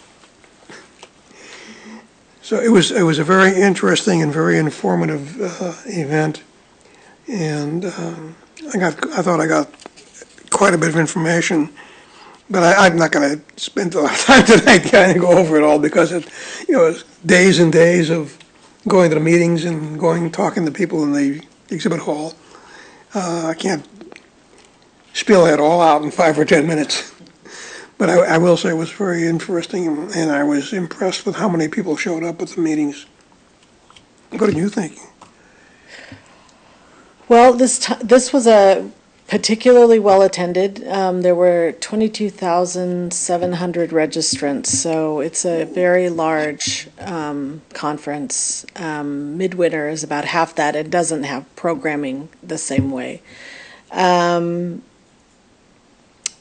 So it was a very interesting and very informative event, and I thought I got quite a bit of information, but I'm not going to spend a lot of time tonight trying to go over it all because it's days and days of going to the meetings and talking to people in the exhibit hall. I can't spill that all out in 5 or 10 minutes. But I will say it was very interesting, and I was impressed with how many people showed up at the meetings. What did you think? Well, this was a particularly well attended. There were 22,700 registrants, so it's a very large conference. Midwinter is about half that. It doesn't have programming the same way.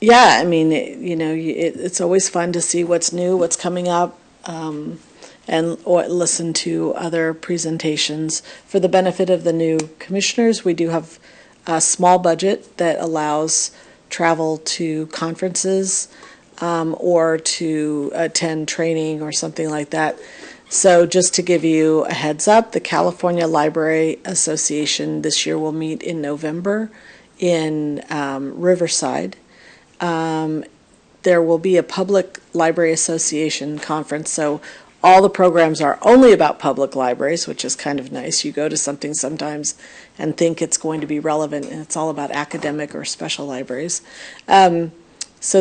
Yeah, I mean, it's always fun to see what's new, what's coming up, or listen to other presentations. For the benefit of the new commissioners, we do have a small budget that allows travel to conferences or to attend training or something like that. So just to give you a heads up, the California Library Association this year will meet in November in Riverside. There will be a Public Library Association conference, so all the programs are only about public libraries, which is kind of nice. You go to something sometimes and think it's going to be relevant, and it's all about academic or special libraries. So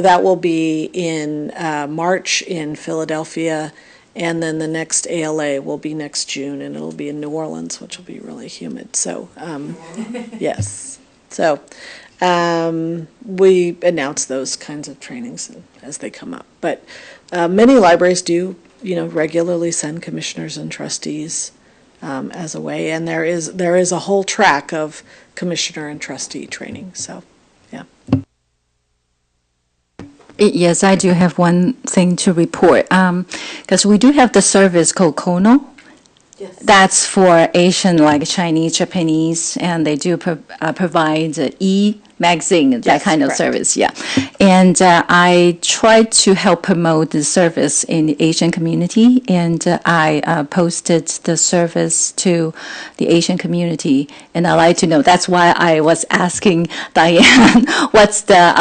that will be in March in Philadelphia, and then the next ALA will be next June, and it'll be in New Orleans, which will be really humid. So, yes. So we announce those kinds of trainings as they come up. But many libraries do, regularly send commissioners and trustees as a way, and there is a whole track of commissioner and trustee training. So, yeah. Yes, I do have one thing to report, because we do have the service called Kono. Yes. That's for Asian, like Chinese, Japanese, and they do provide e-magazine, that Yes, kind of correct. service, yeah. And I tried to help promote the service in the Asian community, and I posted the service to the Asian community, and I'd like to know, that's why I was asking Diane, what's the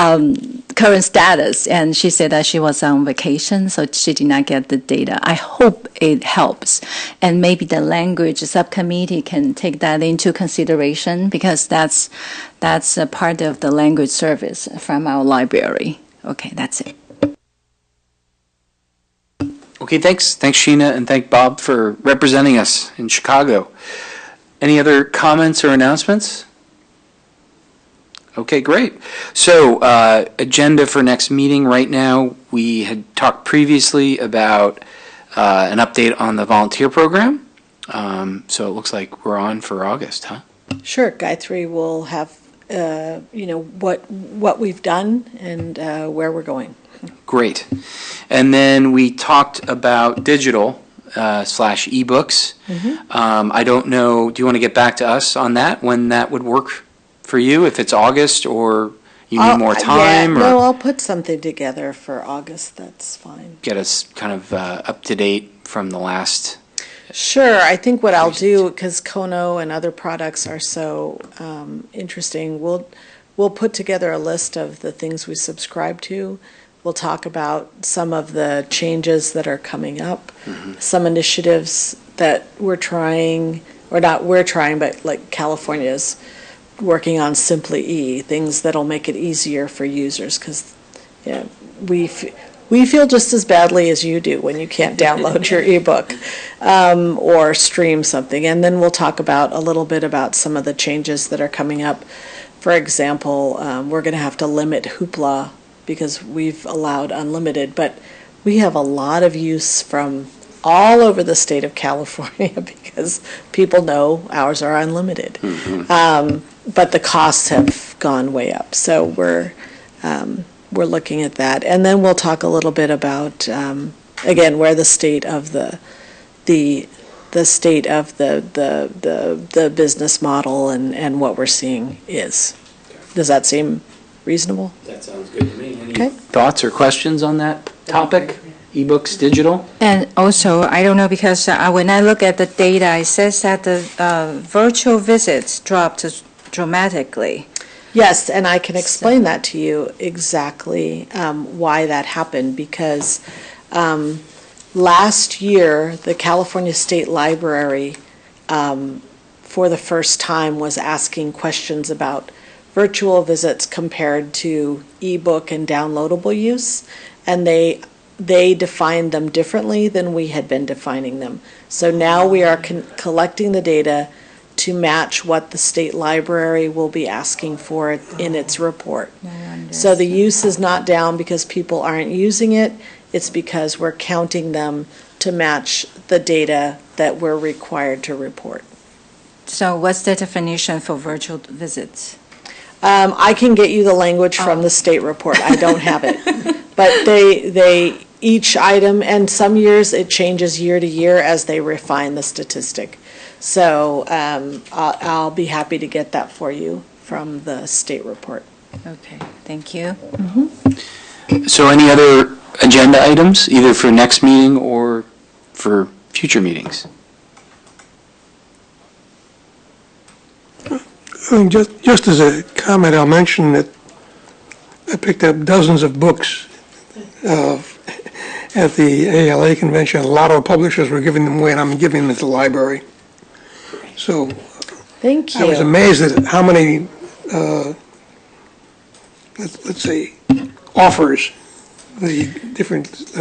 current status, and she said that she was on vacation, so she did not get the data. I hope it helps, and maybe the language subcommittee can take that into consideration, because that's a part of the language service from our library. Okay, that's it. Okay, thanks, Sheena, and thank Bob for representing us in Chicago. Any other comments or announcements? Okay, great. So, agenda for next meeting right now, we had talked previously about an update on the volunteer program. So it looks like we're on for August, huh? Sure, Gayatri will have, what we've done and where we're going. Great. And then we talked about digital / ebooks. I don't know, do you want to get back to us on that, when that would work for you, if it's August or you need more time? Yeah, or no, I'll put something together for August. That's fine. get us kind of up to date from the last. Sure. I think what I'll do, because Kono and other products are so interesting, we'll put together a list of the things we subscribe to. We'll talk about some of the changes that are coming up, some initiatives that we're trying, or not we're trying, but like California's working on Simply E, things that'll make it easier for users, because we feel just as badly as you do when you can't download your ebook or stream something. And then we'll talk about a little bit about some of the changes that are coming up. For example, we're going to have to limit Hoopla because we've allowed unlimited, but we have a lot of use from all over the state of California because people know ours are unlimited. But the costs have gone way up. So we're looking at that. And then we'll talk a little bit about, again, where the state of the state of the business model and what we're seeing is. Does that seem reasonable? That sounds good to me. Any Okay. thoughts or questions on that topic? Ebooks, digital? And also, I don't know, because when I look at the data, it says that the virtual visits dropped dramatically. Yes, and I can explain that to you exactly why that happened, because last year, the California State Library, for the first time, was asking questions about virtual visits compared to ebook and downloadable use, and they defined them differently than we had been defining them. So now we are collecting the data to match what the state library will be asking for in its report. So the use is not down because people aren't using it, it's because we're counting them to match the data that we're required to report. So what's the definition for virtual visits? I can get you the language from the state report, I don't have it. But each item, and some years it changes year to year as they refine the statistic. So I'll be happy to get that for you from the state report. Okay, thank you. So any other agenda items, either for next meeting or for future meetings? Just as a comment, I'll mention that I picked up dozens of books at the ALA convention. A lot of publishers were giving them away, and I'm giving them at the library. So Thank you. I was amazed at how many, let's say, offers the different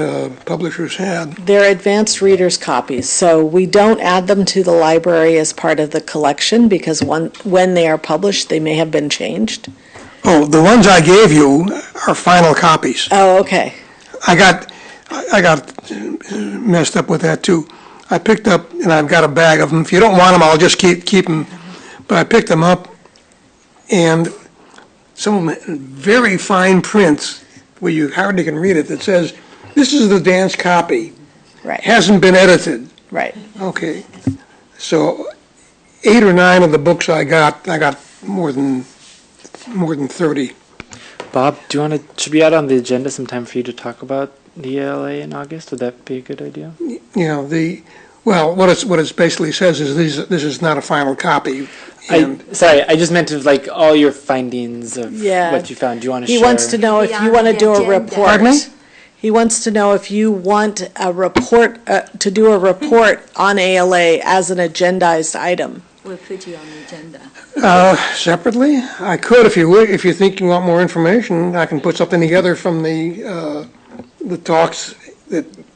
publishers had. They're advanced readers' copies, so we don't add them to the library as part of the collection because when they are published, they may have been changed. Oh, the ones I gave you are final copies. Oh, okay. I got messed up with that too. I picked up, and I've got a bag of them. If you don't want them, I'll just keep them. But I picked them up, and some of them very fine prints where you hardly can read it that says, "This is the dance copy. Right. Hasn't been edited." Right. Okay. So 8 or 9 of the books I got more than 30. Bob, should we add on the agenda some time for you to talk about the ELA in August? Would that be a good idea? You know, what it basically says is this is not a final copy. I just meant of like all your findings of Yeah. what you found. Do you want to share? He wants to know if you want to do a report. Pardon me? He wants to know if you want a report, to do a report on ALA as an agendized item. We'll put you on the agenda. Separately, I could if you think you want more information. I can put something together from the talks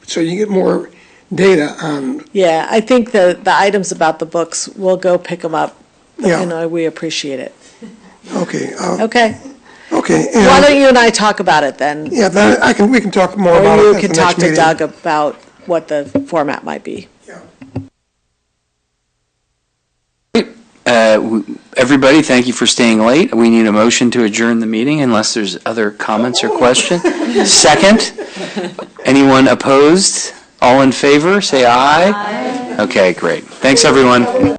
so you get more data on. Yeah, I think the items about the books, we'll go pick them up. Yeah. And we appreciate it. Okay. Okay. Okay. Why don't you and I talk about it then? Yeah, we can talk more about it Or at you the can talk next to meeting. Doug about what the format might be. Everybody, thank you for staying late. We need a motion to adjourn the meeting unless there's other comments or questions. Second, anyone opposed? All in favor, say aye. Okay, great. Thanks, everyone.